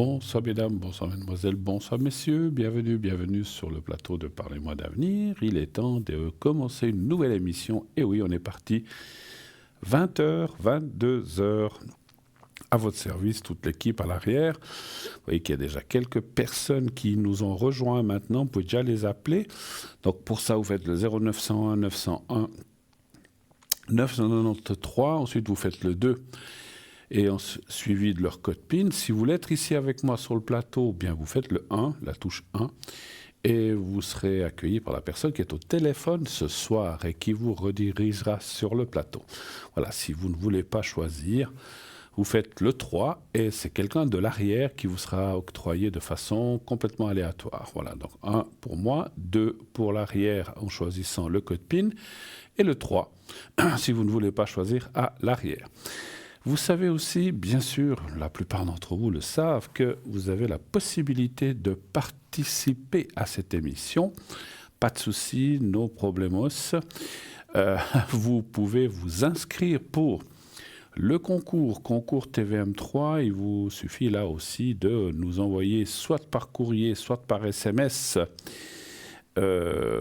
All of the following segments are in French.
Bonsoir mesdames, bonsoir mesdemoiselles, bonsoir messieurs, bienvenue sur le plateau de Parlez-moi d'avenir. Il est temps de commencer une nouvelle émission. Et oui, on est parti 20h, 22h. À votre service, toute l'équipe à l'arrière. Vous voyez qu'il y a déjà quelques personnes qui nous ont rejoints maintenant. Vous pouvez déjà les appeler. Donc pour ça, vous faites le 0901 901 993. Ensuite, vous faites le 2 et suivi de leur code PIN. Si vous voulez être ici avec moi sur le plateau, bien vous faites le 1, la touche 1. Et vous serez accueilli par la personne qui est au téléphone ce soir et qui vous redirigera sur le plateau. Voilà, si vous ne voulez pas choisir, vous faites le 3 et c'est quelqu'un de l'arrière qui vous sera octroyé de façon complètement aléatoire. Voilà, donc 1 pour moi, 2 pour l'arrière en choisissant le code PIN et le 3 si vous ne voulez pas choisir à l'arrière. Vous savez aussi, bien sûr, la plupart d'entre vous le savent, que vous avez la possibilité de participer à cette émission. Pas de souci, no problemos. Vous pouvez vous inscrire pour le concours TVM3. Il vous suffit là aussi de nous envoyer soit par courrier, soit par SMS,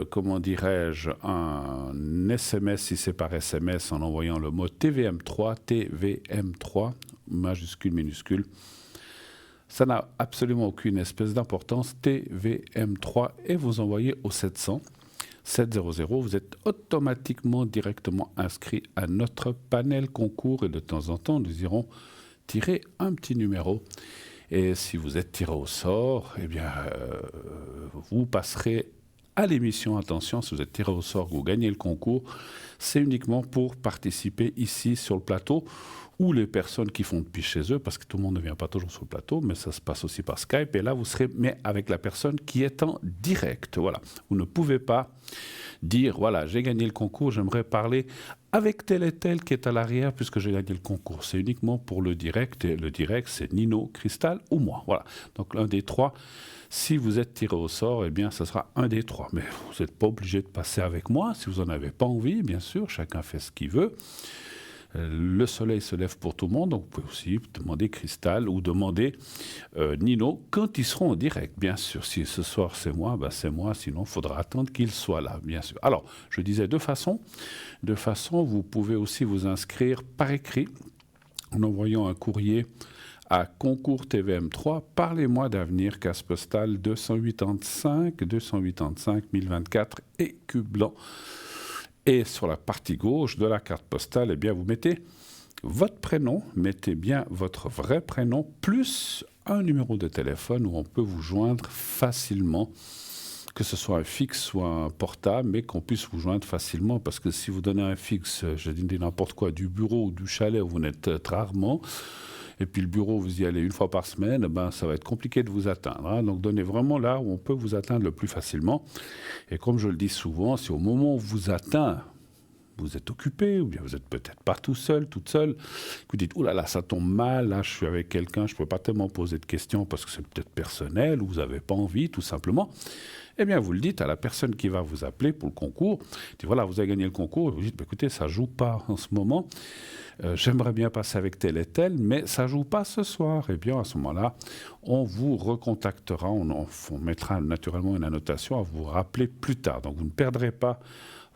comment dirais-je, un SMS si c'est par SMS en envoyant le mot TVM3, majuscule, minuscule. Ça n'a absolument aucune espèce d'importance, TVM3, et vous envoyez au 700. Vous êtes automatiquement directement inscrit à notre panel concours et de temps en temps, nous irons tirer un petit numéro. Et si vous êtes tiré au sort, eh bien, vous passerez à l'émission. Attention, si vous êtes tiré au sort, vous gagnez le concours, c'est uniquement pour participer ici sur le plateau ou les personnes qui font depuis chez eux, parce que tout le monde ne vient pas toujours sur le plateau, mais ça se passe aussi par Skype. Et là, vous serez mais avec la personne qui est en direct. Voilà. Vous ne pouvez pas dire, voilà, j'ai gagné le concours, j'aimerais parler avec tel et tel qui est à l'arrière puisque j'ai gagné le concours. C'est uniquement pour le direct. Et le direct, c'est Nino, Cristal ou moi. Voilà. Donc, l'un des trois. Si vous êtes tiré au sort, eh bien, ce sera un des trois. Mais vous n'êtes pas obligé de passer avec moi. Si vous n'en avez pas envie, bien sûr, chacun fait ce qu'il veut. Le soleil se lève pour tout le monde, donc vous pouvez aussi demander Cristal ou demander Nino quand ils seront en direct, bien sûr. Si ce soir c'est moi, ben c'est moi, sinon il faudra attendre qu'ils soient là, bien sûr. Alors, je disais deux façons. De façon, vous pouvez aussi vous inscrire par écrit en envoyant un courrier à concours TVM3, Parlez-moi d'avenir, case postale 285 1024 écus blanc. Et sur la partie gauche de la carte postale, eh bien, vous mettez votre prénom, mettez bien votre vrai prénom, plus un numéro de téléphone où on peut vous joindre facilement, que ce soit un fixe ou un portable, mais qu'on puisse vous joindre facilement, parce que si vous donnez un fixe, je dis n'importe quoi, du bureau ou du chalet où vous n'êtes rarement, et puis le bureau, vous y allez une fois par semaine, ben, ça va être compliqué de vous atteindre. Hein. Donc donnez vraiment là où on peut vous atteindre le plus facilement. Et comme je le dis souvent, si au moment où on vous atteint, vous êtes occupé, ou bien vous n'êtes peut-être pas tout seul, toute seule, vous dites, oh là là, ça tombe mal, là je suis avec quelqu'un, je ne peux pas tellement poser de questions parce que c'est peut-être personnel, ou vous n'avez pas envie, tout simplement. Eh bien, vous le dites à la personne qui va vous appeler pour le concours. Dites, voilà, vous avez gagné le concours. Vous dites, bah, écoutez, ça ne joue pas en ce moment. J'aimerais bien passer avec tel et tel, mais ça ne joue pas ce soir. Eh bien, à ce moment-là, on vous recontactera. On mettra naturellement une annotation à vous rappeler plus tard. Donc, vous ne perdrez pas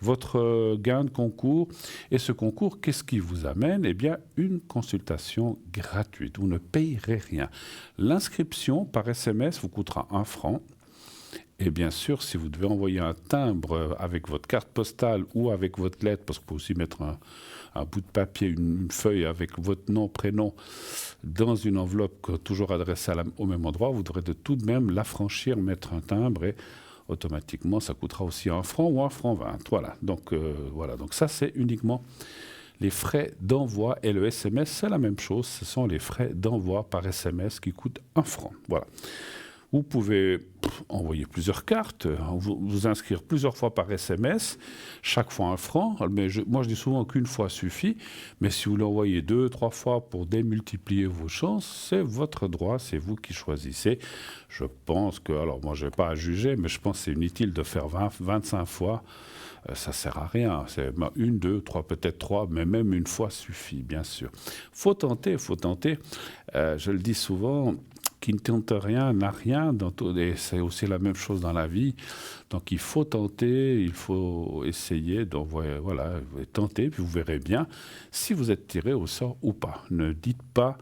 votre gain de concours. Et ce concours, qu'est-ce qui vous amène? Eh bien, une consultation gratuite. Vous ne payerez rien. L'inscription par SMS vous coûtera 1 franc. Et bien sûr, si vous devez envoyer un timbre avec votre carte postale ou avec votre lettre, parce que vous pouvez aussi mettre un bout de papier, une feuille avec votre nom, prénom, dans une enveloppe toujours adressée au même endroit, vous devrez de tout de même l'affranchir, mettre un timbre et automatiquement, ça coûtera aussi 1 franc ou 1 franc 20. Voilà. Donc ça, c'est uniquement les frais d'envoi. Et le SMS, c'est la même chose. Ce sont les frais d'envoi par SMS qui coûtent 1 franc. Voilà. Vous pouvez envoyer plusieurs cartes, vous inscrire plusieurs fois par SMS, chaque fois 1 franc. Mais moi, je dis souvent qu'une fois suffit. Mais si vous l'envoyez 2, 3 fois pour démultiplier vos chances, c'est votre droit, c'est vous qui choisissez. Je pense que, alors moi, je n'ai pas à juger, mais je pense que c'est inutile de faire 25 fois. Ça ne sert à rien. C'est 1, 2, 3, peut-être 3, mais même une fois suffit, bien sûr. Faut tenter. Je le dis souvent. qui ne tente rien n'a rien. Et c'est aussi la même chose dans la vie. Donc il faut tenter, il faut essayer. Donc voilà, tentez, puis vous verrez bien si vous êtes tiré au sort ou pas. Ne dites pas,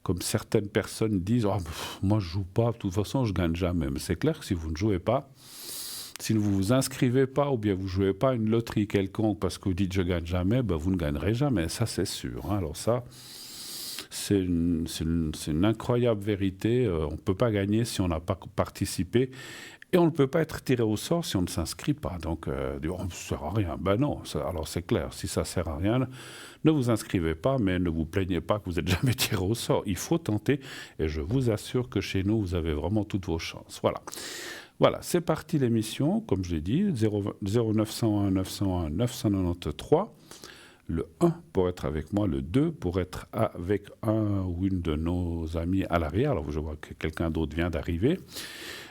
comme certaines personnes disent, oh, moi je joue pas, de toute façon je gagne jamais. Mais c'est clair que si vous ne jouez pas, si vous ne vous inscrivez pas ou bien vous ne jouez pas à une loterie quelconque parce que vous dites je ne gagne jamais, ben vous ne gagnerez jamais, ça c'est sûr. Hein. Alors ça, c'est une incroyable vérité. On ne peut pas gagner si on n'a pas participé et on ne peut pas être tiré au sort si on ne s'inscrit pas. Donc, oh, ça ne sert à rien. Ben non, alors c'est clair, si ça ne sert à rien, ne vous inscrivez pas, mais ne vous plaignez pas que vous n'êtes jamais tiré au sort. Il faut tenter et je vous assure que chez nous, vous avez vraiment toutes vos chances. Voilà. Voilà, c'est parti l'émission, comme je l'ai dit, 0901 901 993. Le 1 pour être avec moi, le 2 pour être avec un ou une de nos amis à l'arrière. Alors je vois que quelqu'un d'autre vient d'arriver.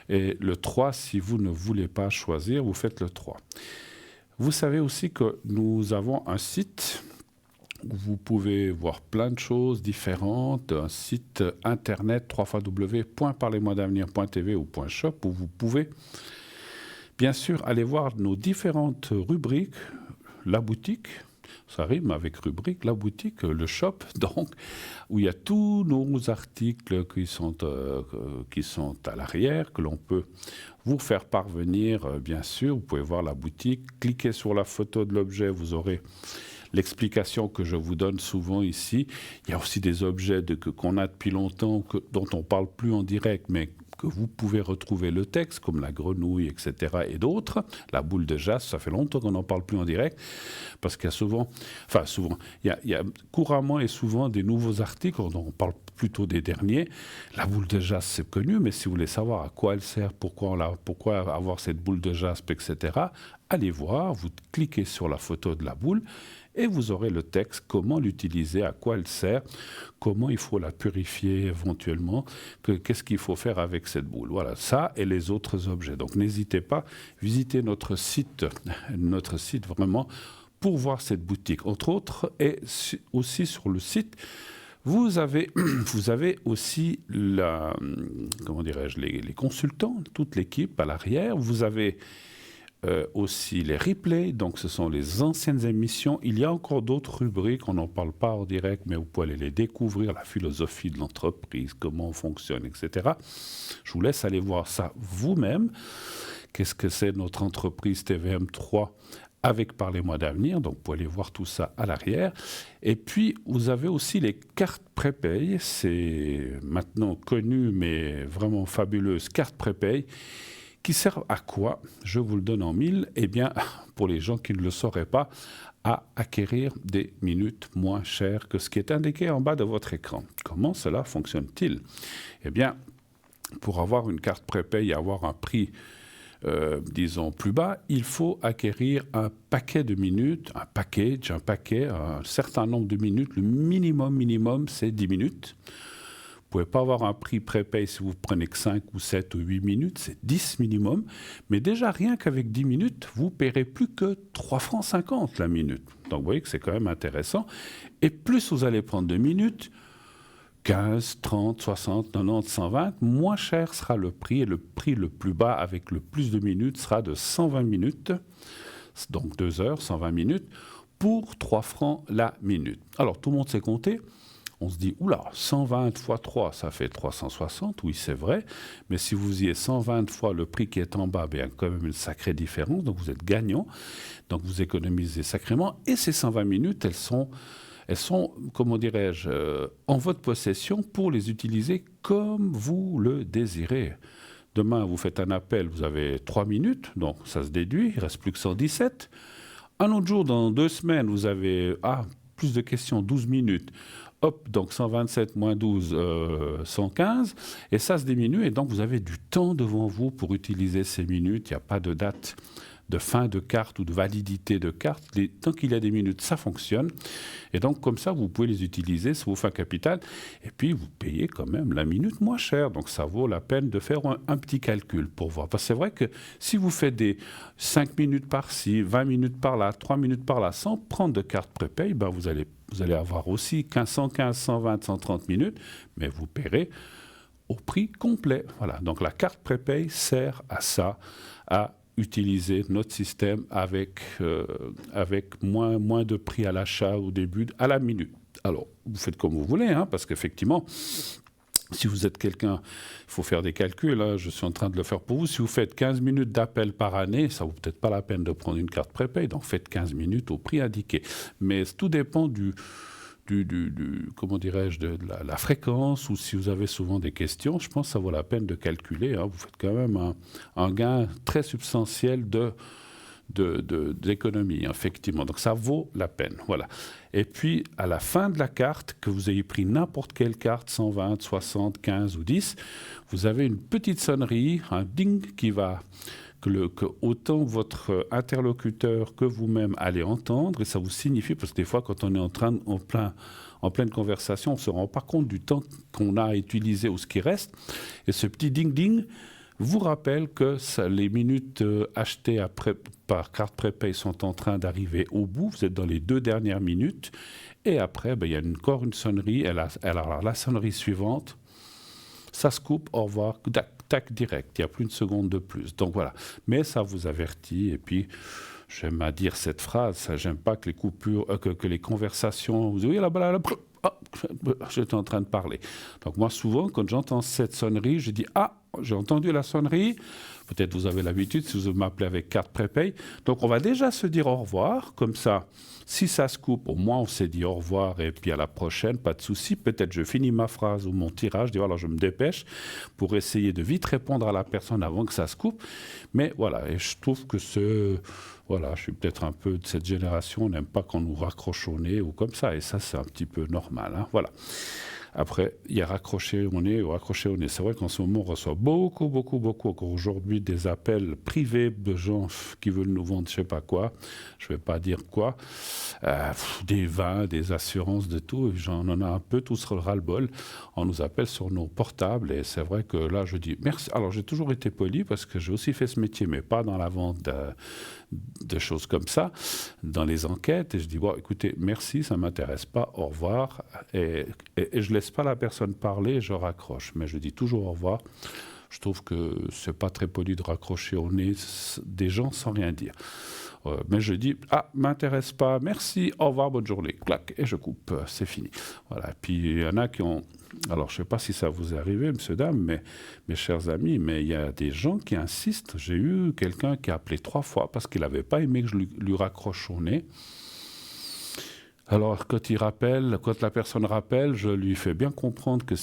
Et le 3, si vous ne voulez pas choisir, vous faites le 3. Vous savez aussi que nous avons un site où vous pouvez voir plein de choses différentes, un site internet www.parlez-moi-d'avenir.tv ou .shop où vous pouvez bien sûr aller voir nos différentes rubriques, la boutique, ça rime avec rubrique, la boutique, le shop, donc, où il y a tous nos articles qui sont à l'arrière, que l'on peut vous faire parvenir, bien sûr. Vous pouvez voir la boutique, cliquez sur la photo de l'objet, vous aurez l'explication que je vous donne souvent ici. Il y a aussi des objets qu'on a depuis longtemps, dont on ne parle plus en direct, mais que vous pouvez retrouver le texte, comme la grenouille, etc. et d'autres. La boule de jazz, ça fait longtemps qu'on n'en parle plus en direct, parce qu'il y a il y a couramment et souvent des nouveaux articles, on parle plutôt des derniers. La boule de jazz, c'est connu, mais si vous voulez savoir à quoi elle sert, pourquoi avoir cette boule de jazz, etc., allez voir, vous cliquez sur la photo de la boule, et vous aurez le texte, comment l'utiliser, à quoi elle sert, comment il faut la purifier éventuellement, qu'est-ce qu'il faut faire avec cette boule. Voilà, ça et les autres objets. Donc n'hésitez pas, visitez notre site vraiment, pour voir cette boutique. Entre autres, et aussi sur le site, vous avez aussi les consultants, toute l'équipe à l'arrière. Vous avez aussi les replays, donc ce sont les anciennes émissions. Il y a encore d'autres rubriques, on n'en parle pas en direct, mais vous pouvez aller les découvrir, la philosophie de l'entreprise, comment on fonctionne, etc. Je vous laisse aller voir ça vous-même. Qu'est-ce que c'est notre entreprise TVM3 avec Parlez-moi d'avenir, donc vous pouvez aller voir tout ça à l'arrière. Et puis, vous avez aussi les cartes prépaye, c'est maintenant connu, mais vraiment fabuleuse, cartes prépaye, qui servent à quoi? Je vous le donne en mille. Eh bien, pour les gens qui ne le sauraient pas, à acquérir des minutes moins chères que ce qui est indiqué en bas de votre écran. Comment cela fonctionne-t-il? Eh bien, pour avoir une carte prépaye et avoir un prix, disons, plus bas, il faut acquérir un paquet de minutes, un certain nombre de minutes. Le minimum, c'est 10 minutes. Vous ne pouvez pas avoir un prix prépay si vous prenez que 5 ou 7 ou 8 minutes, c'est 10 minimum. Mais déjà, rien qu'avec 10 minutes, vous ne paierez plus que 3,50 francs la minute. Donc vous voyez que c'est quand même intéressant. Et plus vous allez prendre de minutes, 15, 30, 60, 90, 120, moins cher sera le prix. Et le prix le plus bas avec le plus de minutes sera de 120 minutes, donc 2 heures, 120 minutes, pour 3 francs la minute. Alors tout le monde sait compter. On se dit, oula, 120 fois 3, ça fait 360, oui c'est vrai, mais si vous y êtes 120 fois le prix qui est en bas, il y a quand même une sacrée différence, donc vous êtes gagnant, donc vous économisez sacrément, et ces 120 minutes, elles sont, comment dirais-je, en votre possession pour les utiliser comme vous le désirez. Demain, vous faites un appel, vous avez 3 minutes, donc ça se déduit, il ne reste plus que 117. Un autre jour, dans 2 semaines, vous avez plus de questions, 12 minutes. Hop, donc 127 moins 12, 115, et ça se diminue, et donc vous avez du temps devant vous pour utiliser ces minutes. Il n'y a pas de date de fin de carte ou de validité de carte. Tant qu'il y a des minutes, ça fonctionne. Et donc, comme ça, vous pouvez les utiliser, ça vous fait un capital. Et puis, vous payez quand même la minute moins cher. Donc, ça vaut la peine de faire un petit calcul pour voir. Parce que c'est vrai que si vous faites des 5 minutes par-ci, 20 minutes par-là, 3 minutes par-là, sans prendre de carte prépay, vous allez avoir aussi 115, 120, 130 minutes, mais vous paierez au prix complet. Voilà. Donc la carte prépay sert à ça, à utiliser notre système avec moins de prix à l'achat au début, à la minute. Alors, vous faites comme vous voulez, hein, parce qu'effectivement, si vous êtes quelqu'un, il faut faire des calculs, là, je suis en train de le faire pour vous. Si vous faites 15 minutes d'appel par année, ça ne vaut peut-être pas la peine de prendre une carte prépay, donc faites 15 minutes au prix indiqué. Mais tout dépend comment dirais-je, de la fréquence, ou si vous avez souvent des questions, je pense que ça vaut la peine de calculer. Hein. Vous faites quand même un gain très substantiel d'économie, effectivement. Donc ça vaut la peine. Voilà. Et puis, à la fin de la carte, que vous ayez pris n'importe quelle carte, 120, 60, 15 ou 10, vous avez une petite sonnerie, un ding qui va... Que autant votre interlocuteur que vous-même allez entendre, et ça vous signifie, parce que des fois, quand on est en pleine conversation, on ne se rend pas compte du temps qu'on a utilisé ou ce qui reste, et ce petit ding-ding vous rappelle que les minutes achetées par carte prépay sont en train d'arriver au bout, vous êtes dans les 2 dernières minutes, et après, il y a encore une sonnerie, alors la sonnerie suivante, ça se coupe, au revoir, tac, direct, il n'y a plus une seconde de plus. Donc voilà, mais ça vous avertit, et puis j'aime à dire cette phrase, j'aime pas que les coupures, que les conversations, vous voyez là-bas, j'étais en train de parler. Donc moi souvent, quand j'entends cette sonnerie, je dis, j'ai entendu la sonnerie, peut-être vous avez l'habitude si vous m'appelez avec carte prépay, donc on va déjà se dire au revoir, comme ça, si ça se coupe, au moins on s'est dit au revoir et puis à la prochaine, pas de souci. Peut-être je finis ma phrase ou mon tirage, je dis voilà, je me dépêche pour essayer de vite répondre à la personne avant que ça se coupe. Mais voilà, et je trouve que voilà, je suis peut-être un peu de cette génération, on n'aime pas qu'on nous raccroche au nez ou comme ça, et ça c'est un petit peu normal. Hein, voilà. Après, il y a raccroché au nez ou raccroché au nez. C'est vrai qu'en ce moment, on reçoit beaucoup, encore aujourd'hui, des appels privés de gens qui veulent nous vendre je ne sais pas quoi, je ne vais pas dire quoi, des vins, des assurances, de tout. On en a un peu tous le ras-le-bol. On nous appelle sur nos portables et c'est vrai que là, je dis merci. Alors, j'ai toujours été poli parce que j'ai aussi fait ce métier, mais pas dans la vente de choses comme ça, dans les enquêtes, et je dis, bon, écoutez, merci, ça ne m'intéresse pas, au revoir, et je ne laisse pas la personne parler, je raccroche, mais je dis toujours au revoir. Je trouve que ce n'est pas très poli de raccrocher au nez des gens sans rien dire. Mais je dis, m'intéresse pas, merci, au revoir, bonne journée, clac, et je coupe, c'est fini. Voilà. Et puis il y en a qui ont... Alors, je ne sais pas si ça vous est arrivé, monsieur, dame, mais mes chers amis, mais il y a des gens qui insistent. J'ai eu quelqu'un qui a appelé 3 fois parce qu'il n'avait pas aimé que je lui raccroche au nez. Alors, quand la personne rappelle, je lui fais bien comprendre que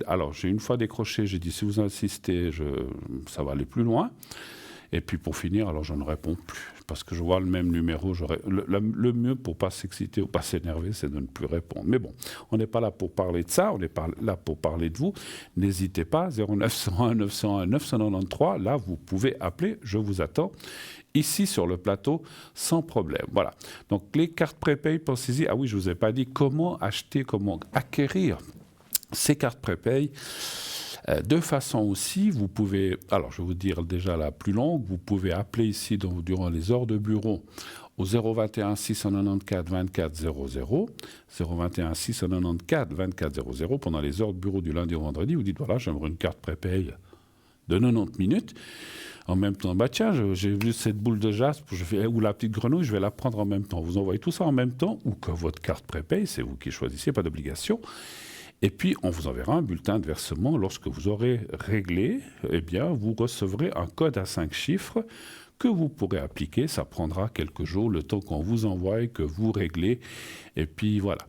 alors, j'ai une fois décroché, j'ai dit, si vous insistez, ça va aller plus loin. Et puis pour finir, alors je ne réponds plus, parce que je vois le même numéro. Le mieux pour ne pas s'exciter ou pas s'énerver, c'est de ne plus répondre. Mais bon, on n'est pas là pour parler de ça, on est là pour parler de vous. N'hésitez pas, 0901 901 993, là vous pouvez appeler, je vous attends, ici sur le plateau, sans problème. Voilà, donc les cartes prépay, pensez-y. Ah oui, je ne vous ai pas dit comment acheter, comment acquérir ces cartes prépay. De façon aussi, vous pouvez, alors je vais vous dire déjà la plus longue, vous pouvez appeler ici durant les heures de bureau au 021 694 24 00, 021 694 24 00, pendant les heures de bureau du lundi au vendredi, vous dites voilà, j'aimerais une carte prépay de 90 minutes. En même temps, tiens, j'ai vu cette boule de jaspe ou la petite grenouille, je vais la prendre en même temps. Vous envoyez tout ça en même temps, ou que votre carte prépay, c'est vous qui choisissez, pas d'obligation. Et puis, on vous enverra un bulletin de versement. Lorsque vous aurez réglé, eh bien, vous recevrez un code à 5 chiffres que vous pourrez appliquer. Ça prendra quelques jours, le temps qu'on vous envoie, que vous réglez. Et puis, voilà.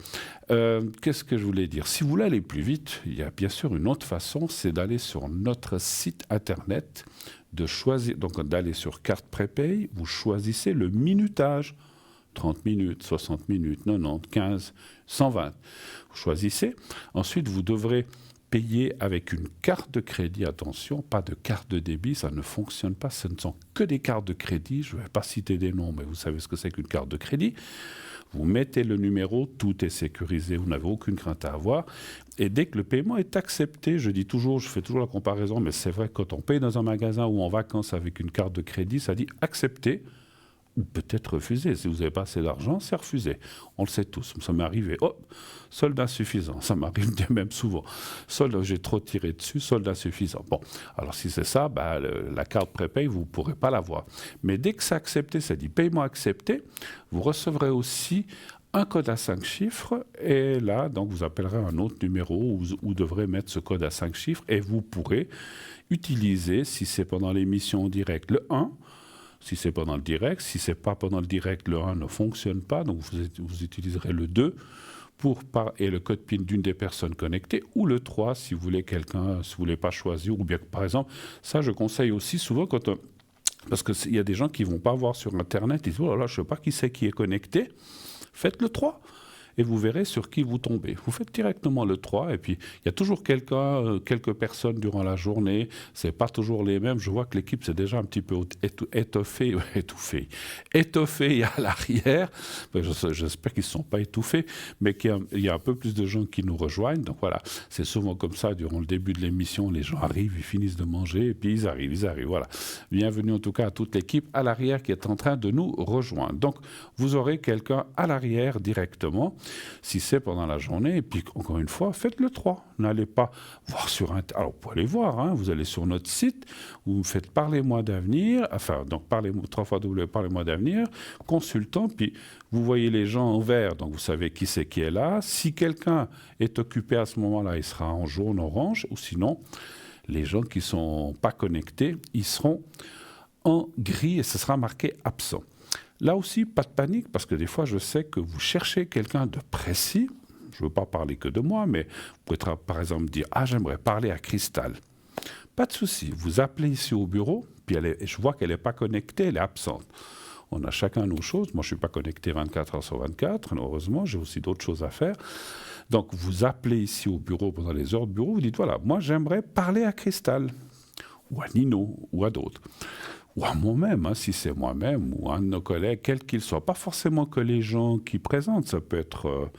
Qu'est-ce que je voulais dire? Si vous voulez aller plus vite, il y a bien sûr une autre façon, c'est d'aller sur notre site Internet, donc d'aller sur carte prépay, vous choisissez le minutage. 30 minutes, 60 minutes, 90, 15, 120. Vous choisissez. Ensuite, vous devrez payer avec une carte de crédit. Attention, pas de carte de débit, ça ne fonctionne pas. Ce ne sont que des cartes de crédit. Je ne vais pas citer des noms, mais vous savez ce que c'est qu'une carte de crédit. Vous mettez le numéro, tout est sécurisé, vous n'avez aucune crainte à avoir. Et dès que le paiement est accepté, je fais toujours la comparaison, mais c'est vrai que quand on paye dans un magasin ou en vacances avec une carte de crédit, ça dit accepter. peut-être refusé. Si vous n'avez pas assez d'argent, c'est refusé. On le sait tous. Ça m'est arrivé. Oh, solde insuffisant. Ça m'arrive même souvent. Solde, j'ai trop tiré dessus, solde insuffisant. Bon, alors si c'est ça, la carte prépay, vous ne pourrez pas l'avoir. Mais dès que c'est accepté, ça dit paiement accepté, vous recevrez aussi un code à 5 chiffres. Et là, donc, vous appellerez un autre numéro où vous devrez mettre ce code à 5 chiffres et vous pourrez utiliser, si c'est pendant l'émission en direct, le 1. Si c'est pendant le direct, si ce n'est pas pendant le direct, le 1 ne fonctionne pas, donc vous utiliserez le 2 et le code PIN d'une des personnes connectées, ou le 3 si vous voulez quelqu'un, si vous ne voulez pas choisir, ou bien par exemple, ça je conseille aussi souvent parce qu'il y a des gens qui ne vont pas voir sur Internet, ils disent, oh là là, je ne sais pas qui c'est qui est connecté, faites le 3. Et vous verrez sur qui vous tombez. Vous faites directement le 3, et puis il y a toujours quelques personnes durant la journée, ce n'est pas toujours les mêmes. Je vois que l'équipe s'est déjà un petit peu étoffée à l'arrière. J'espère qu'ils ne se sont pas étouffés, mais qu'il y a un peu plus de gens qui nous rejoignent. Donc voilà, c'est souvent comme ça, durant le début de l'émission, les gens arrivent, ils finissent de manger, et puis ils arrivent. Voilà. Bienvenue en tout cas à toute l'équipe à l'arrière qui est en train de nous rejoindre. Donc vous aurez quelqu'un à l'arrière directement, si c'est pendant la journée. Et puis, encore une fois, faites le 3. N'allez pas voir sur Internet. Alors, vous pouvez aller voir, hein, vous allez sur notre site, vous faites Parlez-moi d'avenir, donc 3 fois Parlez-moi d'avenir, consultant, puis vous voyez les gens en vert, donc vous savez qui c'est qui est là. Si quelqu'un est occupé à ce moment-là, il sera en jaune, orange, ou sinon, les gens qui ne sont pas connectés, ils seront en gris et ce sera marqué absent. Là aussi, pas de panique, parce que des fois, je sais que vous cherchez quelqu'un de précis. Je ne veux pas parler que de moi, mais vous pouvez par exemple dire « Ah, j'aimerais parler à Cristal ». Pas de souci, vous appelez ici au bureau, puis je vois qu'elle n'est pas connectée, elle est absente. On a chacun nos choses. Moi, je ne suis pas connecté 24 heures sur 24, heureusement, j'ai aussi d'autres choses à faire. Donc, vous appelez ici au bureau pendant les heures de bureau, vous dites « Voilà, moi, j'aimerais parler à Cristal » ou à Nino, ou à d'autres. Ou à moi-même, hein, si c'est moi-même, ou un de nos collègues, quel qu'il soit. Pas forcément que les gens qui présentent, ça peut être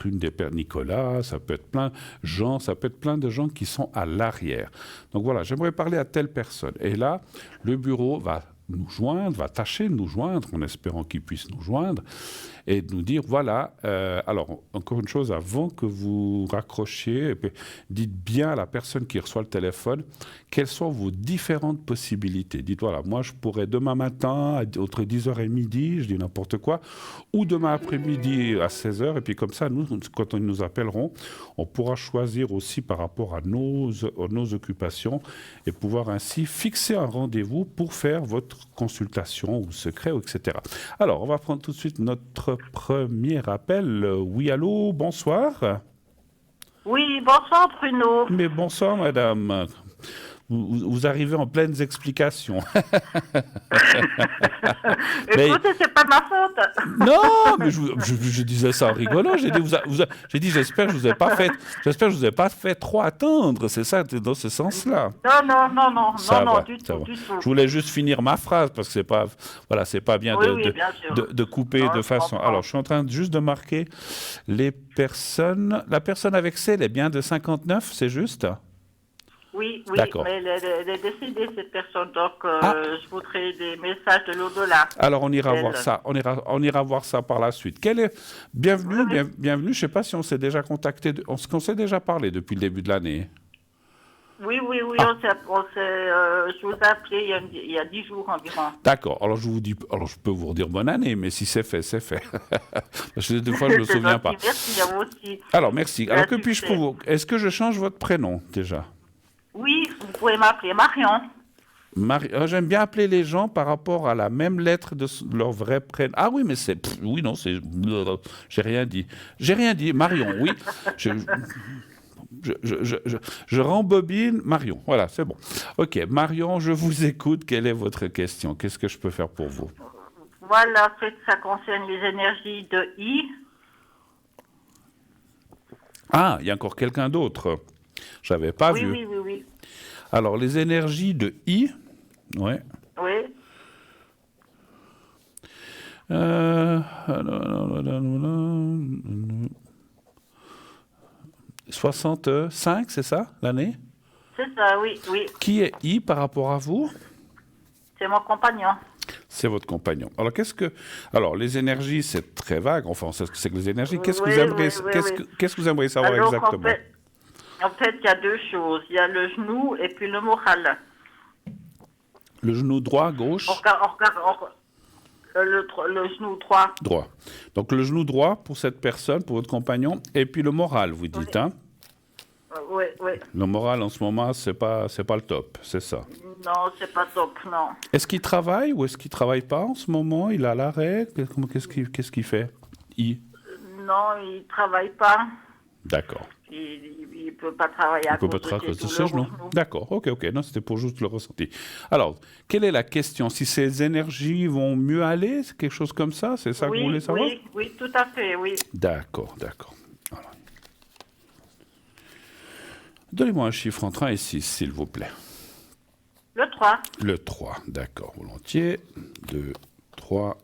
une des pères Nicolas, ça peut être plein de gens qui sont à l'arrière. Donc voilà, j'aimerais parler à telle personne. Et là, le bureau va tâcher de nous joindre, en espérant qu'il puisse nous joindre, et de nous dire, voilà, alors, encore une chose, avant que vous raccrochiez, dites bien à la personne qui reçoit le téléphone, quelles sont vos différentes possibilités. Dites, voilà, moi, je pourrais demain matin, entre 10h et midi, je dis n'importe quoi, ou demain après-midi à 16h, et puis comme ça, nous, quand ils nous appelleront, on pourra choisir aussi par rapport à nos occupations, et pouvoir ainsi fixer un rendez-vous pour faire votre consultation ou secret, etc. Alors, on va prendre tout de suite notre premier appel. Oui, allô, bonsoir. Oui, bonsoir Bruno. Mais bonsoir, madame. Vous arrivez en pleines explications. Écoutez, c'est pas ma faute. Non, mais je disais ça en rigolant. J'ai dit, j'espère que je vous ai pas fait trop attendre. C'est ça, dans ce sens-là. Non, du tout. Je voulais juste finir ma phrase parce que c'est pas bien de couper de façon. Alors, je suis en train juste de marquer les personnes. La personne avec C, elle est bien de 59, c'est juste? Oui, d'accord. Mais elle est décédée, cette personne, donc je voudrais des messages de l'au-delà. Alors, on ira voir ça. On ira voir ça par la suite. Bienvenue. Je ne sais pas si on s'est déjà contacté, on s'est déjà parlé depuis le début de l'année. Oui, je vous ai appelé il y a 10 jours environ. D'accord. Alors, je peux vous redire bonne année, mais si c'est fait, c'est fait. Parce que des fois, je ne me souviens pas. Merci à vous aussi. Alors, merci. Alors, que puis-je pour vous? Est-ce que je change votre prénom, déjà? Oui, vous pouvez m'appeler Marion. J'aime bien appeler les gens par rapport à la même lettre de leur vrai prénom. Ah oui, mais oui, non, j'ai rien dit. Marion, oui. Je rembobine Marion. Voilà, c'est bon. Ok, Marion, je vous écoute. Quelle est votre question? Qu'est-ce que je peux faire pour vous? Voilà, ça concerne les énergies de I. Ah, il y a encore quelqu'un d'autre. J'avais pas vu. Oui. Alors, les énergies de I, ouais. Oui. 65, c'est ça, l'année? C'est ça, oui. Qui est I par rapport à vous? C'est mon compagnon. C'est votre compagnon. Alors, les énergies, c'est très vague. Enfin, on sait ce que c'est que les énergies. Qu'est-ce que Oui, vous aimeriez, oui, oui, oui. qu'est-ce que vous aimeriez savoir Alors, exactement? en fait, il y a deux choses. Il y a le genou et puis le moral. Le genou droit, gauche? Le genou droit. Droit. Donc, le genou droit pour cette personne, pour votre compagnon, et puis le moral, vous dites, hein? Oui, oui. Le moral, en ce moment, c'est pas le top, c'est ça. Non, c'est pas top, non. Est-ce qu'il travaille ou est-ce qu'il travaille pas en ce moment? Il est à l'arrêt? Qu'est-ce qu'il fait? Non, il travaille pas. D'accord. Il peut pas travailler à Il peut cause pas travailler à de cause de ses ses douleurs genoux. au genou. D'accord, ok. Non, c'était pour juste le ressenti. Alors, quelle est la question? Si ces énergies vont mieux aller, c'est quelque chose comme ça? C'est ça que vous voulez savoir? Oui, tout à fait, oui. D'accord. Alors, donnez-moi un chiffre entre 1 et 6, s'il vous plaît. Le 3. Le 3, d'accord, volontiers. 2, 3.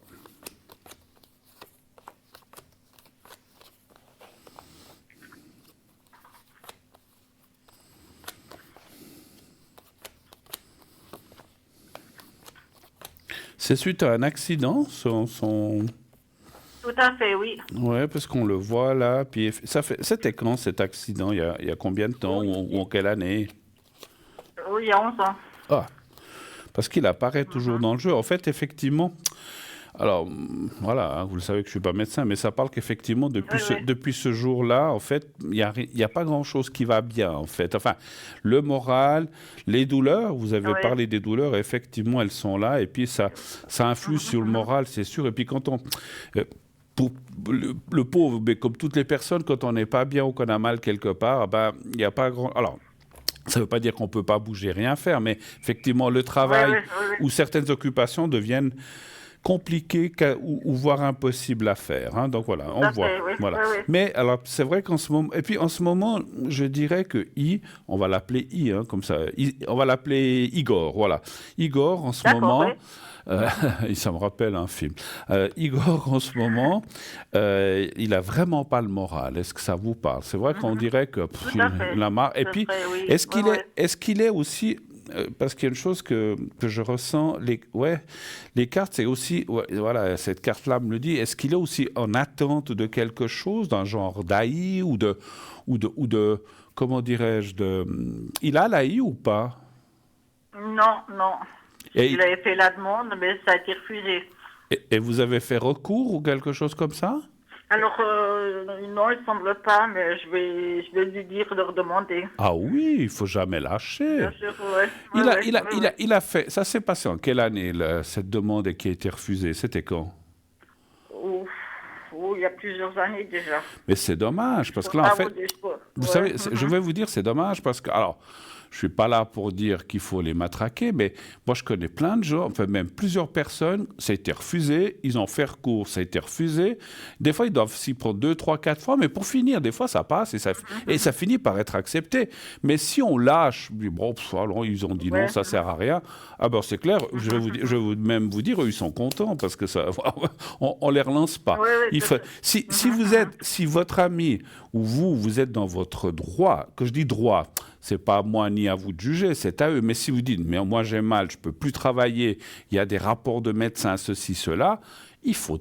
C'est suite à un accident, Tout à fait, oui. Ouais, parce qu'on le voit là. Puis c'était quand cet accident? Il y a combien de temps ou en quelle année? Oui, il y a 11 ans. Ah, parce qu'il apparaît toujours dans le jeu. En fait, effectivement, alors voilà, hein, vous le savez que je suis pas médecin, mais ça parle qu'effectivement depuis ce jour-là, en fait, il y a pas grand-chose qui va bien, en fait. Enfin, le moral, les douleurs, vous avez parlé des douleurs, effectivement, elles sont là, et puis ça influe sur le moral, c'est sûr. Et puis quand pour le pauvre, mais comme toutes les personnes, quand on n'est pas bien ou qu'on a mal quelque part, ben il n'y a pas grand. Alors, ça ne veut pas dire qu'on ne peut pas bouger, rien faire, mais effectivement, le travail ou certaines occupations deviennent compliquées ou voire impossibles à faire. Hein. Donc voilà, on voit. Voilà. Mais alors, c'est vrai qu'en ce moment, et puis en ce moment, je dirais que on va l'appeler hein, comme ça, on va l'appeler Igor. Voilà, Igor en ce moment. Ça me rappelle un film. Igor, en ce moment, il a vraiment pas le moral. Est-ce que ça vous parle? C'est vrai qu'on dirait que il a marre. Et puis, est-ce qu'il est aussi parce qu'il y a une chose que je ressens, les cartes, c'est aussi, voilà, cette carte-là me le dit. Est-ce qu'il est aussi en attente de quelque chose, d'un genre d'AI ou de, comment dirais-je, il a l'AI ou pas? Non. Il avait fait la demande, mais ça a été refusé. Et vous avez fait recours ou quelque chose comme ça? Alors, non, il ne semble pas, mais je vais lui dire de redemander. Ah oui, il ne faut jamais lâcher. Bien sûr, Il a fait... Ça s'est passé en quelle année, cette demande qui a été refusée? C'était quand? Il y a plusieurs années déjà. Mais c'est dommage, parce que là, en fait... Vous savez, je vais vous dire, c'est dommage, parce que... Alors, je ne suis pas là pour dire qu'il faut les matraquer, mais moi, je connais plein de gens, enfin même plusieurs personnes, ça a été refusé, ils ont fait recours, ça a été refusé. Des fois, ils doivent s'y prendre 2, 3, 4 fois, mais pour finir, des fois, ça passe et ça finit par être accepté. Mais si on lâche, bon, alors, ils ont dit non, ça ne sert à rien, ah ben c'est clair, je vais même vous dire, eux, ils sont contents, parce que ça, on ne les relance pas. Si votre ami ou vous êtes dans votre droit, que je dis droit, c'est pas à moi ni à vous de juger, c'est à eux. Mais si vous dites, mais moi j'ai mal, je peux plus travailler, il y a des rapports de médecins, ceci, cela, il faut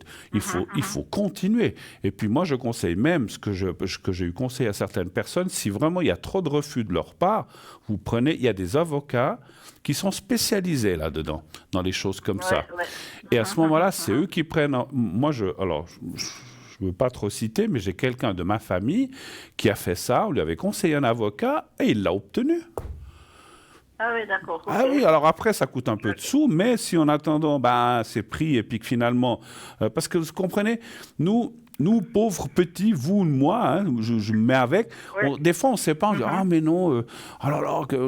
continuer. Et puis moi, je conseille même ce que j'ai eu conseil à certaines personnes, si vraiment il y a trop de refus de leur part, vous prenez, il y a des avocats qui sont spécialisés là-dedans, dans les choses comme ça. Et à ce moment-là, c'est eux qui prennent... Moi, je ne veux pas trop citer, mais j'ai quelqu'un de ma famille qui a fait ça. On lui avait conseillé un avocat et il l'a obtenu. Ah oui, d'accord. Okay. Ah oui, alors après, ça coûte un peu de sous, mais si en attendant, c'est pris et puis que finalement... parce que vous comprenez, nous, pauvres petits, vous, moi, hein, je me mets avec, des fois, on ne sait pas, on dit « Ah, mais non,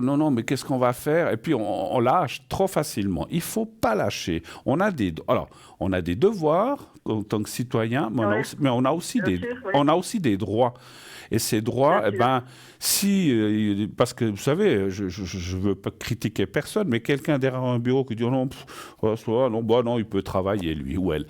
non, mais qu'est-ce qu'on va faire ?» Et puis, on lâche trop facilement. Il ne faut pas lâcher. On a des devoirs en tant que citoyen, mais on a aussi des droits. Et ces droits, parce que vous savez, je ne veux pas critiquer personne, mais quelqu'un derrière un bureau qui dit non, il peut travailler lui ou elle.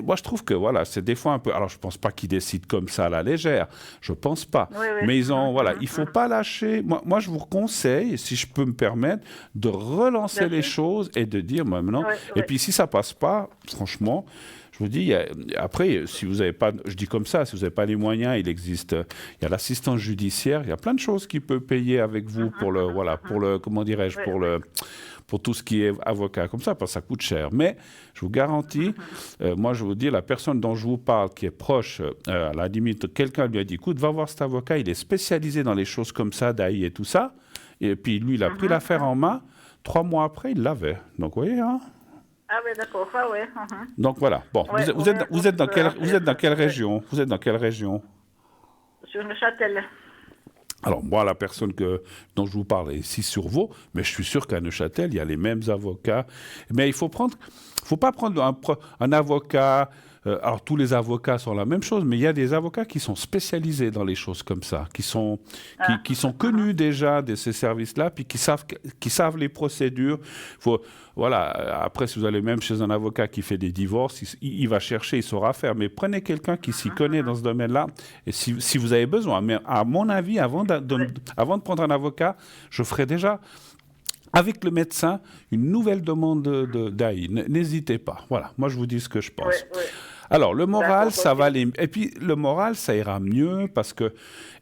Moi, je trouve que voilà, c'est des fois un peu. Alors, je ne pense pas qu'ils décident comme ça à la légère. Je ne pense pas. Oui, oui. Mais voilà, il ne faut pas lâcher. Moi, je vous conseille, si je peux me permettre, de relancer Bien les sûr. choses et de dire maintenant. Oui, Et oui. puis, si ça ne passe pas, franchement, je vous dis, après, si vous n'avez pas, je dis comme ça, si vous n'avez pas les moyens, il existe, il y a l'assistance judiciaire, il y a plein de choses qui peut payer avec vous pour le, voilà, pour le, comment dirais-je, Oui, pour tout ce qui est avocat comme ça, parce que ça coûte cher. Mais je vous garantis, moi je vous dis, la personne dont je vous parle, qui est proche, à la limite, quelqu'un lui a dit, écoute, va voir cet avocat, il est spécialisé dans les choses comme ça, d'AI et tout ça. Et puis lui, il a pris l'affaire en main. 3 mois après, il l'avait. Donc, vous voyez, hein. Ah oui, d'accord. Ah ouais. Donc voilà. Bon, Ouais, vous êtes dans quelle, vous êtes dans quelle ouais. région? Vous êtes dans quelle région? Sur Neuchâtel. Alors moi, la personne dont je vous parle est ici sur Vaud, mais je suis sûr qu'à Neuchâtel, il y a les mêmes avocats. Mais il faut pas prendre un avocat. Alors tous les avocats sont la même chose, mais il y a des avocats qui sont spécialisés dans les choses comme ça, qui sont connus déjà de ces services-là, puis qui savent les procédures. Voilà. Après, si vous allez même chez un avocat qui fait des divorces, il va chercher, il saura faire. Mais prenez quelqu'un qui s'y connaît dans ce domaine-là, et si vous avez besoin. Mais à mon avis, avant de prendre un avocat, je ferai déjà avec le médecin une nouvelle demande d'AI. N'hésitez pas. Voilà, moi je vous dis ce que je pense. Ouais, ouais. Alors, le moral, D'accord, ça ok. va aller. Et puis, le moral, ça ira mieux parce que,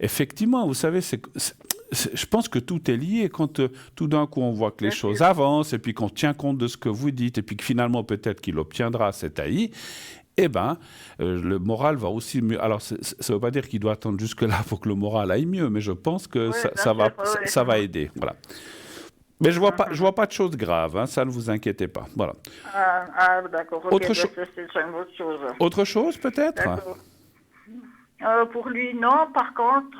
effectivement, vous savez, je pense que tout est lié. Quand tout d'un coup, on voit que les Bien choses sûr. avancent et puis qu'on tient compte de ce que vous dites et puis que finalement, peut-être qu'il obtiendra cet AI, eh bien, le moral va aussi mieux. Alors, ça ne veut pas dire qu'il doit attendre jusque-là pour que le moral aille mieux, mais je pense que Oui, bien ça va, sûr, ouais, ça va aider. Voilà. Mais je vois pas de choses graves, hein, ça ne vous inquiétez pas. Voilà. D'accord. Ok, Autre, ben, cho- c'est une autre chose. autre chose, peut-être? D'accord. Pour lui, non. Par contre,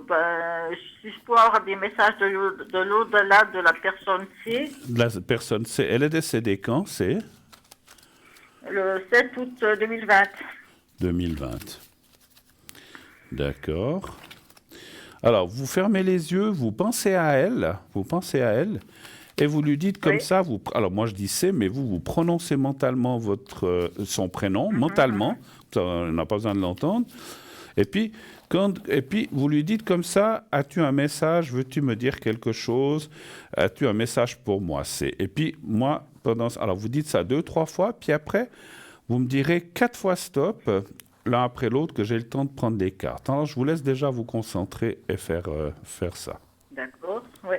ben, si je peux avoir des messages de l'au-delà de la personne C, La personne, elle est décédée quand? C'est le 7 août 2020. 2020. D'accord. Alors, vous fermez les yeux, vous pensez à elle, et vous lui dites comme Oui. ça, alors moi je dis c'est, mais vous prononcez mentalement son prénom, mentalement, on n'a pas besoin de l'entendre, et puis, vous lui dites comme ça, as-tu un message, veux-tu me dire quelque chose, as-tu un message pour moi, et puis moi, alors vous dites ça 2, 3 fois, puis après, vous me direz 4 fois stop, l'un après l'autre, que j'ai le temps de prendre des cartes. Alors, je vous laisse déjà vous concentrer et faire ça. D'accord, oui.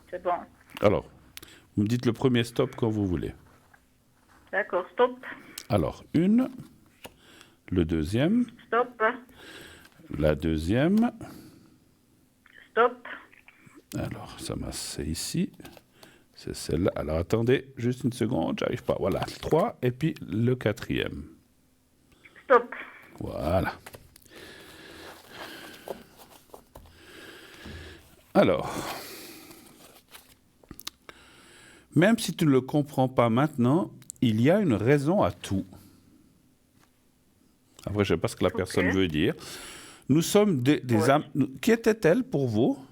C'est bon. Alors, vous me dites le premier stop quand vous voulez. D'accord, stop. Alors, le deuxième, Stop. la deuxième. Stop. Alors, c'est ici. C'est celle-là. Alors, attendez, juste une seconde, j'arrive pas. Voilà, 3, et puis le quatrième. Stop. Voilà. Alors, même si tu ne le comprends pas maintenant, il y a une raison à tout. Après, je ne sais pas ce que la personne veut dire. Nous sommes des âmes... Qui était-elle pour vous?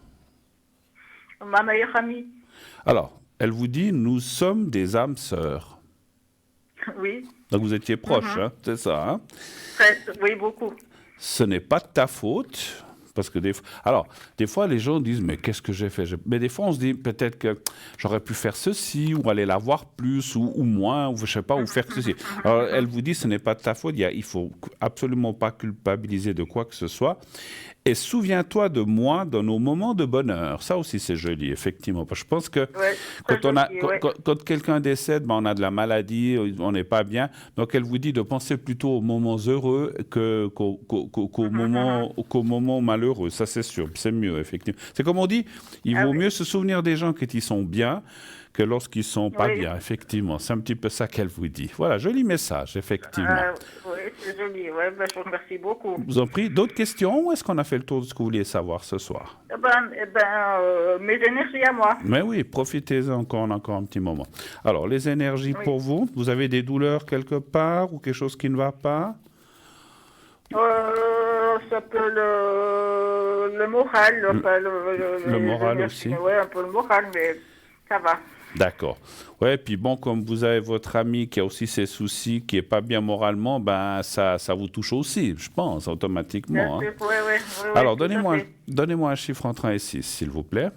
Ma meilleure amie. Alors, elle vous dit, nous sommes des âmes sœurs. Oui. Donc vous étiez proches, hein, c'est ça, hein? Oui, beaucoup. Ce n'est pas de ta faute, parce que des fois les gens disent, mais qu'est-ce que j'ai fait? Mais des fois on se dit, peut-être que j'aurais pu faire ceci, ou aller la voir plus, ou moins, ou je sais pas, ou faire ceci. Alors elle vous dit, ce n'est pas de ta faute, il faut absolument pas culpabiliser de quoi que ce soit. Et souviens-toi de moi dans nos moments de bonheur. Ça aussi, c'est joli, effectivement. Parce que je pense que quand quelqu'un décède, on a de la maladie, on n'est pas bien. Donc, elle vous dit de penser plutôt aux moments heureux qu'aux moments malheureux. Ça, c'est sûr. C'est mieux, effectivement. C'est comme on dit, il vaut mieux se souvenir des gens qui sont bien que lorsqu'ils sont pas bien, effectivement. C'est un petit peu ça qu'elle vous dit. Voilà, joli message, effectivement. Oui, c'est joli. Ouais, ben, je vous remercie beaucoup. Je vous en prie. D'autres questions ou est-ce qu'on a fait le tour de ce que vous vouliez savoir ce soir? Mes énergies à moi. Mais oui, profitez-en encore un petit moment. Alors, les énergies pour vous avez des douleurs quelque part ou quelque chose qui ne va pas? Ça peut le moral. Le moral aussi. Oui, un peu le moral, mais ça va. D'accord. Ouais, puis bon, comme vous avez votre ami qui a aussi ses soucis, qui est pas bien moralement, ben ça vous touche aussi, je pense, Bien automatiquement, hein. sûr, oui, oui, oui, oui, Alors, tout à fait. donnez-moi un chiffre entre 1 et 6, s'il vous plaît.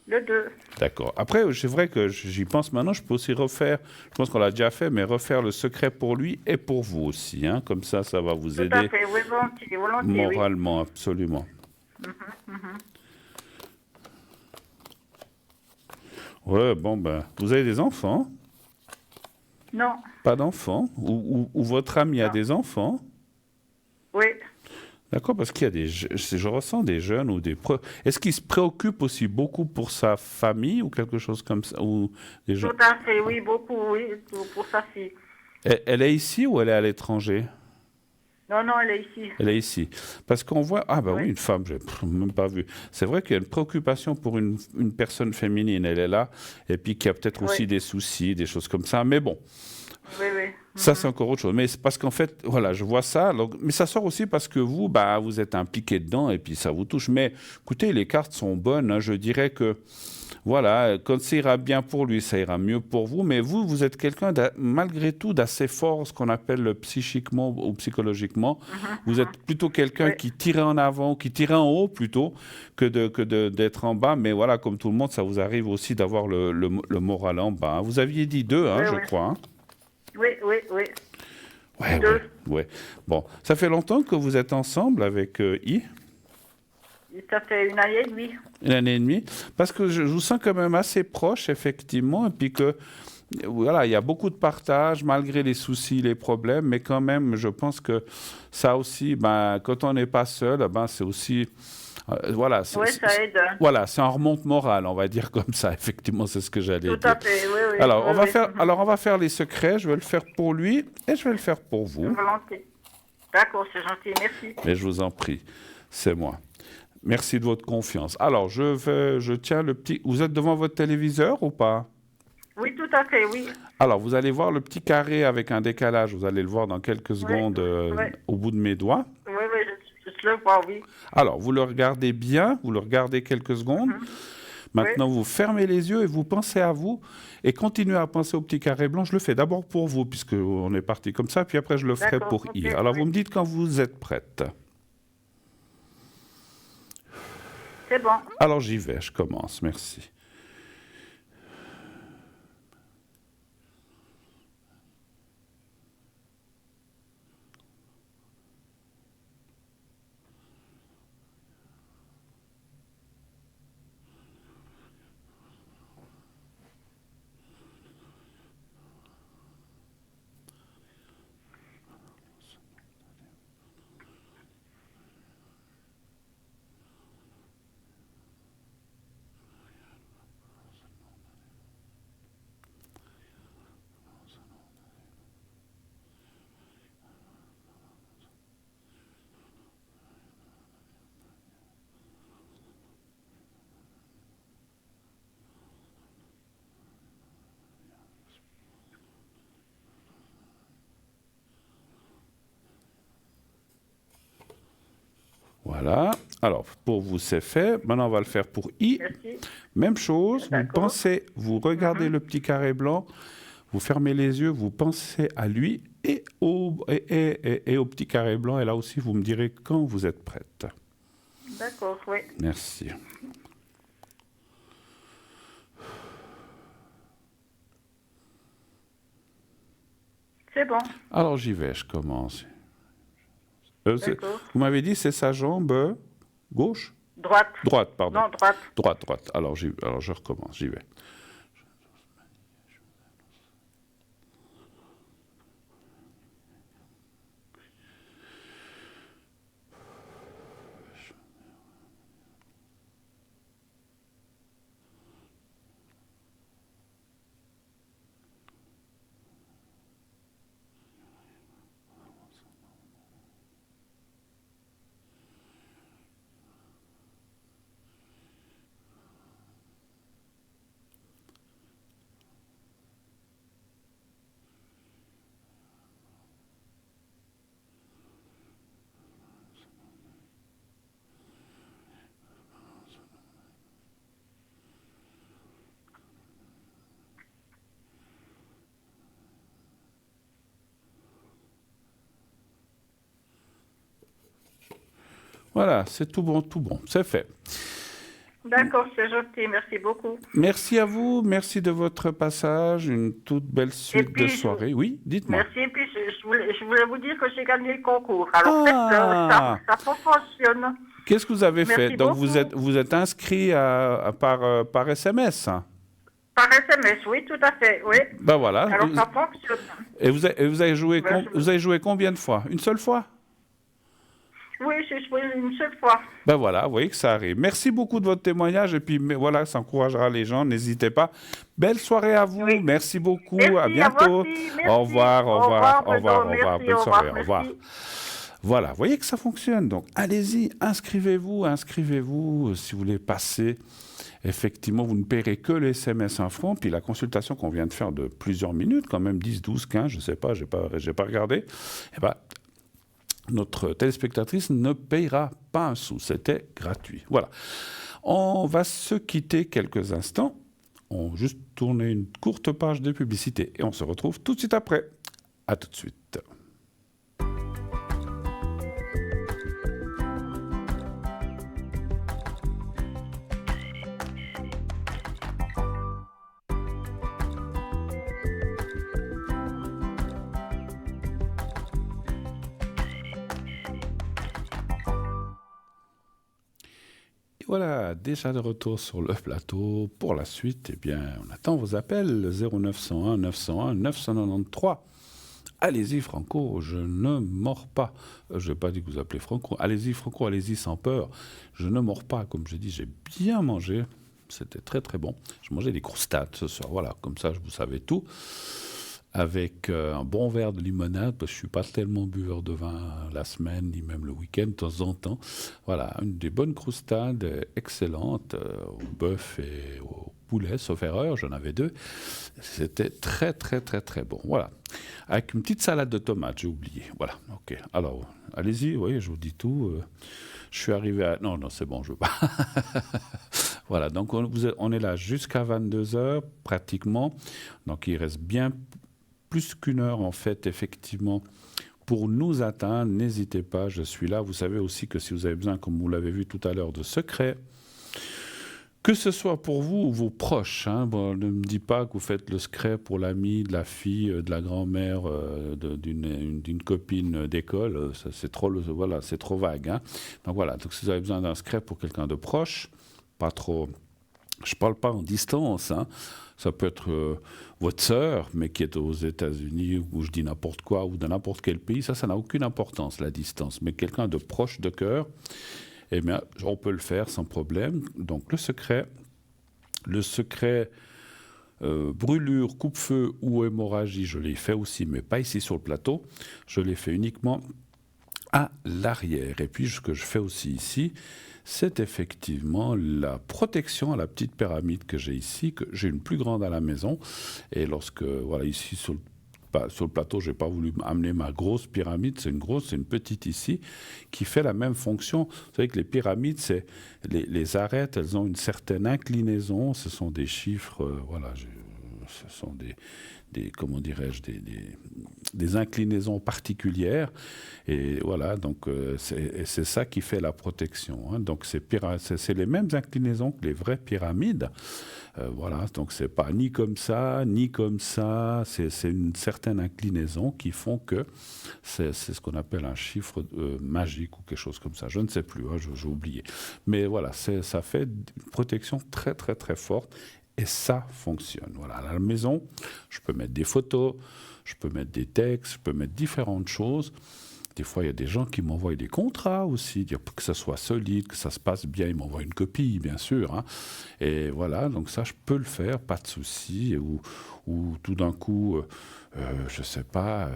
Le 2. D'accord. Après, c'est vrai que j'y pense maintenant, je peux aussi refaire, je pense qu'on l'a déjà fait, mais refaire le secret pour lui et pour vous aussi, hein. Comme ça va vous Tout à aider fait, oui, volontiers, volontiers, oui. moralement, absolument. Ouais, bon, ben, vous avez des enfants? Non, Pas d'enfants? Ou votre ami a non, des enfants? oui. D'accord, parce qu'il y a je ressens des jeunes ou Est-ce qu'ils se préoccupent aussi beaucoup pour sa famille ou quelque chose comme ça, ou des gens... Tout à fait, oui, beaucoup, oui, pour sa fille. Elle est ici ou elle est à l'étranger? Non, non, elle est ici. Elle est ici. Parce qu'on voit, ah ben Oui, oui, une femme, j'ai même pas vu. C'est vrai qu'il y a une préoccupation pour une personne féminine, elle est là, et puis qu'il y a peut-être oui, aussi des soucis, des choses comme ça, mais bon. oui, oui. Ça, c'est encore autre chose. Mais c'est parce qu'en fait, voilà, je vois ça. Mais ça sort aussi parce que vous, bah, vous êtes impliqué dedans et puis ça vous touche. Mais écoutez, les cartes sont bonnes, hein. Je dirais que, voilà, quand ça ira bien pour lui, ça ira mieux pour vous. Mais vous, vous êtes quelqu'un, malgré tout, d'assez fort, ce qu'on appelle psychiquement ou psychologiquement. Vous êtes plutôt quelqu'un Oui, qui tire en avant, qui tire en haut plutôt, d'être en bas. Mais voilà, comme tout le monde, ça vous arrive aussi d'avoir le moral en bas, hein. Vous aviez dit deux, hein, oui, je oui. crois, hein. Oui, oui, oui. Ouais, Deux. ouais, ouais. Bon, ça fait longtemps que vous êtes ensemble avec I, Ça fait 1 année et demie. une année et demie, parce que je vous sens quand même assez proche, effectivement, et puis que, voilà, il y a beaucoup de partage, malgré les soucis, les problèmes, mais quand même, je pense que ça aussi, ben, quand on n'est pas seul, ben, c'est aussi, voilà, Oui, ça aide. voilà, c'est un remonte morale, on va dire comme ça, effectivement, c'est ce que j'allais Tout dire. à fait, oui, oui, Alors, oui, oui. on va faire les secrets, je vais le faire pour lui, et je vais le faire pour vous. Volontiers. D'accord, c'est gentil, merci. Mais je vous en prie, c'est moi. Merci de votre confiance. Alors, je tiens le petit... Vous êtes devant votre téléviseur ou pas? Oui, tout à fait, oui. Alors, vous allez voir le petit carré avec un décalage. Vous allez le voir dans quelques Oui, secondes oui, au bout de mes doigts. oui, oui, je le vois, oui. Alors, vous le regardez bien, vous le regardez quelques secondes. Oui, Maintenant, vous fermez les yeux et vous pensez à vous et continuez à penser au petit carré blanc. Je le fais d'abord pour vous, puisqu'on est parti comme ça, puis après, je le ferai d'accord, pour ok, I. Alors, oui. vous me dites quand vous êtes prête. C'est bon. Alors, j'y vais, je commence. Merci. Voilà. Alors, pour vous, c'est fait. Maintenant, on va le faire pour I. Merci. Même chose. Vous D'accord. pensez, vous regardez le petit carré blanc, vous fermez les yeux, vous pensez à lui et au petit carré blanc. Et là aussi, vous me direz quand vous êtes prête. D'accord, oui. Merci. C'est bon. Alors, j'y vais, je commence. D'accord. Vous m'avez dit, c'est sa jambe gauche? Droite. Droite, pardon. Non, droite. Droite, droite. Alors, alors je recommence, j'y vais. Voilà, c'est tout bon, c'est fait. D'accord, c'est gentil, merci beaucoup. Merci à vous, merci de votre passage, une toute belle suite de soirée. Oui, dites-moi. Merci, et puis je voulais vous dire que j'ai gagné le concours. Alors Ah, ça fonctionne. qu'est-ce que vous avez fait? Merci Donc beaucoup. vous êtes inscrit par SMS, hein? Par SMS, oui, tout à fait, oui. Ben voilà. Alors ça fonctionne. Et vous avez joué, Ben, vous avez joué combien de fois? Une seule fois? Oui, j'ai joué une seule fois. Ben voilà, vous voyez que ça arrive. Merci beaucoup de votre témoignage et puis voilà, ça encouragera les gens, n'hésitez pas. Belle soirée à vous, Oui. merci beaucoup, Merci, à bientôt. à vous aussi, merci. Au revoir, au revoir, au revoir, au revoir, Merci, belle soirée, au merci. revoir. Voilà, vous voyez que ça fonctionne. Donc allez-y, inscrivez-vous si vous voulez passer. Effectivement, vous ne paierez que les SMS 1 franc, puis la consultation qu'on vient de faire de plusieurs minutes, quand même 10, 12, 15, je ne sais pas, j'ai pas regardé, eh ben, notre téléspectatrice ne payera pas un sou, c'était gratuit. Voilà. On va se quitter quelques instants. On va juste tourner une courte page de publicité et on se retrouve tout de suite après. À tout de suite. Voilà, déjà de retour sur le plateau. Pour la suite, eh bien, on attend vos appels 0901 901 993. Allez-y, Franco, je ne mords pas. Je n'ai pas dit que vous appelez Franco. Allez-y, Franco, allez-y sans peur. Je ne mords pas. Comme je dis, j'ai bien mangé. C'était très, très bon. Je mangeais des croustades ce soir. Voilà, comme ça, vous savez tout. Avec un bon verre de limonade, parce que je ne suis pas tellement buveur de vin la semaine, ni même le week-end, de temps en temps. Voilà, une des bonnes croustades excellentes, au bœuf et au poulet, sauf erreur, j'en avais 2. C'était très, très, très, très bon. Voilà. Avec une petite salade de tomates, j'ai oublié. Voilà, ok. Alors, allez-y, oui, je vous dis tout. Je suis arrivé à... Non, c'est bon, je veux pas. Voilà, donc on est là jusqu'à 22h, pratiquement. Donc, il reste bien plus qu'une heure, en fait, effectivement, pour nous atteindre. N'hésitez pas, je suis là. Vous savez aussi que si vous avez besoin, comme vous l'avez vu tout à l'heure, de secrets, que ce soit pour vous ou vos proches, hein, bon, ne me dites pas que vous faites le secret pour l'ami, de la fille, de la grand-mère, d'une copine d'école. C'est trop, voilà, c'est trop vague. Hein. Donc voilà, donc si vous avez besoin d'un secret pour quelqu'un de proche, pas trop... Je ne parle pas en distance, hein. Ça peut être votre sœur, mais qui est aux États-Unis, ou je dis n'importe quoi, ou dans n'importe quel pays. Ça n'a aucune importance, la distance. Mais quelqu'un de proche de cœur, eh bien, on peut le faire sans problème. Donc le secret brûlure, coupe-feu ou hémorragie, je l'ai fait aussi, mais pas ici sur le plateau. Je l'ai fait uniquement à l'arrière. Et puis ce que je fais aussi ici, c'est effectivement la protection à la petite pyramide que j'ai ici, que j'ai une plus grande à la maison. Et lorsque, voilà, ici sur le plateau, je n'ai pas voulu amener ma grosse pyramide, c'est une petite ici, qui fait la même fonction. Vous savez que les pyramides, les arêtes, elles ont une certaine inclinaison, ce sont des chiffres, ce sont comment dirais-je, des inclinaisons particulières. Et voilà, donc c'est ça qui fait la protection. Hein. Donc c'est les mêmes inclinaisons que les vraies pyramides. Voilà, donc c'est pas ni comme ça, ni comme ça. C'est une certaine inclinaison qui font que c'est ce qu'on appelle un chiffre magique ou quelque chose comme ça. Je ne sais plus, hein, j'ai oublié. Mais voilà, ça fait une protection très, très, très forte. Et ça fonctionne. Voilà, à la maison, je peux mettre des photos, je peux mettre des textes, je peux mettre différentes choses. Des fois, il y a des gens qui m'envoient des contrats aussi, que ça soit solide, que ça se passe bien. Ils m'envoient une copie, bien sûr. Hein. Et voilà, donc ça, je peux le faire, pas de souci. Ou tout d'un coup, je ne sais pas...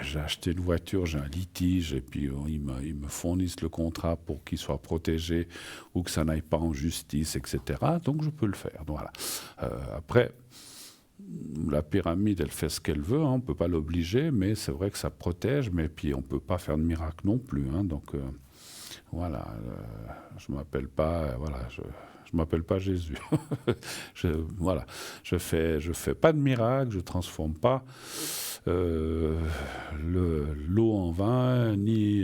j'ai acheté une voiture, j'ai un litige, et puis ils me fournissent le contrat pour qu'il soit protégé ou que ça n'aille pas en justice, etc. Donc je peux le faire. Donc, voilà. Après, la pyramide, elle fait ce qu'elle veut, hein, on ne peut pas l'obliger, mais c'est vrai que ça protège, mais puis on ne peut pas faire de miracle non plus. Hein, donc voilà, je ne m'appelle pas, voilà, je Je m'appelle pas Jésus. Voilà, je fais pas de miracle, je transforme pas l'eau en vin, ni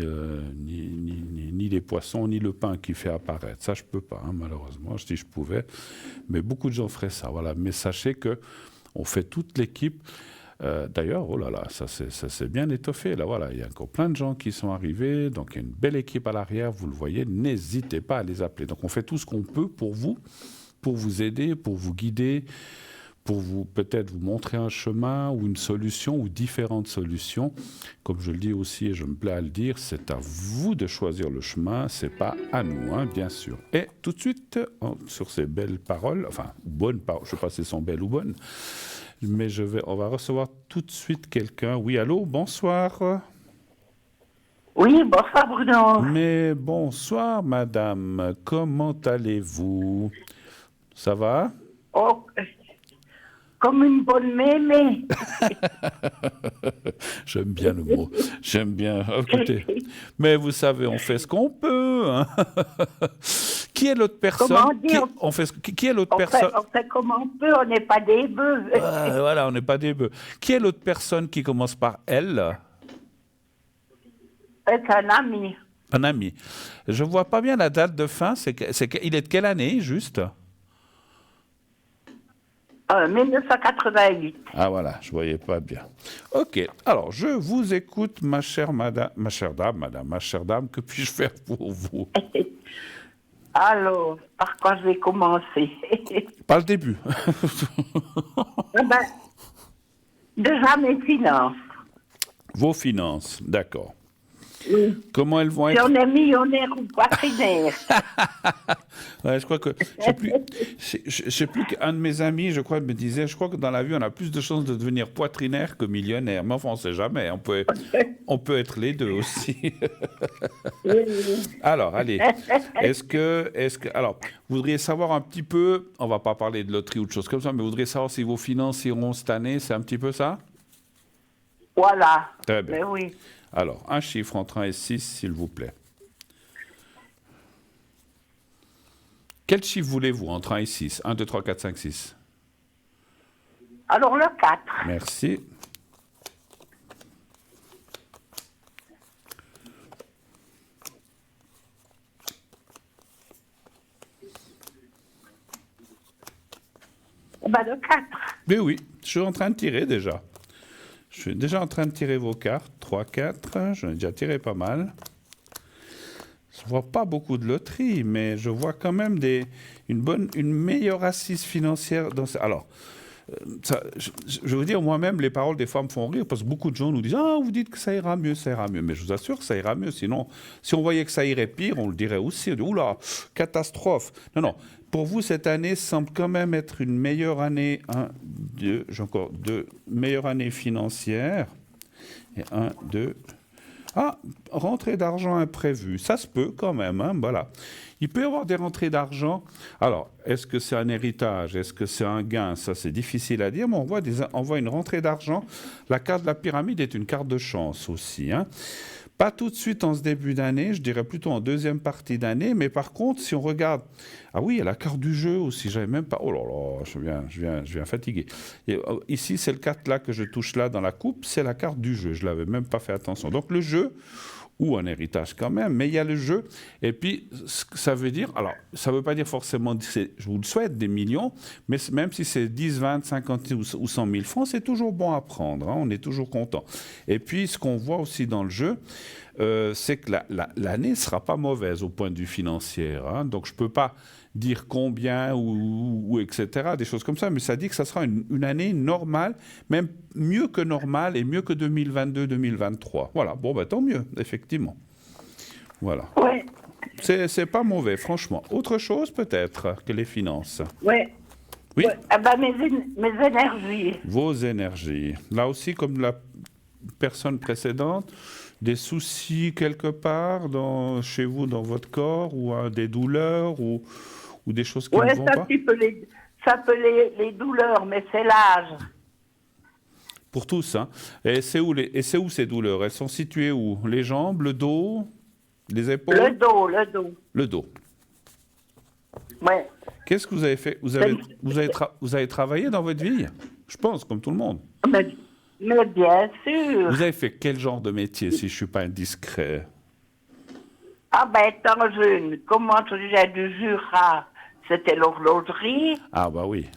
les poissons, ni le pain qui fait apparaître. Ça, je peux pas, hein, malheureusement. Si je pouvais, mais beaucoup de gens feraient ça. Voilà, mais sachez que on fait toute l'équipe. D'ailleurs, oh là là, ça s'est bien étoffé. Là, voilà, il y a encore plein de gens qui sont arrivés. Donc, il y a une belle équipe à l'arrière. Vous le voyez, n'hésitez pas à les appeler. Donc, on fait tout ce qu'on peut pour vous aider, pour vous guider, pour vous peut-être vous montrer un chemin ou une solution ou différentes solutions. Comme je le dis aussi et je me plais à le dire, c'est à vous de choisir le chemin, c'est pas à nous, hein, bien sûr. Et tout de suite, sur ces belles paroles, enfin bonnes paroles, je ne sais pas si elles sont belles ou bonnes, mais on va recevoir tout de suite quelqu'un. Oui, allô, bonsoir. Oui, bonsoir Bruno. Mais bonsoir madame, comment allez-vous? Ça va? Oh, comme une bonne mémé. J'aime bien le mot. J'aime bien. Écoutez, mais vous savez, on fait ce qu'on peut. Hein. Qui est l'autre personne? Comment dire? Qui est l'autre personne? On fait comme on peut, on n'est pas des bœufs. Voilà, on n'est pas des bœufs. Qui est l'autre personne qui commence par elle? C'est un ami. Un ami. Je vois pas bien la date de fin. Il est de quelle année, juste? 1988. Ah voilà, je voyais pas bien. Ok, alors je vous écoute, ma chère dame, que puis-je faire pour vous? Alors, par quoi je vais commencer? Pas le début. Déjà mes finances. Vos finances, d'accord. Oui. Comment elles vont Si être? on est millionnaire ou poitrinaire. Ouais, je crois que je sais plus qu'un de mes amis, je crois, me disait, je crois que dans la vie, on a plus de chances de devenir poitrinaire que millionnaire. Mais enfin, on ne sait jamais. On peut être les deux aussi. Alors, allez. Alors, vous voudriez savoir un petit peu, on va pas parler de loterie ou de choses comme ça, mais vous voudriez savoir si vos finances iront cette année, c'est un petit peu ça? Voilà. Très bien. Mais oui. Alors, un chiffre entre 1 et 6, s'il vous plaît. Quel chiffre voulez-vous entre 1 et 6? 1, 2, 3, 4, 5, 6. Alors le 4. Merci. Le 4. Mais oui, je suis en train de tirer déjà. Je suis déjà en train de tirer vos cartes. 3, 4, j'en ai déjà tiré pas mal. Je ne vois pas beaucoup de loteries, mais je vois quand même une meilleure assise financière. Alors, je veux dire, moi-même, les paroles des fois me font rire, parce que beaucoup de gens nous disent « Ah, vous dites que ça ira mieux, ça ira mieux. » Mais je vous assure que ça ira mieux. Sinon, si on voyait que ça irait pire, on le dirait aussi. On dit « Oula, catastrophe !» Non. Pour vous, cette année semble quand même être une meilleure année. 1, 2, j'ai encore 2. Meilleure année financière. Et 1, 2. Ah, rentrée d'argent imprévue. Ça se peut quand même, hein, voilà. Il peut y avoir des rentrées d'argent. Alors, est-ce que c'est un héritage? Est-ce que c'est un gain? Ça, c'est difficile à dire, mais on voit une rentrée d'argent. La carte de la pyramide est une carte de chance aussi, hein. Pas tout de suite en ce début d'année, je dirais plutôt en deuxième partie d'année, mais par contre, si on regarde... Ah oui, il y a la carte du jeu aussi, j'avais même pas... Oh là là, je viens fatigué. Et, ici, c'est le 4 là que je touche là dans la coupe, c'est la carte du jeu, je l'avais même pas fait attention. Donc le jeu, ou un héritage quand même, mais il y a le jeu, et puis ça veut dire... Alors, ça veut pas dire forcément, je vous le souhaite, des millions, mais même si c'est 10, 20, 50 ou 100 000 francs, c'est toujours bon à prendre, hein, on est toujours content. Et puis, ce qu'on voit aussi dans le jeu, c'est que l'année ne sera pas mauvaise au point de vue financier. Hein. Donc, je ne peux pas dire combien ou etc., des choses comme ça, mais ça dit que ça sera une année normale, même mieux que normale et mieux que 2022-2023. Voilà, bon, tant mieux, effectivement. Voilà. Ouais. C'est pas mauvais, franchement. Autre chose, peut-être, que les finances. Ouais. Oui. Ouais. Ah mes énergies. Vos énergies. Là aussi, comme la personne précédente, des soucis quelque part chez vous, dans votre corps, ou des douleurs, ou des choses qui ne vont pas? Ça peut les douleurs, mais c'est l'âge. Pour tous, hein. Et c'est où ces douleurs? Elles sont situées où? Les jambes, le dos, les épaules? Le dos. Le dos. Ouais. Qu'est-ce que vous avez fait? Vous avez travaillé dans votre vie? Je pense, comme tout le monde. Mais bien sûr. Vous avez fait quel genre de métier, si je ne suis pas indiscret? Ah ben, étant jeune, comment j'ai du Jura, c'était l'horlogerie. Ah bah oui.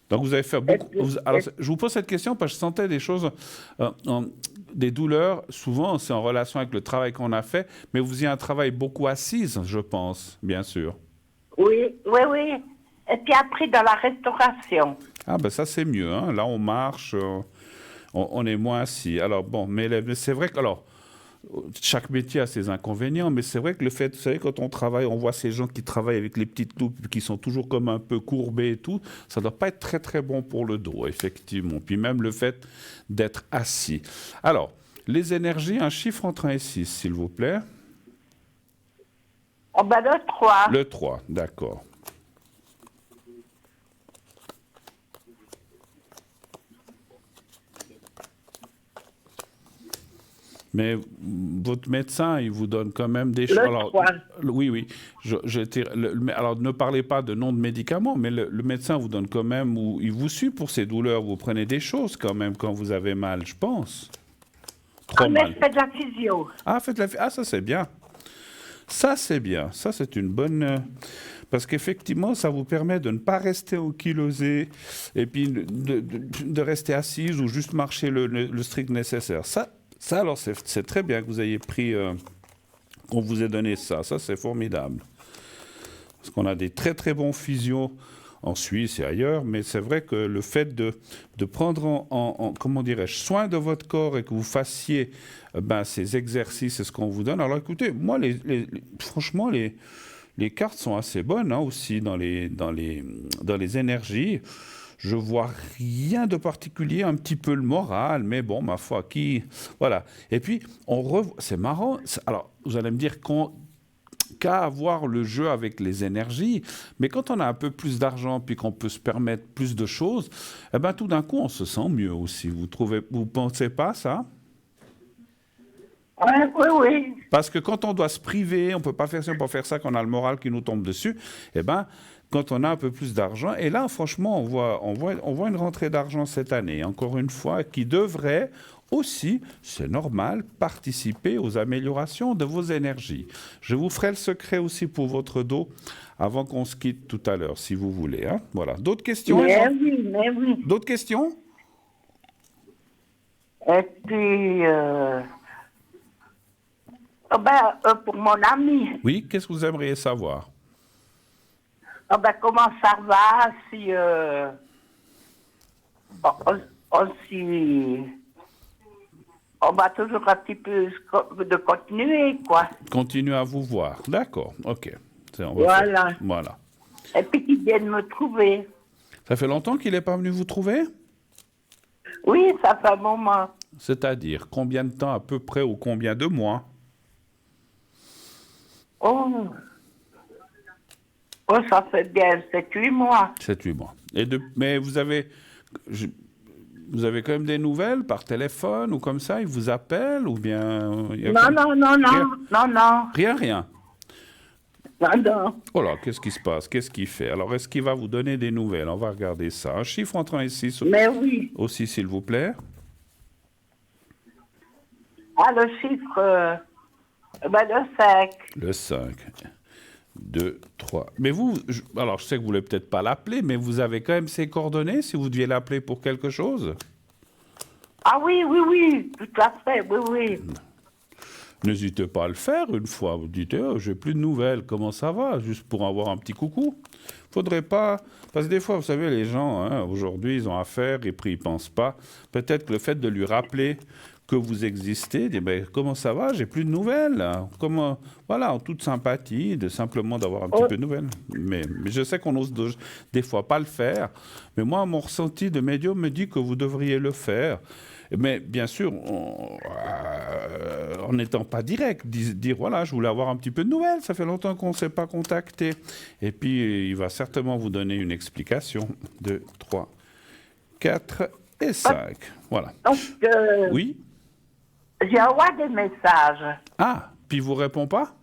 Donc vous avez fait beaucoup... alors, je vous pose cette question parce que je sentais des choses, des douleurs, souvent c'est en relation avec le travail qu'on a fait, mais vous faisiez un travail beaucoup assise, je pense, bien sûr. Oui, oui, oui. Et puis après, dans la restauration. Ah ben ça c'est mieux, hein. Là on marche, on est moins assis. Alors bon, mais c'est vrai que... Alors, chaque métier a ses inconvénients, mais c'est vrai que le fait, vous savez, quand on travaille, on voit ces gens qui travaillent avec les petites loupes, qui sont toujours comme un peu courbés et tout, ça ne doit pas être très très bon pour le dos, effectivement. Puis même le fait d'être assis. Alors, les énergies, un chiffre entre 1 et 6, s'il vous plaît. Oh ben le 3. Le 3, d'accord. Mais votre médecin, il vous donne quand même des choses. Alors, oui, oui. Alors, ne parlez pas de nom de médicaments, mais le médecin vous donne quand même, ou il vous suit pour ces douleurs. Vous prenez des choses quand même quand vous avez mal, je pense. Trop mal. Faites de la physio. Ah, ça c'est bien. Ça c'est bien. Ça c'est une bonne... Parce qu'effectivement, ça vous permet de ne pas rester ankylosé et puis de rester assise ou juste marcher le strict nécessaire. Ça, alors, c'est très bien que vous ayez pris, qu'on vous ait donné ça. Ça, c'est formidable. Parce qu'on a des très, très bons physios en Suisse et ailleurs, mais c'est vrai que le fait de prendre comment dirais-je, soin de votre corps et que vous fassiez ces exercices, c'est ce qu'on vous donne. Alors, écoutez, moi, franchement, les cartes sont assez bonnes, hein, aussi dans les énergies. Je vois rien de particulier, un petit peu le moral, mais bon, ma foi, voilà. Et puis, c'est marrant. Alors, vous allez me dire qu'à avoir le jeu avec les énergies, mais quand on a un peu plus d'argent puis qu'on peut se permettre plus de choses, eh ben, tout d'un coup, on se sent mieux aussi. Vous pensez pas ça? Oui, oui. Parce que quand on doit se priver, on ne peut pas faire ça, on peut faire ça, qu'on a le moral qui nous tombe dessus, eh ben, quand on a un peu plus d'argent, et là, franchement, on voit une rentrée d'argent cette année, encore une fois, qui devrait aussi, c'est normal, participer aux améliorations de vos énergies. Je vous ferai le secret aussi pour votre dos avant qu'on se quitte tout à l'heure, si vous voulez. Hein. Voilà. D'autres questions? Mais oui. D'autres questions? Et puis... pour mon ami. Oui, qu'est-ce que vous aimeriez savoir? Comment ça va si on va toujours un petit peu de continuer, quoi. Continuer à vous voir. D'accord, ok. Voilà. Voilà. Et puis qu'il vienne me trouver. Ça fait longtemps qu'il n'est pas venu vous trouver? Oui, ça fait un moment. C'est-à-dire, combien de temps à peu près ou combien de mois? Oh, ça fait bien 7-8 mois. 7-8 mois. Mais vous avez quand même des nouvelles par téléphone ou comme ça? Il vous appelle ou bien... Non. Rien. Non. Oh là, qu'est-ce qui se passe? Qu'est-ce qu'il fait? Alors, est-ce qu'il va vous donner des nouvelles? On va regarder ça. Un chiffre entre 1 et 6 Mais oui. Aussi, s'il vous plaît. Ah, le chiffre... le 5. Le 5. 2, 3. Mais vous, alors je sais que vous ne voulez peut-être pas l'appeler, mais vous avez quand même ses coordonnées si vous deviez l'appeler pour quelque chose? Ah oui, tout à fait, oui. N'hésitez pas à le faire une fois. Vous dites, j'ai plus de nouvelles, comment ça va? Juste pour avoir un petit coucou. Faudrait pas... Parce que des fois, vous savez, les gens, hein, aujourd'hui, ils ont affaire et puis ils ne pensent pas. Peut-être que le fait de lui rappeler que vous existez, dire, comment ça va? J'ai plus de nouvelles. Là. Comment... Voilà, en toute sympathie, simplement d'avoir un petit peu de nouvelles. Mais je sais qu'on n'ose des fois pas le faire. Mais moi, mon ressenti de médium me dit que vous devriez le faire. Mais bien sûr, en n'étant pas direct, dire voilà, je voulais avoir un petit peu de nouvelles, ça fait longtemps qu'on ne s'est pas contacté. Et puis, il va certainement vous donner une explication. 2, 3, 4 et 5. Voilà. Donc, oui? J'ai envoyé des messages. Ah, puis il ne vous répond pas?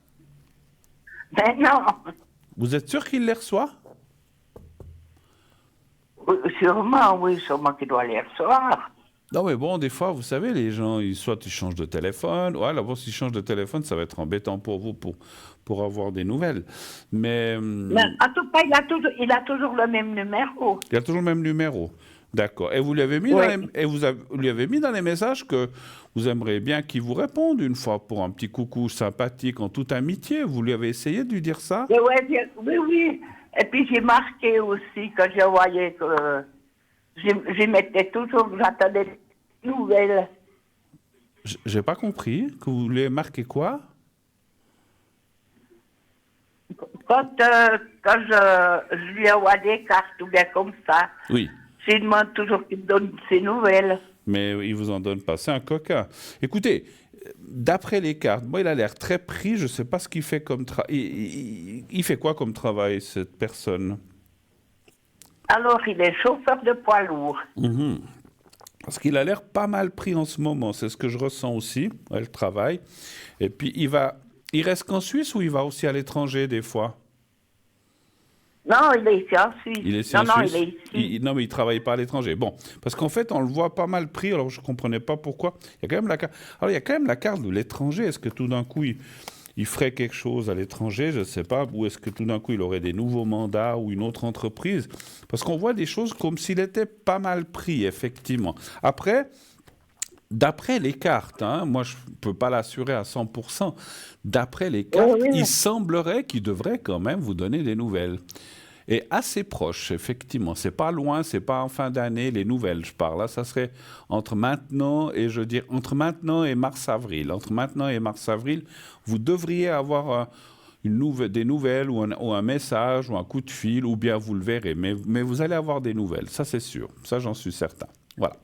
Ben non. Vous êtes sûr qu'il les reçoit? Sûrement qu'il doit les recevoir. Non, mais bon, des fois, vous savez, les gens, soit ils changent de téléphone. Ouais, là, bon, s'ils changent de téléphone, ça va être embêtant pour vous pour avoir des nouvelles. Mais Mais en tout cas, il a toujours le même numéro. il y a toujours le même numéro. D'accord. Et vous lui avez mis Oui. vous lui avez mis dans les messages que vous aimeriez bien qu'il vous réponde une fois pour un petit coucou sympathique en toute amitié. Vous lui avez essayé de lui dire ça? Et ouais, oui. Et puis j'ai marqué aussi que je voyais que j'y mettais toujours, j'attendais des nouvelles. J'ai pas compris. Que vous lui avez marqué quoi? Quand je lui envoie des cartes ou bien comme ça, Oui. je lui demande toujours qu'il me donne ses nouvelles. Mais il vous en donne pas. C'est un coquin. Écoutez, d'après les cartes, moi, il a l'air très pris. Je sais pas ce qu'il fait comme travail. Il fait quoi comme travail, cette personne? Alors, il est chauffeur de poids lourd. Mhm. Parce qu'il a l'air pas mal pris en ce moment. C'est ce que je ressens aussi. Ouais, le travail. Et puis, il reste qu'en Suisse ou il va aussi à l'étranger des fois? Non, il est ici en Suisse. Il est ici non, en non, Suisse. il est ici. Non, mais il travaille pas à l'étranger. Bon, parce qu'en fait, on le voit pas mal pris. Alors, je comprenais pas pourquoi. Il y a quand même la carte. Alors, il y a quand même la carte de l'étranger. Est-ce que tout d'un coup, il ferait quelque chose à l'étranger? Je ne sais pas. Ou est-ce que tout d'un coup, il aurait des nouveaux mandats ou une autre entreprise? Parce qu'on voit des choses comme s'il était pas mal pris, effectivement. Après, d'après les cartes, hein, moi je ne peux pas l'assurer à 100%, d'après les cartes, Oui, oui. il semblerait qu'il devrait quand même vous donner des nouvelles. Et assez proche, effectivement. C'est pas loin, c'est pas en fin d'année, les nouvelles, je parle. Là, ça serait entre maintenant et, je dire, entre maintenant et mars-avril. Entre maintenant et mars-avril, vous devriez avoir des nouvelles ou un message ou un coup de fil, ou bien vous le verrez. Mais vous allez avoir des nouvelles, ça c'est sûr. Ça, j'en suis certain. Voilà.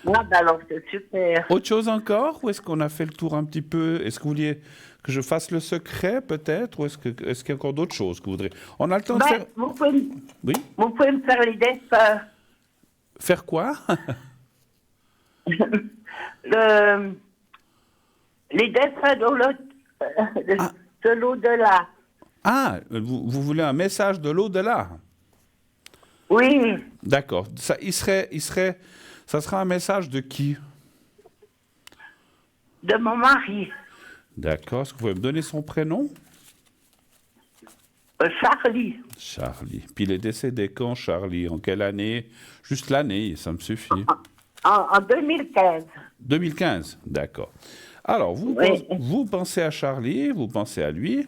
Ah, ben alors, c'est super. Autre chose encore? Ou est-ce qu'on a fait le tour un petit peu? Est-ce que vous vouliez que je fasse le secret, peut-être? Ou est-ce qu'il y a encore d'autres choses que vous voudrez? On a le temps de faire... Vous Oui? pouvez me faire les dessins. Faire quoi? Le, les dessins de l'au-delà. Ah, vous voulez un message de l'au-delà? Oui, D'accord. Ça sera un message de qui? de mon mari, D'accord. Est-ce que vous pouvez me donner son prénom? Charlie, Charlie. Puis il est décédé quand, Charlie? En quelle année? Juste l'année, ça me suffit. en 2015. 2015, d'accord. Alors, Oui. vous pensez à Charlie, vous pensez à lui.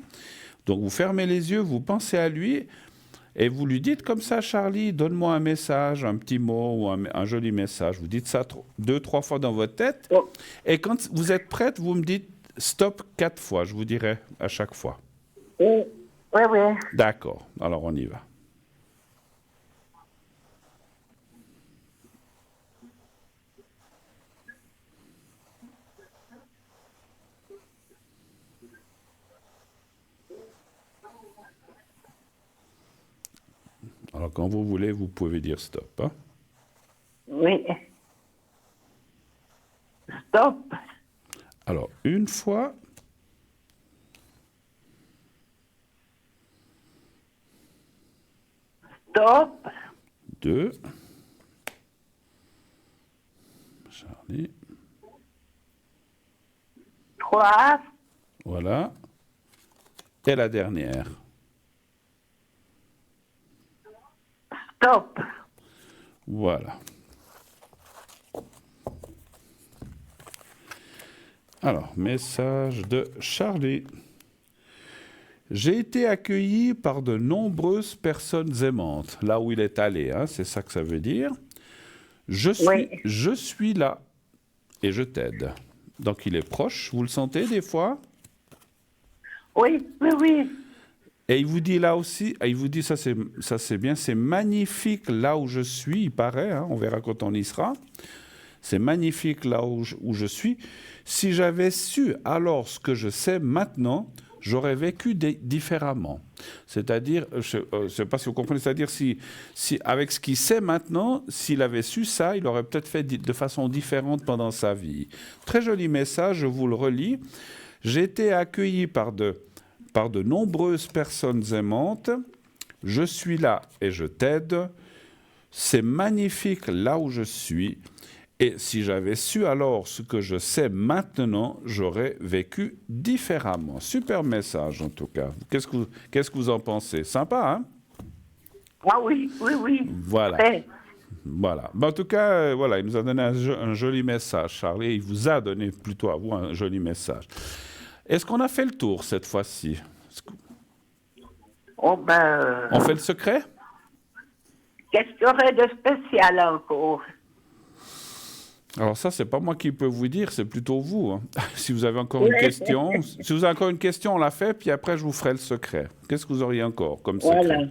Donc, vous fermez les yeux, vous pensez à lui. Et vous lui dites comme ça, Charlie, donne-moi un message, un petit mot ou un joli message. Vous dites ça 2-3 fois dans votre tête. Oh, Et quand vous êtes prête, vous me dites stop 4 fois. Je vous dirai à chaque fois. oui, oui, oui. D'accord. Alors, on y va. Alors, quand vous voulez, vous pouvez dire stop. Hein. Oui. Stop. Alors, une fois, Stop. 2. Charlie. 3. Voilà. Et la dernière. Stop. Voilà. Alors, message de Charlie. J'ai été accueilli par de nombreuses personnes aimantes, là où il est allé, hein, c'est ça que ça veut dire. Oui. Je suis là et je t'aide. Donc il est proche, vous le sentez des fois? Oui, oui, oui. Et il vous dit là aussi, il vous dit ça c'est bien, c'est magnifique là où je suis, il paraît, hein, on verra quand on y sera. C'est magnifique là où je suis. Si j'avais su alors ce que je sais maintenant, j'aurais vécu différemment. C'est-à-dire, je ne sais pas si vous comprenez, c'est-à-dire si avec ce qu'il sait maintenant, s'il avait su ça, il aurait peut-être fait de façon différente pendant sa vie. Très joli message, je vous le relis. J'ai été accueilli par de nombreuses personnes aimantes. Je suis là et je t'aide. C'est magnifique là où je suis. Et si j'avais su alors ce que je sais maintenant, j'aurais vécu différemment. Super message en tout cas. Qu'est-ce que vous en pensez? Sympa, hein? Ah oui, oui, oui. Voilà. Très. Voilà. En tout cas, voilà, il nous a donné un joli message, Charlie. Il vous a donné plutôt à vous un joli message. Est-ce qu'on a fait le tour cette fois-ci? Oh ben, On fait le secret? qu'est-ce qu'il y aurait de spécial encore? Alors ça, c'est pas moi qui peux vous dire, c'est plutôt vous, hein. Si vous avez encore une question, si vous avez encore une question, on la fait, puis après je vous ferai le secret. Qu'est-ce que vous auriez encore comme secret? Voilà.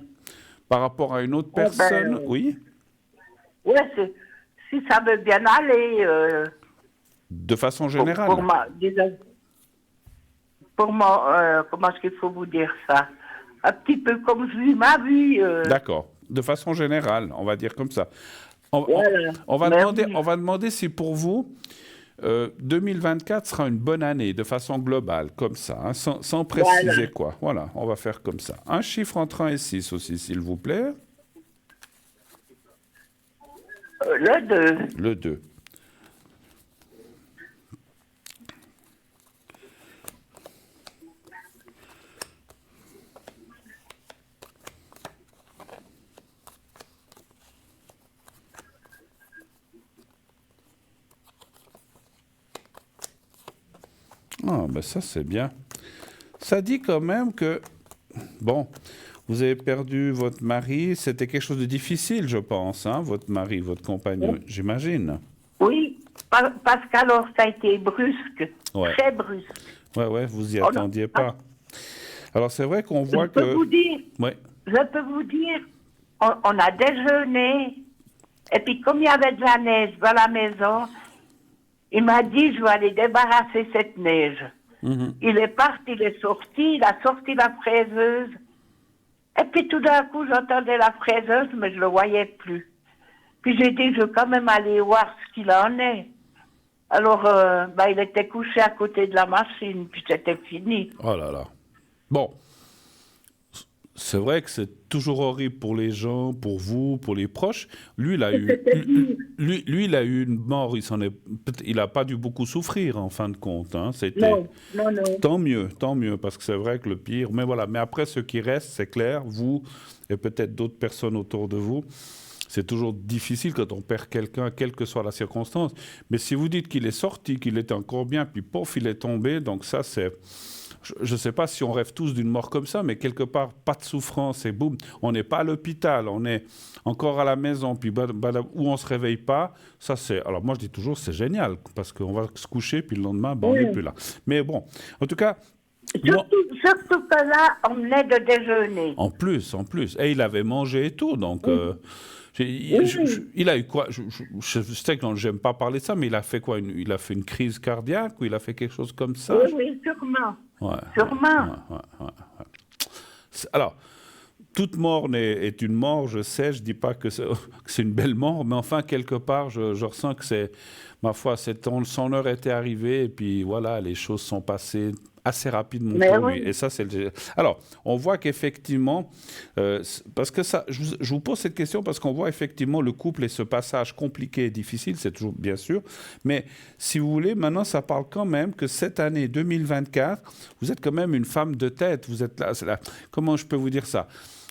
Par rapport à une autre Oh ben, personne, oui? Ouais, si ça veut bien aller, De façon pour, générale. pour moi, comment est-ce qu'il faut vous dire ça? Un petit peu comme je vis ma vie. D'accord. De façon générale, on va dire comme ça. Voilà. On va Mais demander, oui. on va demander si pour vous, 2024 sera une bonne année, de façon globale, comme ça, hein, sans préciser Voilà. quoi. Voilà, on va faire comme ça. Un chiffre entre 1 et 6 aussi, s'il vous plaît. Le 2. Le 2. Ah, ben ça, c'est bien. Ça dit quand même que, bon, vous avez perdu votre mari. C'était quelque chose de difficile, je pense, hein, votre mari, votre compagnon, j'imagine. Oui, parce qu'alors ça a été brusque, Ouais. très brusque. Ouais, vous y Oh non. attendiez pas. Alors, c'est vrai qu'on voit Je peux que... vous dire, Ouais. on a déjeuné, et puis comme il y avait de la neige dans la maison, il m'a dit, je vais aller débarrasser cette neige. Mhm. Il est parti, il est sorti, il a sorti la fraiseuse. Et puis tout d'un coup, j'entendais la fraiseuse, mais je ne le voyais plus. Puis j'ai dit, je vais quand même aller voir ce qu'il en est. Alors, il était couché à côté de la machine, puis c'était fini. Oh là là. Bon, c'est vrai que c'est toujours horrible pour les gens, pour vous, pour les proches. Lui, il a eu, lui, il a eu une mort. Il n'a pas dû beaucoup souffrir en fin de compte, hein. C'était Non. tant mieux, parce que c'est vrai que le pire. Mais voilà. Mais après, ce qui reste, c'est clair, vous et peut-être d'autres personnes autour de vous. C'est toujours difficile quand on perd quelqu'un, quelle que soit la circonstance. Mais si vous dites qu'il est sorti, qu'il était encore bien, puis pouf, il est tombé, donc ça, c'est... Je ne sais pas si on rêve tous d'une mort comme ça, mais quelque part, pas de souffrance et boum, on n'est pas à l'hôpital, on est encore à la maison, puis où on ne se réveille pas, ça c'est... Alors moi, je dis toujours, c'est génial, parce qu'on va se coucher, puis le lendemain, on n'est plus là. Mais bon, en tout cas... Surtout que là, on venait de déjeuner. En plus. Et il avait mangé et tout, donc... il a eu quoi? Je sais que j'aime pas parler de ça, mais il a fait quoi? Il a fait une crise cardiaque ou il a fait quelque chose comme ça? Oui, sûrement. Ouais, Sûrement. ouais. Alors, toute mort est une mort, je sais, je dis pas que c'est une belle mort, mais enfin, quelque part, je ressens que c'est, ma foi, son heure était arrivée, et puis voilà, les choses sont passées assez rapidement pour lui. Et ça, Alors, on voit qu'effectivement, parce que ça, je vous pose cette question parce qu'on voit effectivement le couple et ce passage compliqué et difficile, c'est toujours bien sûr, mais si vous voulez, maintenant, ça parle quand même que cette année 2024, vous êtes quand même une femme de tête, vous êtes là, comment je peux vous dire ça?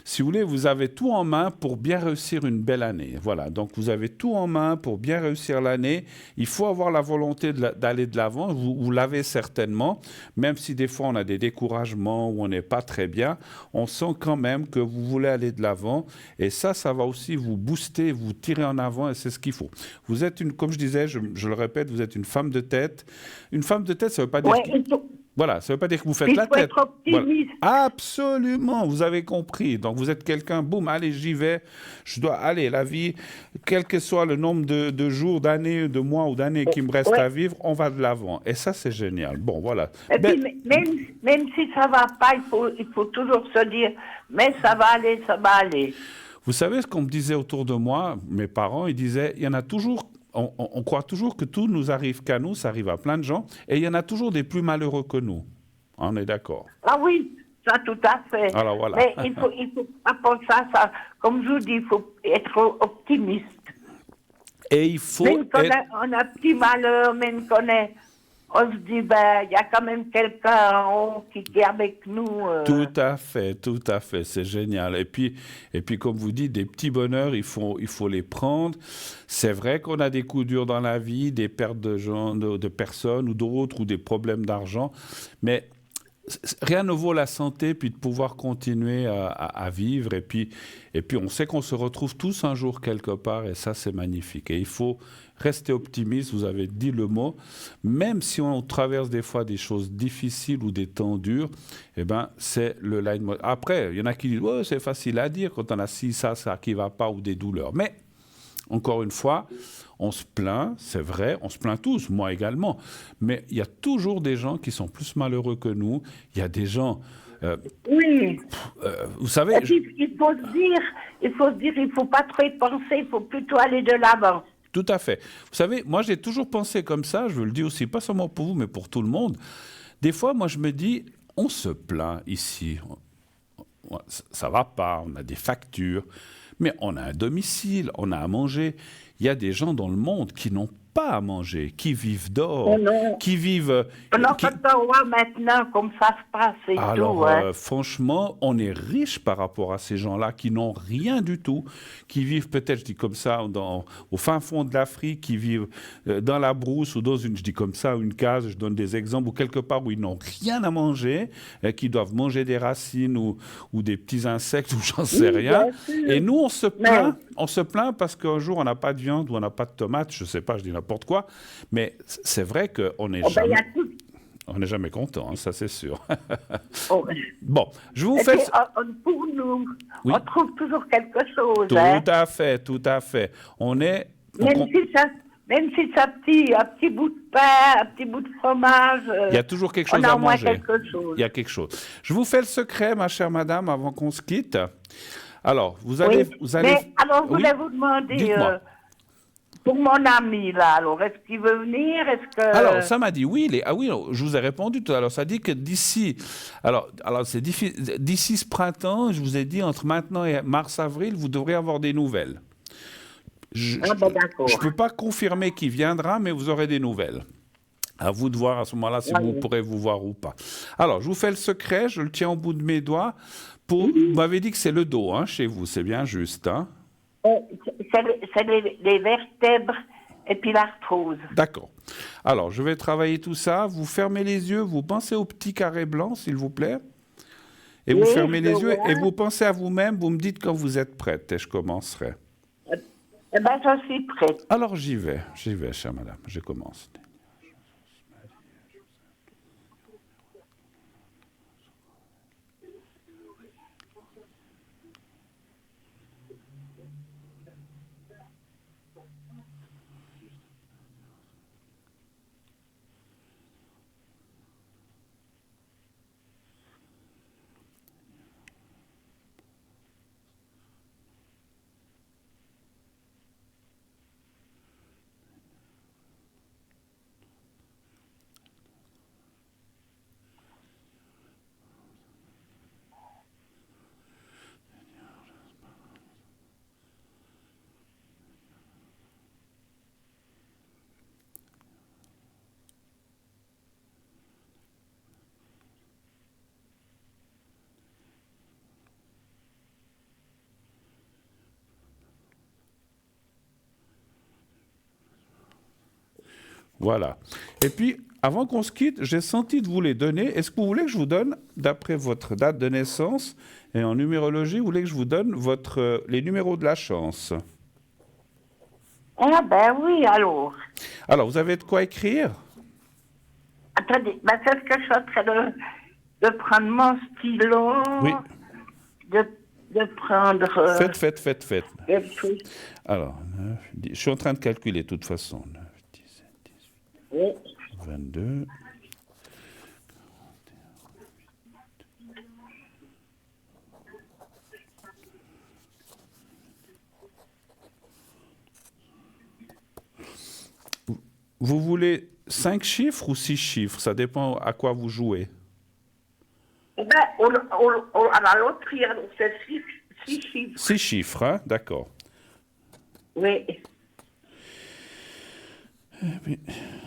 Si vous voulez, vous avez tout en main pour bien réussir une belle année. Voilà, donc vous avez tout en main pour bien réussir l'année. Il faut avoir la volonté d'aller de l'avant. Vous l'avez certainement, même si des fois on a des découragements ou on n'est pas très bien. On sent quand même que vous voulez aller de l'avant. Et ça va aussi vous booster, vous tirer en avant et c'est ce qu'il faut. Vous êtes comme je disais, je le répète, vous êtes une femme de tête. Une femme de tête, ça ne veut pas dire... Voilà, ça ne veut pas dire que vous faites la tête. Voilà. Absolument, vous avez compris. Donc vous êtes quelqu'un, boum, allez, j'y vais. Je dois aller, la vie, quel que soit le nombre de jours, d'années, de mois ou d'années qui me restent à vivre, on va de l'avant. Et ça, c'est génial. Bon, voilà. Et puis, même si ça ne va pas, il faut toujours se dire, mais ça va aller, ça va aller. Vous savez ce qu'on me disait autour de moi, mes parents, ils disaient, il y en a toujours... On croit toujours que tout nous arrive qu'à nous, ça arrive à plein de gens, et il y en a toujours des plus malheureux que nous. On est d'accord. Ah oui, ça, tout à fait. Alors voilà. Mais il faut pas penser à ça. Comme je vous dis, il faut être optimiste. Et il faut Mais être... on a un petit malheur, mais on se dit, ben, il y a quand même quelqu'un en haut qui est avec nous. Tout à fait, c'est génial. Et puis, comme vous dites, des petits bonheurs, il faut les prendre. C'est vrai qu'on a des coups durs dans la vie, des pertes de gens, de personnes ou d'autres, ou des problèmes d'argent, mais rien ne vaut la santé, puis de pouvoir continuer à vivre. Et puis, on sait qu'on se retrouve tous un jour quelque part, et ça, c'est magnifique. Et il faut rester optimiste, vous avez dit le mot, même si on traverse des fois des choses difficiles ou des temps durs, eh ben, c'est le line. Après, il y en a qui disent, ouais, c'est facile à dire quand on a ça qui ne va pas, ou des douleurs. Mais, encore une fois, on se plaint, c'est vrai, on se plaint tous, moi également, mais il y a toujours des gens qui sont plus malheureux que nous, il y a des gens... Oui. Vous savez... Et puis, il faut se dire, il faut pas trop y penser, il faut plutôt aller de l'avant. Tout à fait. Vous savez, moi j'ai toujours pensé comme ça, je le dis aussi, pas seulement pour vous, mais pour tout le monde. Des fois, moi je me dis, on se plaint ici, ça va pas, on a des factures, mais on a un domicile, on a à manger. Il y a des gens dans le monde qui n'ont pas à manger, qui vivent dehors, qui vivent... Alors, quand on voit maintenant comme ça se passe et Alors, tout, hein. franchement, on est riche par rapport à ces gens-là qui n'ont rien du tout, qui vivent peut-être, je dis comme ça, au fin fond de l'Afrique, qui vivent dans la brousse ou dans une, je dis comme ça, une case, je donne des exemples, ou quelque part où ils n'ont rien à manger, qui doivent manger des racines ou des petits insectes ou j'en sais rien. Et nous, on se plaint parce qu'un jour, on n'a pas de viande ou on n'a pas de tomates, je ne sais pas, je dis n'importe quoi, mais c'est vrai qu'on n'est jamais... On n'est jamais content, hein, ça c'est sûr. Bon, je vous fais... Pour nous, oui. on trouve toujours quelque chose. Tout à fait, tout à fait. On est... Même si c'est un petit bout de pain, un petit bout de fromage... il y a toujours quelque chose à manger. Il y a quelque chose. Je vous fais le secret, ma chère madame, avant qu'on se quitte. Alors, vous allez... Mais alors, je voulais vous demander... pour mon ami, là, alors, est-ce qu'il veut venir? Alors, ça m'a dit oui. Ah oui, je vous ai répondu tout à l'heure. Ça dit que d'ici... Alors c'est d'ici ce printemps, je vous ai dit, entre maintenant et mars-avril, vous devrez avoir des nouvelles. Je ne peux pas confirmer qui viendra, mais vous aurez des nouvelles. À vous de voir à ce moment-là si vous pourrez vous voir ou pas. Alors, je vous fais le secret, je le tiens au bout de mes doigts. Vous m'avez dit que c'est le dos, hein, chez vous, c'est bien juste, hein? C'est les vertèbres et puis l'arthrose. D'accord. Alors, je vais travailler tout ça. Vous fermez les yeux, vous pensez au petit carré blanc, s'il vous plaît. Et vous fermez les yeux et vous pensez à vous-même, vous me dites quand vous êtes prête et je commencerai. Eh bien, je suis prête. Alors, j'y vais, chère madame, je commence. Voilà. Et puis, avant qu'on se quitte, j'ai senti de vous les donner. Est-ce que vous voulez que je vous donne, d'après votre date de naissance et en numérologie, vous voulez que je vous donne les numéros de la chance? Ah ben oui, alors. Alors, vous avez de quoi écrire? Attendez, c'est ce que je suis en train de prendre mon stylo. Oui. De prendre... Faites. Alors, 9, 10, je suis en train de calculer de toute façon. 9, 17, 18, oui. 22... Vous voulez 5 chiffres ou 6 chiffres? Ça dépend à quoi vous jouez. Ben, à la loterie, alors c'est 6 chiffres. 6 chiffres, hein, d'accord. Oui.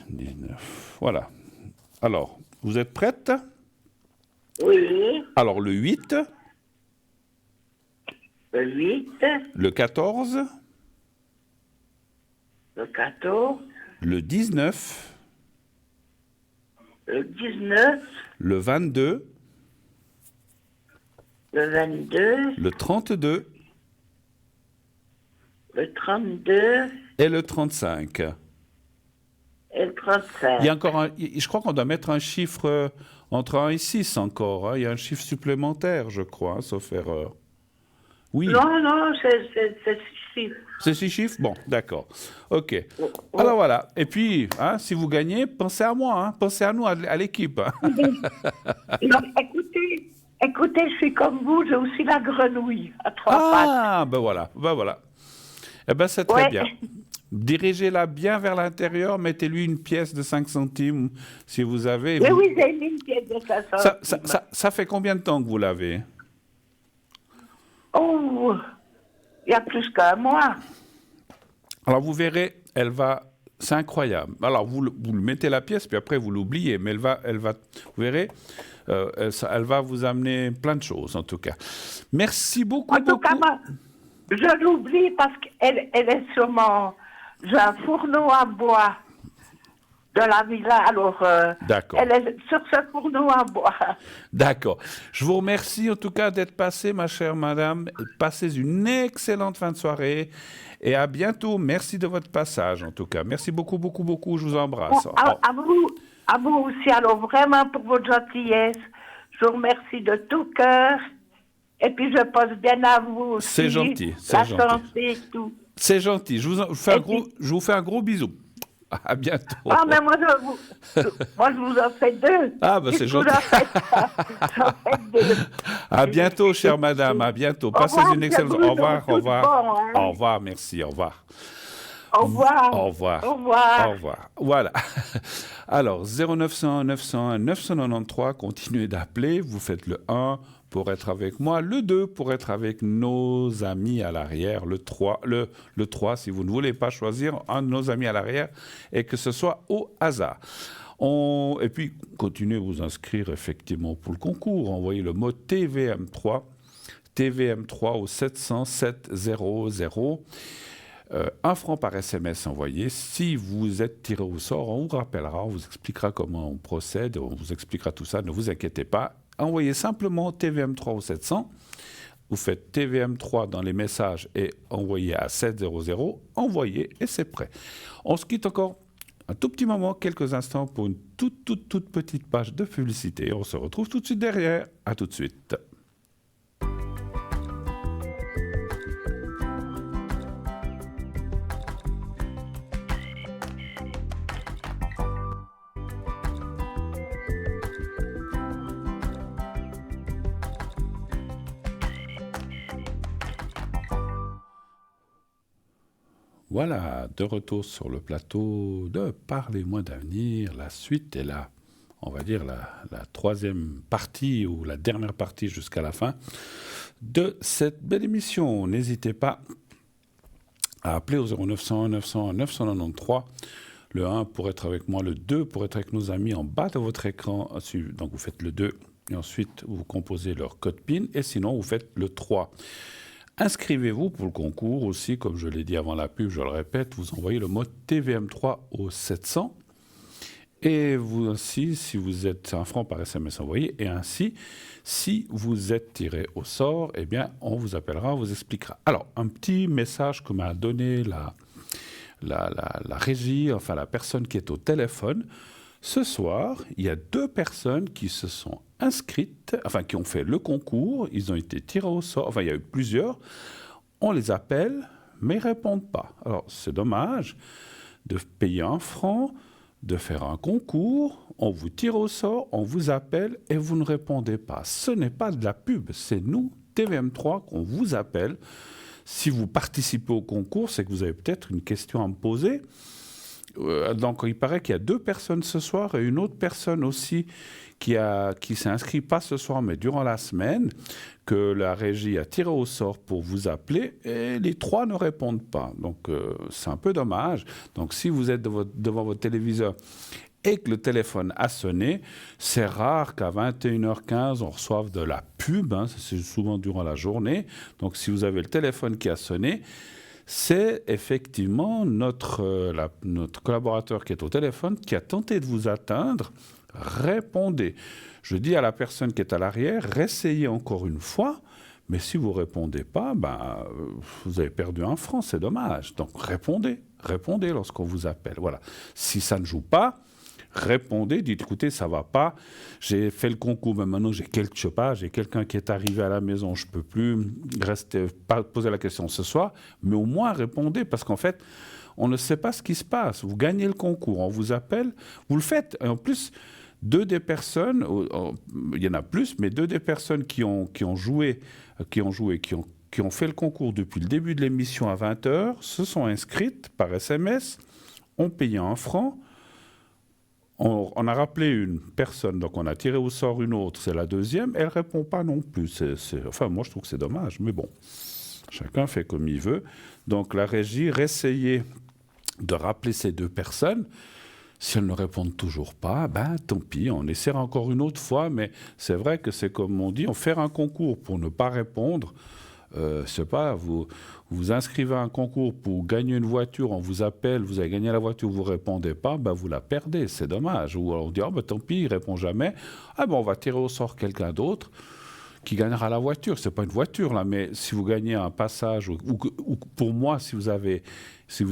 19. Voilà. Alors, vous êtes prête? Oui. Alors, le 8, Le 8, le 14, le 14, le 19, le 19, le 22, le 22, le 32 le 32 et le 35. et le 35. Il y a encore je crois qu'on doit mettre un chiffre entre 1 et 6 encore, hein. Il y a un chiffre supplémentaire, je crois, hein, sauf erreur. Oui. Non, c'est 6 chiffres. C'est 6 chiffres? Bon, d'accord. OK. Oh. Alors voilà. Et puis, hein, si vous gagnez, pensez à moi, hein. Pensez à nous, à l'équipe. Hein. Non, écoutez, je suis comme vous, j'ai aussi la grenouille à 3 pattes. Ah, ben voilà, ben voilà. Eh ben c'est très bien. Dirigez-la bien vers l'intérieur, mettez-lui une pièce de 5 centimes si vous avez. Mais oui, j'ai mis une pièce de 5 centimes. Ça fait combien de temps que vous l'avez? Oh, il y a plus qu'un mois. Alors vous verrez, c'est incroyable. Alors vous le mettez la pièce, puis après vous l'oubliez, mais vous verrez, elle va vous amener plein de choses en tout cas. Merci beaucoup. En tout cas, je l'oublie parce qu'elle est sûrement... J'ai un fourneau à bois de la villa, alors elle est sur ce fourneau à bois. D'accord. Je vous remercie en tout cas d'être passée, ma chère madame. Passez une excellente fin de soirée et à bientôt. Merci de votre passage en tout cas. Merci beaucoup, beaucoup, beaucoup. Je vous embrasse. Bon, à vous aussi, alors vraiment pour votre gentillesse. Je vous remercie de tout cœur. Et puis je pense bien à vous aussi. C'est gentil. La santé et tout. C'est gentil. Je vous fais un gros bisou. À bientôt. Ah, mais moi, je vous en fais 2. Ah, ben c'est gentil. J'en fais 2. À bientôt, chère madame. À bientôt. Passez une excellente... Au revoir, au revoir. Bon, hein. Au revoir, merci, au revoir. Au revoir. Au revoir. Au revoir. Au revoir. Voilà. Alors, 0901 901 993, continuez d'appeler. Vous faites le 1 pour être avec moi, le 2 pour être avec nos amis à l'arrière, le 3 si vous ne voulez pas choisir un de nos amis à l'arrière et que ce soit au hasard. Et puis, continuez à vous inscrire effectivement pour le concours. Envoyez le mot TVM3 au 700 700. 1 franc par SMS envoyé. Si vous êtes tiré au sort, on vous rappellera, on vous expliquera comment on procède, on vous expliquera tout ça, ne vous inquiétez pas. Envoyez simplement TVM3 au 700. Vous faites TVM3 dans les messages et envoyez à 700. Envoyez et c'est prêt. On se quitte encore un tout petit moment, quelques instants pour une toute petite page de publicité. On se retrouve tout de suite derrière. À tout de suite. Voilà, de retour sur le plateau de Parlez-moi d'avenir. La suite est là, on va dire la troisième partie ou la dernière partie jusqu'à la fin de cette belle émission. N'hésitez pas à appeler au 0901 901 993. Le 1 pour être avec moi, le 2 pour être avec nos amis en bas de votre écran. Donc vous faites le 2 et ensuite vous composez leur code PIN et sinon vous faites le 3. Inscrivez-vous pour le concours aussi, comme je l'ai dit avant la pub, je le répète, vous envoyez le mot TVM3 au 700. Et vous aussi, si vous êtes 1 franc par SMS envoyé, et ainsi, si vous êtes tiré au sort, eh bien, on vous appellera, on vous expliquera. Alors, un petit message que m'a donné la régie, enfin la personne qui est au téléphone. Ce soir, il y a 2 personnes qui se sont inscrites, enfin qui ont fait le concours, ils ont été tirés au sort, enfin il y a eu plusieurs, on les appelle, mais ils ne répondent pas. Alors c'est dommage de payer 1 franc, de faire un concours, on vous tire au sort, on vous appelle et vous ne répondez pas. Ce n'est pas de la pub, c'est nous, TVM3, qu'on vous appelle. Si vous participez au concours, c'est que vous avez peut-être une question à me poser. Donc, il paraît qu'il y a 2 personnes ce soir et une autre personne aussi qui s'est inscrite, pas ce soir, mais durant la semaine, que la régie a tiré au sort pour vous appeler et les 3 ne répondent pas. Donc, c'est un peu dommage. Donc, si vous êtes devant votre téléviseur et que le téléphone a sonné, c'est rare qu'à 21h15, on reçoive de la pub. Hein, c'est souvent durant la journée. Donc, si vous avez le téléphone qui a sonné, c'est effectivement notre collaborateur qui est au téléphone qui a tenté de vous atteindre. Répondez. Je dis à la personne qui est à l'arrière, réessayez encore une fois, mais si vous ne répondez pas, vous avez perdu 1 franc, c'est dommage. Donc répondez lorsqu'on vous appelle. Voilà. Si ça ne joue pas, répondez, dites écoutez, ça ne va pas, j'ai fait le concours, mais maintenant j'ai quelqu'un qui est arrivé à la maison, je ne peux plus poser la question ce soir, mais au moins répondez, parce qu'en fait, on ne sait pas ce qui se passe. Vous gagnez le concours, on vous appelle, vous le faites. Et en plus, 2 des personnes, il y en a plus, mais 2 des personnes qui ont fait le concours depuis le début de l'émission à 20h, se sont inscrites par SMS, ont payé 1 franc. On a rappelé une personne, donc on a tiré au sort une autre, c'est la deuxième, elle ne répond pas non plus. Enfin, moi je trouve que c'est dommage, mais bon, chacun fait comme il veut. Donc la régie, réessayez de rappeler ces 2 personnes. Si elles ne répondent toujours pas, tant pis, on essaiera encore une autre fois, mais c'est vrai que c'est comme on dit, on fait un concours pour ne pas répondre. Je sais pas, vous inscrivez à un concours pour gagner une voiture, on vous appelle, vous avez gagné la voiture, vous ne répondez pas, vous la perdez, c'est dommage. Ou alors on dit, tant pis, il ne répond jamais. On va tirer au sort quelqu'un d'autre qui gagnera la voiture. Ce n'est pas une voiture, là, mais si vous gagnez un passage, ou pour moi, si vous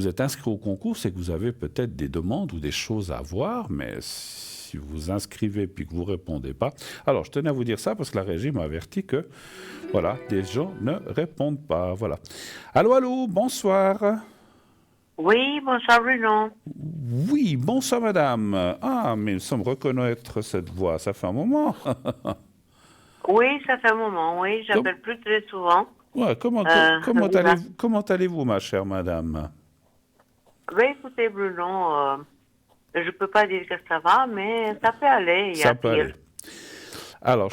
êtes inscrit au concours, c'est que vous avez peut-être des demandes ou des choses à voir, mais si vous vous inscrivez puis que vous ne répondez pas... Alors, je tenais à vous dire ça parce que la régie m'a averti que, voilà, des gens ne répondent pas. Voilà. Allô, bonsoir. Oui, bonsoir Bruno. Oui, bonsoir madame. Ah, mais nous sommes reconnaître cette voix, ça fait un moment. Oui, ça fait un moment, oui, j'appelle plus très souvent. Ouais, comment allez-vous, ma chère madame? Écoutez, Bruno, je ne peux pas dire que ça va, mais ça peut aller. Ça peut aller. Alors,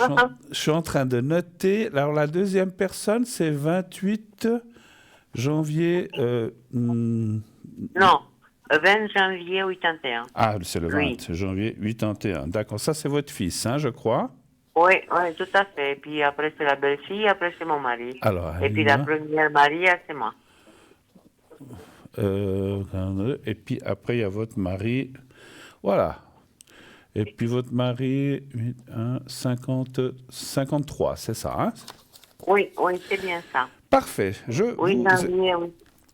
je suis en train de noter. Alors, la deuxième personne, c'est 28 janvier... Non, 20 janvier 81. Ah, c'est le 20 janvier 81. D'accord, ça, c'est votre fils, hein, je crois? Oui, tout à fait. Et puis après, c'est la belle-fille, après, c'est mon mari. Alors, et puis la première mari, c'est moi. Et puis après, il y a votre mari. Voilà. Et puis votre mari, 53, c'est ça, hein? Oui, c'est bien ça. Parfait. Oui.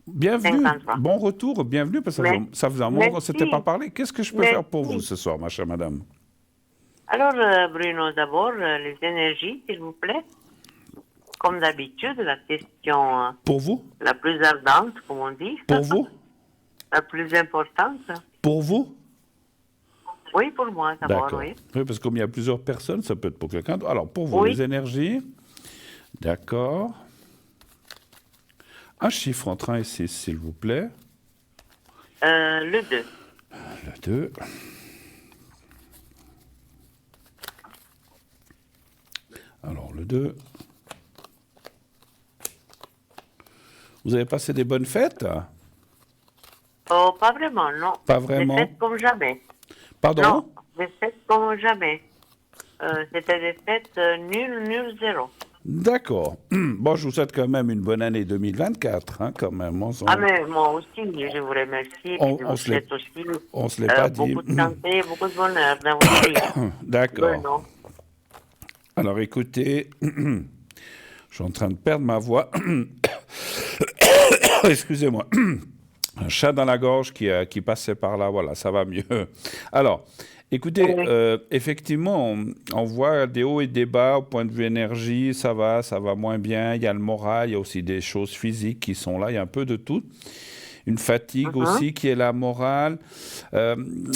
Bienvenue. 53. Bon retour, bienvenue, parce que ça faisait un moment qu'on ne s'était pas parlé. Qu'est-ce que je peux faire pour vous ce soir, ma chère madame? Alors, Bruno, d'abord, les énergies, s'il vous plaît. Comme d'habitude, la question... pour vous? La plus ardente, comme on dit. Pour vous? La plus importante. Pour vous? Oui, pour moi, d'abord, oui, parce que comme il y a plusieurs personnes, ça peut être pour quelqu'un d'autre. Alors, pour vous, les énergies. D'accord. Un chiffre entre 1 et 6, s'il vous plaît. Le 2. Le 2. Alors, le 2. Vous avez passé des bonnes fêtes? Oh, pas vraiment, non. Pas vraiment? Des fêtes comme jamais. Pardon? Non, des fêtes comme jamais. C'était des fêtes nul, zéro. D'accord. Bon, je vous souhaite quand même une bonne année 2024, hein, quand même. Mais moi aussi, je vous remercie. On se l'est pas dit. Beaucoup de santé, beaucoup de bonheur dans votre vie. D'accord. Alors, écoutez, je suis en train de perdre ma voix. Excusez-moi. Un chat dans la gorge qui passait par là, voilà, ça va mieux. Alors, écoutez, effectivement, on voit des hauts et des bas au point de vue énergie, ça va moins bien, il y a le moral, il y a aussi des choses physiques qui sont là, il y a un peu de tout. Une fatigue aussi qui est la morale.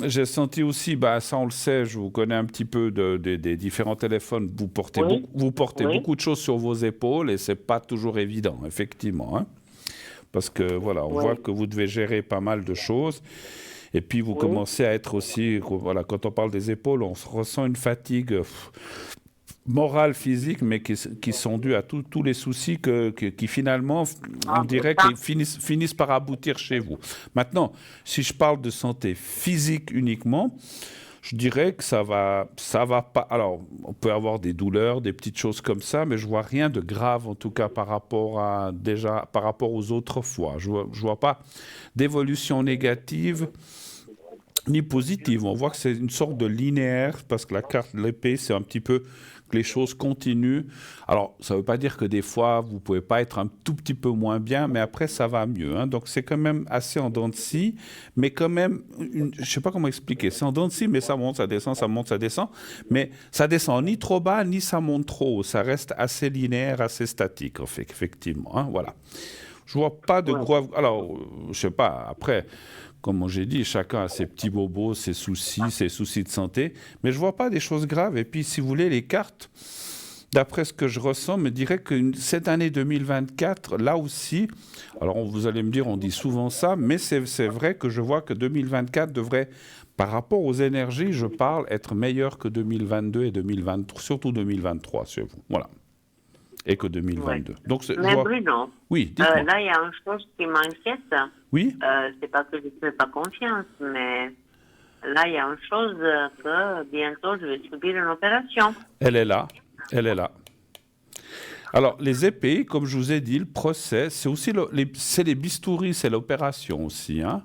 J'ai senti aussi, ça on le sait, je vous connais un petit peu des différents téléphones, vous portez beaucoup de choses sur vos épaules et c'est pas toujours évident, effectivement, hein. Parce que voilà, on voit que vous devez gérer pas mal de choses. Et puis vous Oui. commencez à être aussi, voilà, quand on parle des épaules, on ressent une fatigue morale, physique, mais qui sont dues à tous les soucis qui finalement, on Ah, c'est dirait ça. qu'ils finissent par aboutir chez vous. Maintenant, si je parle de santé physique uniquement, je dirais que ça va pas. Alors, on peut avoir des douleurs, des petites choses comme ça, mais je vois rien de grave en tout cas par rapport aux autres fois. Je vois pas d'évolution négative ni positive. On voit que c'est une sorte de linéaire parce que la carte de l'épée, c'est un petit peu que les choses continuent. Alors, ça ne veut pas dire que des fois, vous ne pouvez pas être un tout petit peu moins bien, mais après, ça va mieux. Hein. Donc, c'est quand même assez en dents de scie, mais quand même, je ne sais pas comment expliquer. C'est en dents de scie, mais ça monte, ça descend, ça monte, ça descend. Mais ça descend ni trop bas, ni ça monte trop haut. Ça reste assez linéaire, assez statique, en fait, effectivement. Hein, voilà. Je vois pas de Ouais. gros. Alors, je sais pas. Après, comme j'ai dit, chacun a ses petits bobos, ses soucis de santé. Mais je vois pas des choses graves. Et puis, si vous voulez, les cartes, d'après ce que je ressens, me dirait que cette année 2024, là aussi, alors vous allez me dire, on dit souvent ça, mais c'est vrai que je vois que 2024 devrait, par rapport aux énergies, je parle, être meilleur que 2022 et 2023, surtout 2023 chez vous. Voilà. Et que Ouais. 2022. Donc, je Mais vois. Bruno, Oui, dites-moi. là, il y a une chose qui m'inquiète. Oui? C'est pas que je ne fais pas confiance, mais là, il y a une chose que bientôt, je vais subir une opération. Elle est là. Elle est là. Alors, les épées, comme je vous ai dit, le procès, c'est aussi c'est les bistouris, c'est l'opération aussi. Hein.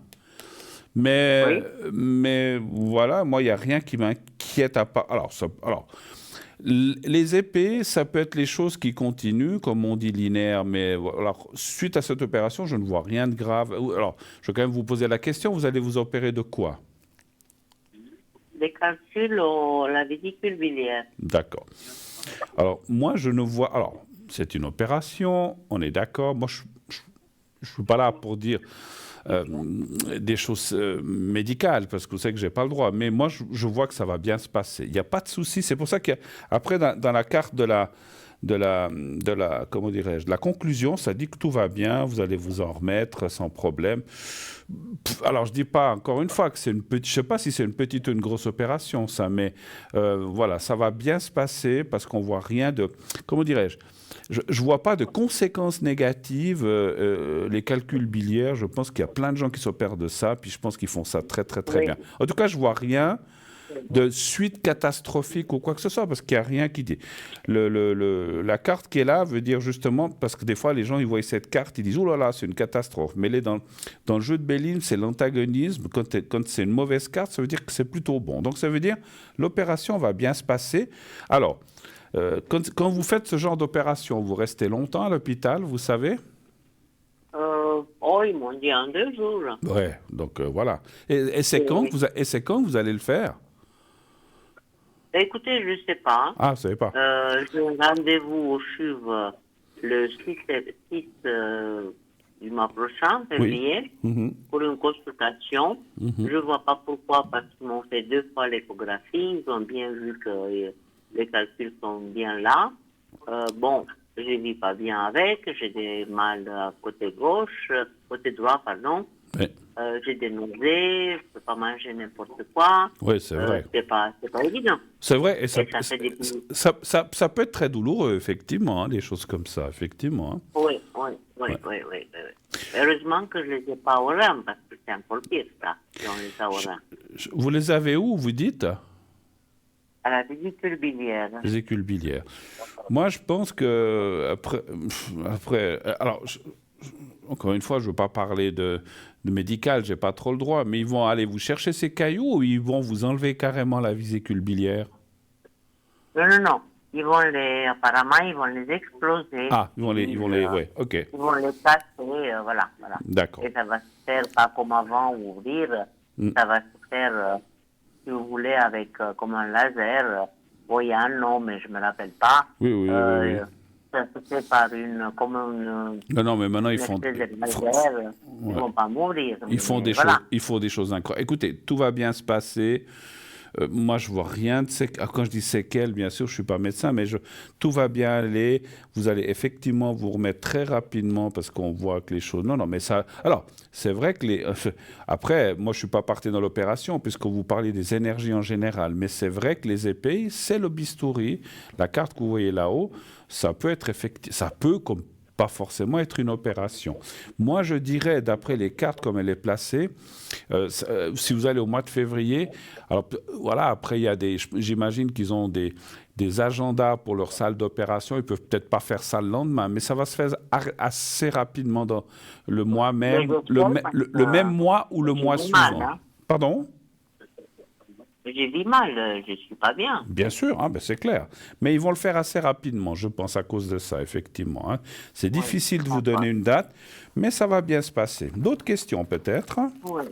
Mais, Oui. mais voilà, moi, il n'y a rien qui m'inquiète à part. Alors, les épées, ça peut être les choses qui continuent, comme on dit linéaire, mais alors, suite à cette opération, je ne vois rien de grave. Alors, je vais quand même vous poser la question, vous allez vous opérer de quoi? Des calculs la vésicule biliaire. D'accord. Alors, moi, je ne vois. Alors, c'est une opération, on est d'accord. Moi, je ne suis pas là pour dire euh, des choses médicales, parce que vous savez que je n'ai pas le droit. Mais moi, je vois que ça va bien se passer. Il n'y a pas de souci. C'est pour ça qu'après, dans la carte comment dirais-je, de la conclusion, ça dit que tout va bien, vous allez vous en remettre sans problème. Alors, je dis pas, encore une fois, que c'est une petite, je sais pas si c'est une petite ou une grosse opération, ça, mais voilà, ça va bien se passer parce qu'on voit rien de, comment dirais-je, je vois pas de conséquences négatives. Les calculs biliaires, je pense qu'il y a plein de gens qui s'opèrent de ça, puis je pense qu'ils font ça très, très, très Oui. bien. En tout cas, je vois rien de suite catastrophique ou quoi que ce soit, parce qu'il n'y a rien qui dit. La carte qui est là veut dire justement, parce que des fois les gens ils voient cette carte, ils disent oh là là, c'est une catastrophe. Mais dans le jeu de Béline, c'est l'antagonisme. Quand c'est une mauvaise carte, ça veut dire que c'est plutôt bon. Donc ça veut dire l'opération va bien se passer. Alors, quand vous faites ce genre d'opération, vous restez longtemps à l'hôpital, vous savez? Ils m'ont dit en 2 jours. Ouais, donc voilà. Et c'est quand Oui. que vous allez le faire? Écoutez, je ne sais pas. Ah, vous savez pas. J'ai un rendez-vous au CHUV le 6 du mois prochain, Oui. février, Mhm. pour une consultation. Je ne vois pas pourquoi, parce qu'ils m'ont fait 2 fois l'échographie. Ils ont bien vu que les calculs sont bien là. Bon, je ne vis pas bien avec. J'ai des mal côté gauche, côté droit, pardon. Oui. J'ai des nausées, je ne peux pas manger n'importe quoi. Oui, c'est vrai. C'est pas évident. C'est vrai, et Et ça fait des... ça peut être très douloureux, effectivement, hein, des choses comme ça, effectivement. Hein. Oui. Ouais. Heureusement que je ne les ai pas au rein, parce que c'est encore pire, ça, si on les a au rein. Vous les avez où, vous dites? À la vésicule biliaire. Vésicule biliaire. Moi, je pense que alors, encore une fois, je ne veux pas parler de médical, j'ai pas trop le droit, mais ils vont aller vous chercher ces cailloux ou ils vont vous enlever carrément la vésicule biliaire? Non. Apparemment, ils vont les exploser. Ah, ouais, ok, Ils vont les casser, voilà. d'accord. Et ça va se faire pas comme avant, ouvrir. Ça va se faire, si vous voulez, avec comme un laser. Il y a un nom, mais je ne me rappelle pas. Oui. Ça se fait par Non, mais maintenant, une espèce de laser. Ils ne vont pas mourir. Ils font des choses incroyables. Écoutez, tout va bien se passer. moi, je vois rien de séquelles. Quand je dis séquelles, bien sûr, je suis pas médecin, mais tout va bien aller. Vous allez effectivement vous remettre très rapidement parce qu'on voit que les choses. Non, non, mais ça. Alors, c'est vrai que après, moi, je suis pas parti dans l'opération puisque vous parlez des énergies en général, mais c'est vrai que les épées, c'est le bistouri. La carte que vous voyez là-haut, ça peut être ça peut comme pas forcément être une opération. Moi, je dirais, d'après les cartes comme elle est placée, si vous allez au mois de février, alors voilà, après, il y a j'imagine qu'ils ont des agendas pour leur salle d'opération. Ils peuvent peut-être pas faire ça le lendemain, mais ça va se faire assez rapidement dans le mois même, le même mois ou le mois suivant. Hein. Pardon? J'ai dit mal, je suis pas bien. Bien sûr, hein, ben c'est clair. Mais ils vont le faire assez rapidement, je pense, à cause de ça, effectivement. Hein. C'est difficile de vous donner une date, mais ça va bien se passer. D'autres questions, peut-être? Oui.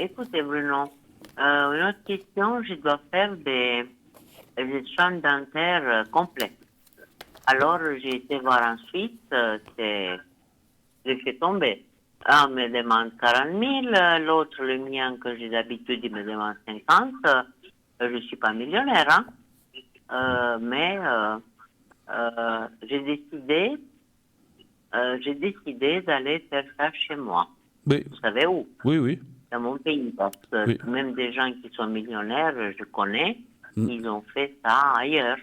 Écoutez, Bruno, une autre question, je dois faire des soins dentaires complets. Alors, j'ai été voir ensuite, j'ai fait tomber. Un me demande 40 000, l'autre, le mien, que j'ai d'habitude, il me demande 50. Je ne suis pas millionnaire, hein. Mais j'ai décidé d'aller faire ça chez moi. Oui. Vous savez où? Oui, oui. Dans mon pays, parce que même des gens qui sont millionnaires, je connais, ils ont fait ça ailleurs.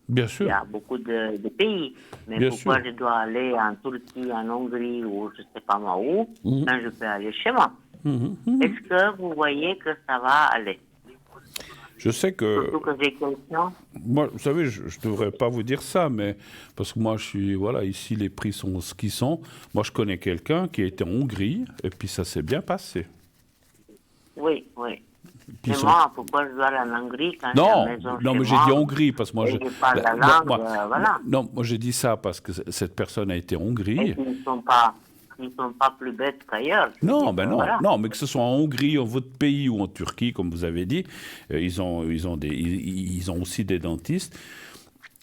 Bien sûr. Il y a beaucoup de pays. Mais Bien pourquoi sûr. je dois aller en Turquie, en Hongrie ou je ne sais pas moi où, quand je peux aller chez moi? Est-ce que vous voyez que ça va aller? Je sais que... Surtout que j'ai quelqu'un. Moi, vous savez, je ne devrais pas vous dire ça, mais parce que moi, voilà, ici, les prix sont ce qu'ils sont. Moi, je connais quelqu'un qui a été en Hongrie, et puis ça s'est bien passé. Oui, oui. Mais moi, pourquoi je dois aller en Hongrie quand non, j'ai la maison non, chez mais j'ai moi, dit Hongrie, parce que moi... je parle la langue, voilà. Non, moi, j'ai dit ça parce que cette personne a été en Hongrie. Et ils ne sont pas plus bêtes qu'ailleurs. Non, ben non, voilà. non, mais que ce soit en Hongrie, en votre pays ou en Turquie, comme vous avez dit, ils ont aussi des dentistes.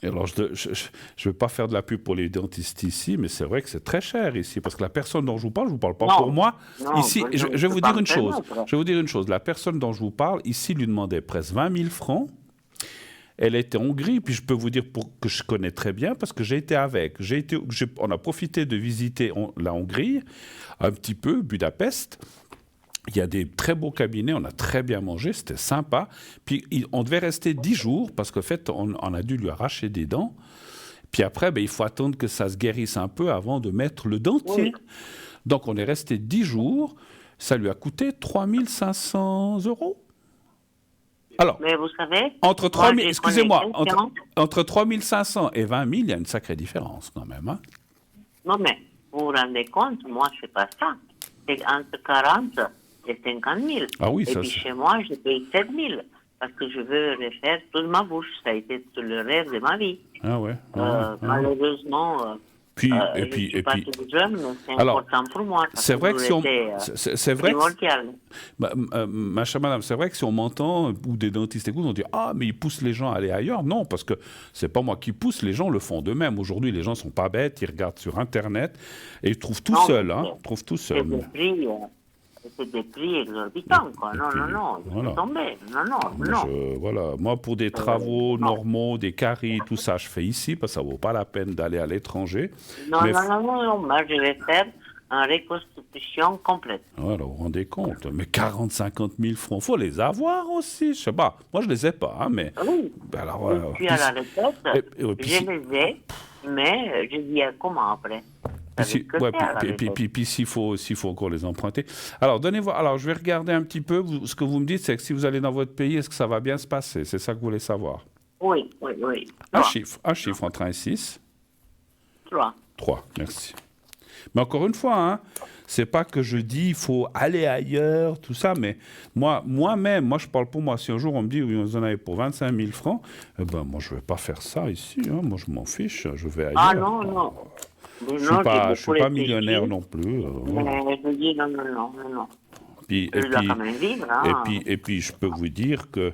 Alors, je ne vais pas faire de la pub pour les dentistes ici, mais c'est vrai que c'est très cher ici, parce que la personne dont je vous parle pas pour moi. Non, ici, je vais vous dire une chose. Je vais vous dire une chose. La personne dont je vous parle ici lui demandait presque 20 000 francs. Elle était en Hongrie, puis je peux vous dire que je connais très bien parce que j'ai été avec. On a profité de visiter la Hongrie, un petit peu, Budapest. Il y a des très beaux cabinets, on a très bien mangé, c'était sympa. Puis on devait rester 10 jours parce qu'en fait, on a dû lui arracher des dents. Puis après, il faut attendre que ça se guérisse un peu avant de mettre le dentier. Oui. Donc on est resté 10 jours, ça lui a coûté 3 500 €. Alors, mais vous savez, entre 3 000, excusez-moi, entre 3 500 et 20 000, il y a une sacrée différence quand même. Hein? Non, mais vous vous rendez compte, moi, je ne fais pas ça. C'est entre 40 et 50 000. Ah oui, et ça, puis chez moi, je paye 7 000 parce que je veux refaire toute ma bouche. Ça a été tout le rêve de ma vie. Ah ouais. Malheureusement... Puis, je suis pas tout jeune, mais c'est important pour moi. C'est vrai que si on... C'est vrai que... ma chère madame, c'est vrai que si on m'entend, ou des dentistes écoutent, on dit « Ah, mais ils poussent les gens à aller ailleurs ». Non, parce que c'est pas moi qui pousse, les gens le font d'eux-mêmes. Aujourd'hui, les gens sont pas bêtes, ils regardent sur Internet et ils trouvent tout seuls. Hein, trouvent tout seuls. C'est des prix exorbitants, quoi. Non, voilà. Tomber. Non. Voilà, moi, pour des travaux normaux, des caries, tout ça, je fais ici, parce que ça vaut pas la peine d'aller à l'étranger. Non, moi, je vais faire une reconstitution complète. Voilà, vous vous rendez compte. Mais 40-50 000 francs, faut les avoir aussi, je sais pas. Moi, je les ai pas, hein, mais... Oui, alors, puis à la retraite, je les ai, mais je dis comment après. Puis s'il faut encore les emprunter. Alors, je vais regarder un petit peu. Ce que vous me dites, c'est que si vous allez dans votre pays, est-ce que ça va bien se passer? C'est ça que vous voulez savoir? Oui. Un chiffre entre 1 et 6? 3. 3, merci. Mais encore une fois, hein, c'est pas que je dis il faut aller ailleurs, tout ça, mais moi-même, je parle pour moi. Si un jour on me dit oui, vous en avez pour 25 000 francs, moi je vais pas faire ça ici. Hein. Moi je m'en fiche, je vais ailleurs. Ah non. Je suis pas millionnaire non plus. Mais je dis non. Puis, Je dois quand même vivre. Hein. et puis, je peux vous dire que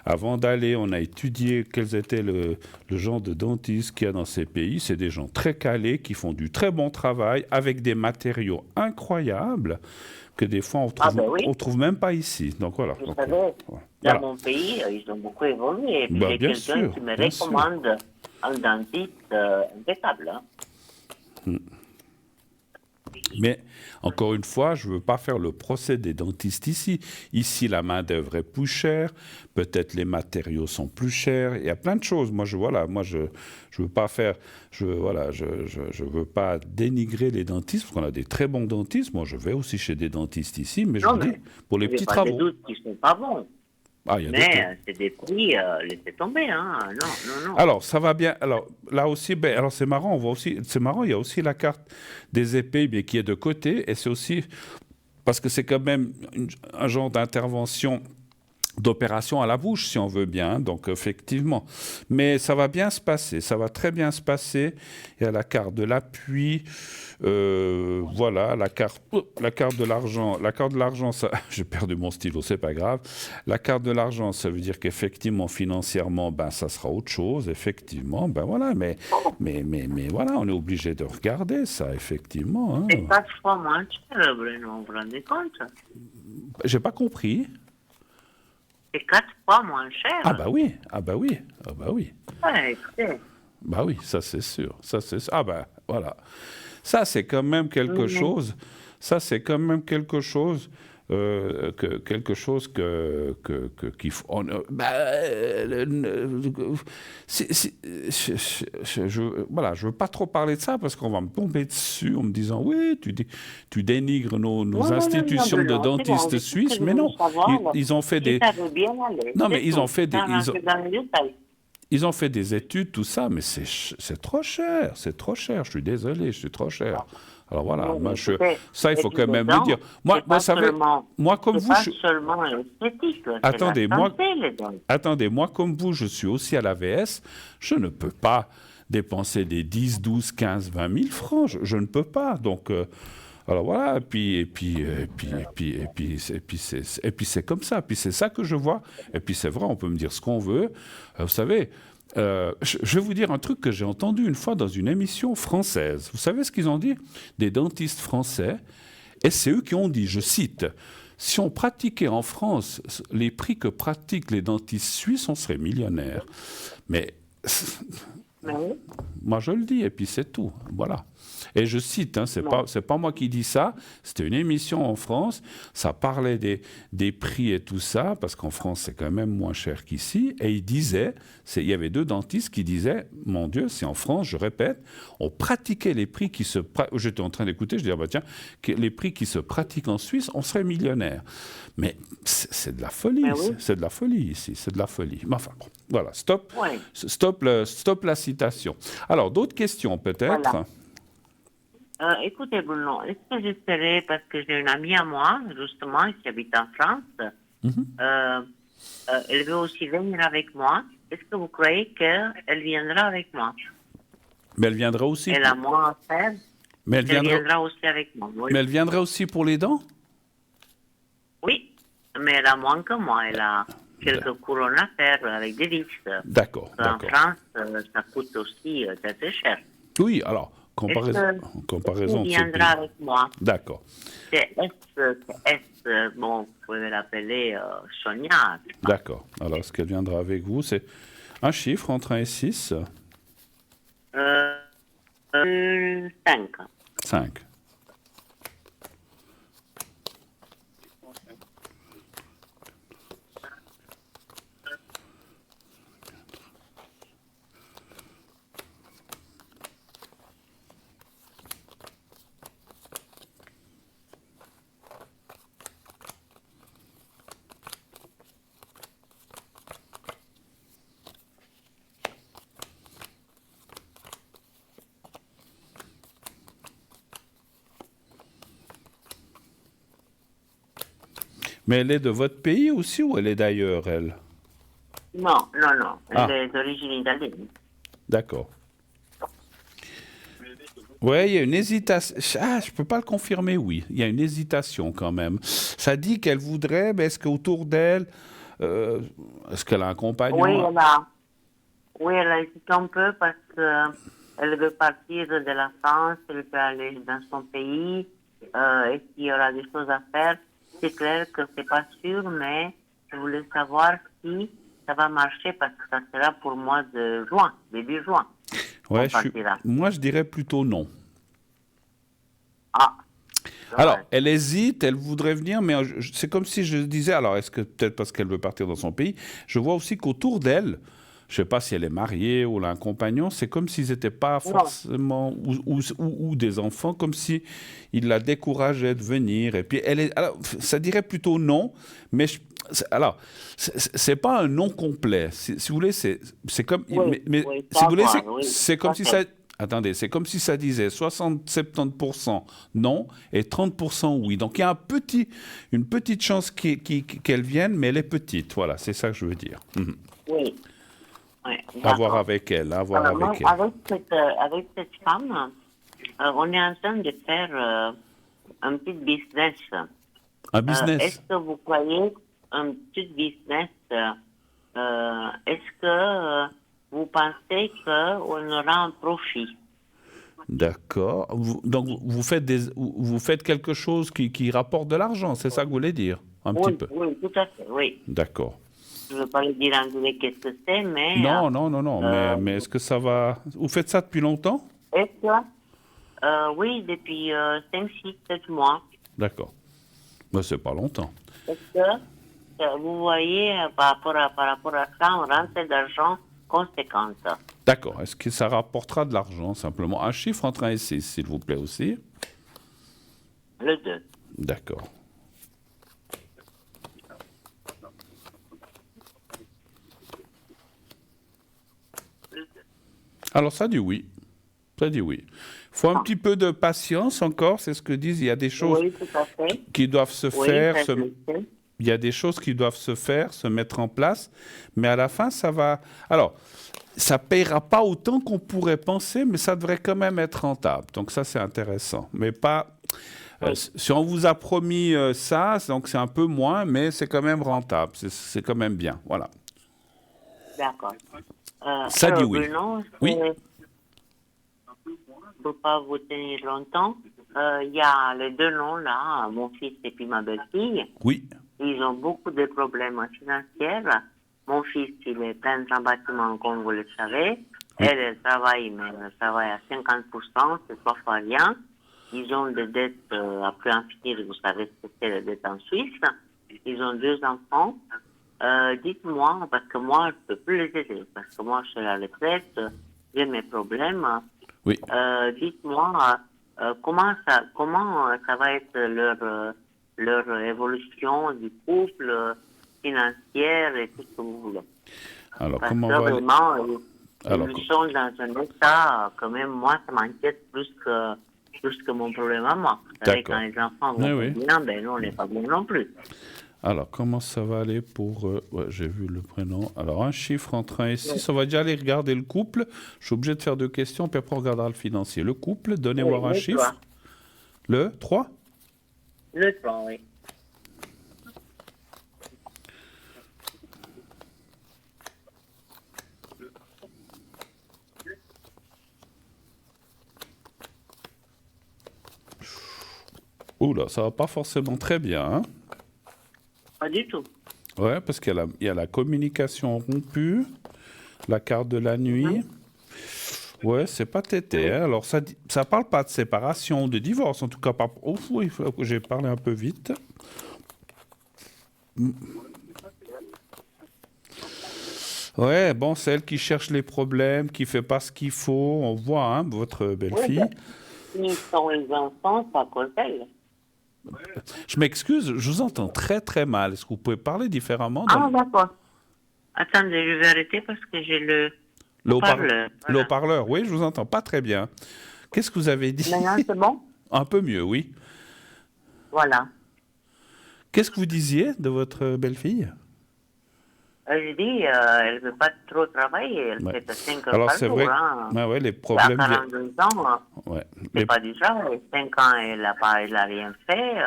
avant d'aller, on a étudié quels étaient le genre de dentistes qu'il y a dans ces pays. C'est des gens très calés qui font du très bon travail avec des matériaux incroyables que des fois on trouve même pas ici. Donc voilà. Vous Donc, savez, voilà. dans mon pays, ils ont beaucoup évolué. Et puis Bah, j'ai bien quelqu'un sûr, qui me bien sûr. recommande un dentiste impeccable. Hein. Mais encore une fois, je ne veux pas faire le procès des dentistes ici. Ici, la main-d'œuvre est plus chère, peut-être les matériaux sont plus chers. Il y a plein de choses. Moi, je veux pas faire, je veux pas dénigrer les dentistes parce qu'on a des très bons dentistes. Moi, je vais aussi chez des dentistes ici, mais je vous dis pour les petits travaux. Il n'y a pas de doute qu'ils ne sont pas bons. Ah, il y a Mais c'est des prix, laissez tomber, hein. Non. Alors, ça va bien. Alors, là aussi, alors c'est marrant, c'est marrant, il y a aussi la carte des épées qui est de côté, et c'est aussi, parce que c'est quand même un genre d'intervention, d'opération à la bouche, si on veut bien, hein, donc effectivement. Mais ça va bien se passer, ça va très bien se passer. Il y a la carte de l'appui, voilà, la carte de l'argent. La carte de l'argent, ça, j'ai perdu mon stylo, c'est pas grave. La carte de l'argent, ça veut dire qu'effectivement, financièrement, ben, ça sera autre chose, effectivement, ben voilà, mais voilà, on est obligé de regarder ça, effectivement. Hein. C'est 4 fois moins cher, Bruno, vous vous rendez compte? J'ai pas compris. C'est 4 fois moins cher. Ah bah oui. Ouais, écoutez. Bah oui, ça c'est sûr. Ah bah voilà. Ça c'est quand même quelque chose. Ça c'est quand même quelque chose. Qu'il faut. Voilà, je veux pas trop parler de ça parce qu'on va me tomber dessus en me disant oui, tu dénigres nos institutions de dentistes suisses, mais non, ils ont fait des. Non, mais ils ont fait des. Ils ont fait des études, tout ça, mais c'est trop cher, je suis désolé, je suis trop cher. Alors voilà, ça il faut quand même le dire. Moi, comme vous, seulement esthétique. Attendez, moi comme vous, je suis aussi à l'AVS, je ne peux pas dépenser des 10, 12, 15, 20 000 francs, je ne peux pas. Donc alors voilà, et puis c'est comme ça. Puis c'est ça que je vois. Et puis c'est vrai, on peut me dire ce qu'on veut. Vous savez, je vais vous dire un truc que j'ai entendu une fois dans une émission française. Vous savez ce qu'ils ont dit? Des dentistes français. Et c'est eux qui ont dit, je cite, si on pratiquait en France les prix que pratiquent les dentistes suisses, on serait millionnaire. Mais moi je le dis, et puis c'est tout. Voilà. Et je cite, hein, c'est pas moi qui dis ça, c'était une émission en France, ça parlait des prix et tout ça, parce qu'en France c'est quand même moins cher qu'ici, et il y avait deux dentistes qui disaient, mon Dieu, si en France, je répète, on pratiquait les prix qui se... J'étais en train d'écouter, je disais, tiens, les prix qui se pratiquent en Suisse, on serait millionnaire. Mais c'est de la folie, c'est de la folie ici, c'est de la folie. Mais enfin, bon, voilà, stop la citation. Alors, d'autres questions peut-être? Voilà. Écoutez, Bruno, est-ce que j'essaierai, parce que j'ai une amie à moi, justement, qui habite en France, elle veut aussi venir avec moi. Est-ce que vous croyez qu'elle viendra avec moi? Mais elle viendra aussi. Elle a moins à faire. Mais elle viendra aussi avec moi. Oui. Mais elle viendra aussi pour les dents? Oui, mais elle a moins que moi. Elle a quelques couronnes à faire avec des vis. D'accord. En France, ça coûte aussi très cher. Oui, alors, comparaison. Elle viendra avec moi. D'accord. C'est S, bon, vous pouvez l'appeler Sonia. D'accord. Alors, est-ce qu'elle viendra avec vous? C'est un chiffre entre 1 et 6? 5. 5. Mais elle est de votre pays aussi ou elle est d'ailleurs, elle? Non. Elle est d'origine italienne. D'accord. Ouais, il y a une hésitation. Ah, je peux pas le confirmer, oui. Il y a une hésitation quand même. Ça dit qu'elle voudrait, mais est-ce qu'autour d'elle, euh, est-ce qu'elle a un Oui, compagnon? oui, elle a hésité un peu parce que elle veut partir de la France, elle veut aller dans son pays, et qu'il y aura des choses à faire. C'est clair que c'est pas sûr, mais je voulais savoir si ça va marcher parce que ça sera pour le mois de juin, début juin, Ouais, qu'on partira. moi je dirais plutôt non. Ah, Alors, dommage. elle hésite, elle voudrait venir, mais c'est comme si je disais, alors est-ce que peut-être parce qu'elle veut partir dans son pays, je vois aussi qu'autour d'elle, je sais pas si elle est mariée ou elle a un compagnon, c'est comme s'ils n'étaient pas Non, forcément, ou des enfants, comme si ils la décourageaient de venir. Et puis, alors, ça dirait plutôt non, mais alors, c'est pas un non complet. Si vous voulez, c'est comme, oui, mais oui, si vous ça voulez, va, oui, c'est tout comme à si ça, fait. attendez, c'est comme si ça disait 60-70% non et 30% oui. Donc il y a une petite chance qu'elle vienne, mais elle est petite. Voilà, c'est ça que je veux dire. Mhm. Oui, oui, À voir d'accord. avec elle, à voir Moi, avec elle. avec cette femme, on est en train de faire un petit business. Un Est-ce business, que vous croyez un petit business, est-ce que vous pensez qu'on aura un profit? d'accord. Donc vous faites quelque chose qui rapporte de l'argent, c'est ça que vous voulez dire? Un petit Oui, peu. oui, tout à fait, oui. D'accord. Je ne veux pas le dire en anglais qu'est-ce que c'est, mais Non, non, non, non, euh, mais est-ce que ça va... Vous faites ça depuis longtemps? est-ce que, oui, depuis 5, 6, 7 mois, D'accord. Ben, c'est pas longtemps. est-ce que vous voyez par rapport à ça, on rentre d'argent conséquente? D'accord. Est-ce que ça rapportera de l'argent, simplement? Un chiffre entre 1 et 6, s'il vous plaît aussi. Le 2. D'accord. Alors, ça dit oui. Ça dit oui. Il faut un petit peu de patience encore, c'est ce que disent. Il y a des choses Oui, tout à fait. qui doivent se Oui, faire, ça je le sais. il y a des choses qui doivent se faire, se mettre en place, mais à la fin, ça va... Alors, ça ne payera pas autant qu'on pourrait penser, mais ça devrait quand même être rentable. Donc ça, c'est intéressant. Mais pas... Oui, si on vous a promis ça, donc c'est un peu moins, mais c'est quand même rentable. C'est quand même bien. Voilà. d'accord. Ça dit Alors, oui. Bruno, Oui, ne peux pas vous tenir longtemps. Il y a les deux noms là, mon fils et puis ma belle-fille. oui, Ils ont beaucoup de problèmes financiers. Mon fils, il est plein en bâtiment, comme vous le savez. oui. Elle travaille, mais elle travaille à 50%, c'est 3 fois rien. Ils ont des dettes à plus en finir, vous savez ce que c'est les dettes en Suisse. Ils ont 2 enfants. Dites-moi, parce que moi, je ne peux plus les aider, parce que moi, je suis à la retraite, j'ai mes problèmes. Oui. Dites-moi, comment ça va être leur évolution du couple, financière et tout ce que vous voulez. Alors, Parce comment que va... vraiment, Alors, ils sont dans un état, quand même, moi, ça m'inquiète plus que mon problème à moi. Vous savez, quand d'accord. les enfants Oui, vont pas oui. bien, ben nous, on n'est pas bien non plus. Alors, comment ça va aller pour... ouais, j'ai vu le prénom. Alors, un chiffre entre 1 et 6. On va déjà aller regarder le couple. Je suis obligé de faire 2 questions, puis après on regardera le financier. Le couple, donnez Oui, voir un le 3. chiffre. Le 3. Le 3, oui. Oula, ça va pas forcément très bien, hein? Pas du tout. Ouais, parce il y a la communication rompue, la carte de la nuit. Ouais, c'est pas tété, hein. Alors, ça parle pas de séparation, de divorce, en tout cas pas... Oh, oui, il faut que j'ai parlé un peu vite. Ouais, bon, c'est elle qui cherche les problèmes, qui fait pas ce qu'il faut. On voit, hein, votre Oui, belle-fille. ben, s'ils sont les enfants, c'est à cause d'elle. Je m'excuse, je vous entends très très mal. Est-ce que vous pouvez parler différemment Ah, d'accord. Attendez, je vais arrêter parce que j'ai le le haut-parleur. le Voilà. haut-parleur? Oui, je vous entends pas très bien. Qu'est-ce que vous avez dit? Maintenant, c'est bon? Un peu mieux, oui. Voilà. Qu'est-ce que vous disiez de votre belle-fille? Je dis, elle ne veut pas trop travailler, elle Ouais. fait que 5 heures Alors, par c'est jour. vrai que Hein. ouais, les À problèmes... 42 ans, Ouais. c'est pas du travail. 5 ans, elle a rien fait.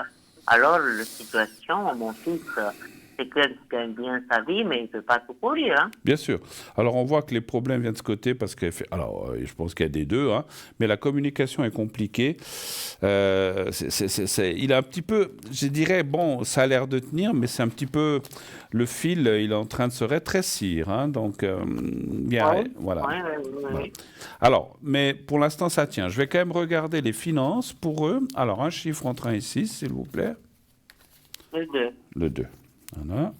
Alors, la situation, mon fils, c'est qu'il gagne bien sa vie, mais il ne peut pas tout courir. Hein. Bien sûr. Alors, on voit que les problèmes viennent de ce côté parce qu'elle fait. Alors, je pense qu'il y a des deux, hein, mais la communication est compliquée. Il a un petit peu, je dirais, bon, ça a l'air de tenir, mais c'est un petit peu. Le fil, il est en train de se rétrécir. Hein, donc, voilà. Oui. Alors, mais pour l'instant, ça tient. Je vais quand même regarder les finances pour eux. Alors, un chiffre entre 1 et 6, s'il vous plaît. Le 2. Le 2. Voilà.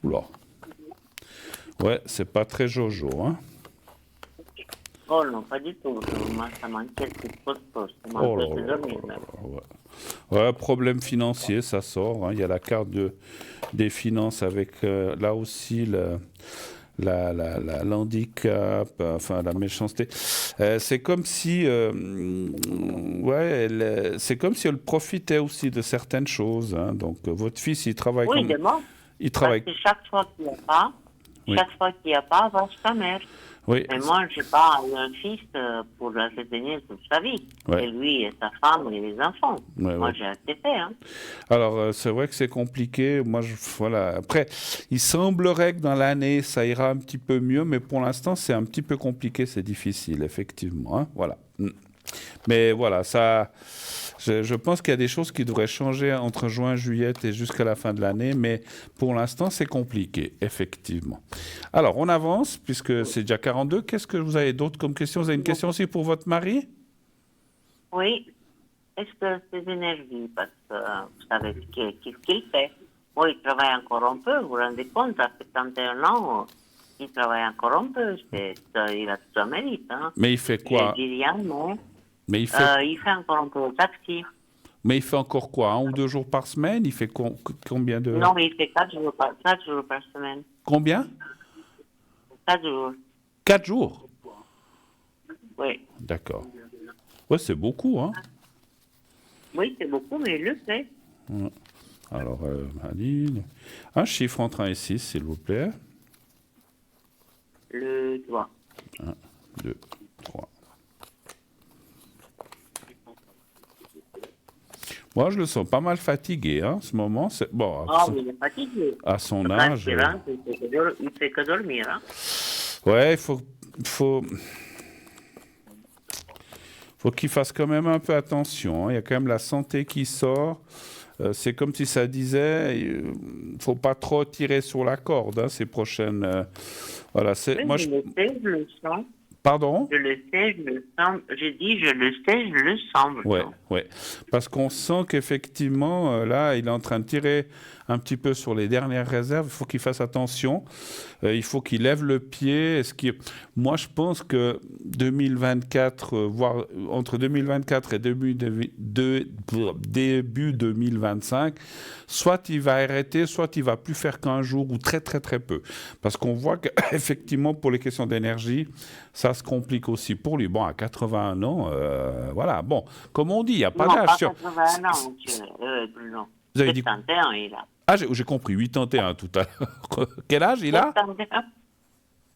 Oula. Ouais, c'est pas très jojo, hein. Oh non, pas du tout. Moi, ça m'inquiète plus ça Oh m'empêche là de là dormir. là là, ouais. Ouais, problème financier, ça sort. Hein. Il y a la carte des finances avec là aussi l'handicap, enfin la méchanceté. C'est comme si, c'est comme si elle profitait aussi de certaines choses. Hein. Donc votre fils, il travaille Oui, comme, de moi. il Parce travaille. que chaque fois qu'il n'y a pas, Oui. va chez sa mère. Oui. Mais moi, je n'ai pas un fils pour l'entretenir toute sa vie. Ouais. Et lui, et sa femme, et les enfants. Ouais, Moi, ouais. j'ai accepté. Hein. Alors, c'est vrai que c'est compliqué. Moi, voilà. Après, il semblerait que dans l'année, ça ira un petit peu mieux, mais pour l'instant, c'est un petit peu compliqué, c'est difficile, effectivement. Hein. Voilà. Mais voilà, ça, je pense qu'il y a des choses qui devraient changer entre juin, juillet et jusqu'à la fin de l'année, mais pour l'instant, c'est compliqué, effectivement. Alors, on avance, puisque c'est déjà 42. Qu'est-ce que vous avez d'autre comme question? Vous avez une question aussi pour votre mari? Oui. Est-ce que c'est énergie? Parce que vous savez ce qu'il fait. Moi, il travaille encore un peu. Vous vous rendez compte, à 71 ans, il travaille encore un peu. Il a tout son mérite. Hein. Mais il fait quoi? Je dis rien, mais il fait encore un peu de taxi. Mais il fait encore quoi? 1 ou 2 jours par semaine? Il fait combien de... Non, mais il fait 4 jours par semaine. Combien? 4 jours. 4 jours? Oui. D'accord. Ouais, c'est beaucoup, hein? Oui, c'est beaucoup, mais il le fait. Ouais. Alors, Aline, un chiffre entre 1 et 6, s'il vous plaît. Le doigt. 1, 2, 3. Moi, je le sens pas mal fatigué, hein, en ce moment. Bon, Oui, il est fatigué. à son âge. Il fait que dormir. Hein. Ouais, faut qu'il fasse quand même un peu attention. Hein. Il y a quand même la santé qui sort. C'est comme si ça disait, il ne faut pas trop tirer sur la corde ces prochaines. Voilà, Oui, moi, je le sais, je le sens. Pardon? Je le sais, je le sens. Je dis, je le sais, je le sens. Ouais. Parce qu'on sent qu'effectivement, là, il est en train de tirer un petit peu sur les dernières réserves. Il faut qu'il fasse attention. Il faut qu'il lève le pied. Moi, je pense que 2024, voire entre 2024 et début 2025, soit il va arrêter, soit il va plus faire qu'un jour ou très, très, très peu. Parce qu'on voit qu'effectivement, pour les questions d'énergie, ça se complique aussi pour lui. Bon, à 81 ans, voilà. Bon, comme on dit, il n'y a pas d'âge. Non, pas 81 ans, monsieur. Non. Vous avez dit... 71, il a. Ah, j'ai compris, 81 tout à l'heure. Quel âge il a?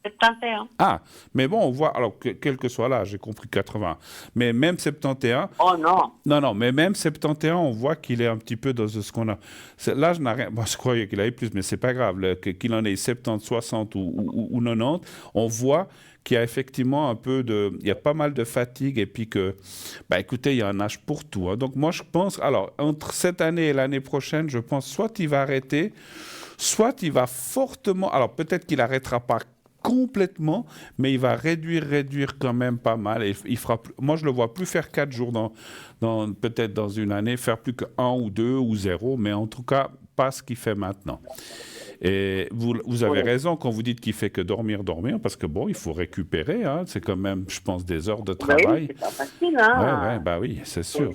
71. Ah, mais bon, on voit, alors, quel que soit l'âge, j'ai compris 80. Mais même 71... Oh non. Non, mais même 71, on voit qu'il est un petit peu dans ce qu'on a... L'âge n'a rien... Bon, je croyais qu'il avait plus, mais c'est pas grave. Qu'il en ait 70, 60 ou 90, on voit qu'il y a effectivement un peu de... Il y a pas mal de fatigue et puis que... écoutez, il y a un âge pour tout. Hein. Donc moi, je pense... Alors, entre cette année et l'année prochaine, je pense soit il va arrêter, soit il va fortement... Alors, peut-être qu'il n'arrêtera pas complètement, mais il va réduire quand même pas mal. Et il fera moi, je le vois plus faire 4 jours peut-être dans une année, faire plus que 1 ou 2 ou 0, mais en tout cas, pas ce qu'il fait maintenant. Et vous avez raison quand vous dites qu'il fait que dormir, parce que bon, il faut récupérer, hein, c'est quand même, je pense, des heures de travail. Oui, c'est pas facile, hein. Ouais, oui, c'est sûr.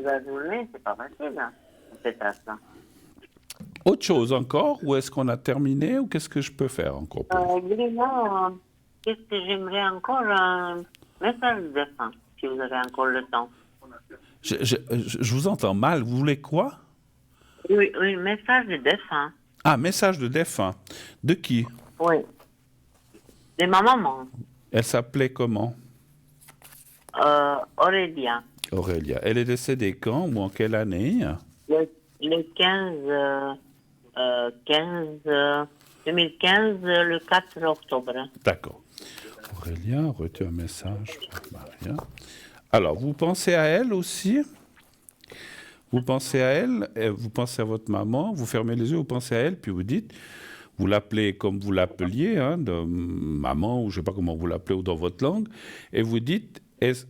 La journée, c'est pas facile, hein, cette tâche-là. Autre chose encore, ou est-ce qu'on a terminé, ou qu'est-ce que je peux faire encore qu'est-ce que j'aimerais encore un message de fin, si vous avez encore le temps. Je vous entends mal, vous voulez quoi? Oui, message de fin. Ah, message de défunt. De qui? Oui. De ma maman, Elle s'appelait comment? Aurélia. Aurélia. Elle est décédée quand ou en quelle année? Le 2015, le 4 octobre. D'accord. Aurélia, reçu un message pour Maria. Alors, vous pensez à elle aussi? Vous pensez à elle, vous pensez à votre maman, vous fermez les yeux, vous pensez à elle, puis vous dites, vous l'appelez comme vous l'appeliez, hein, de maman, ou je ne sais pas comment vous l'appelez, ou dans votre langue, et vous dites,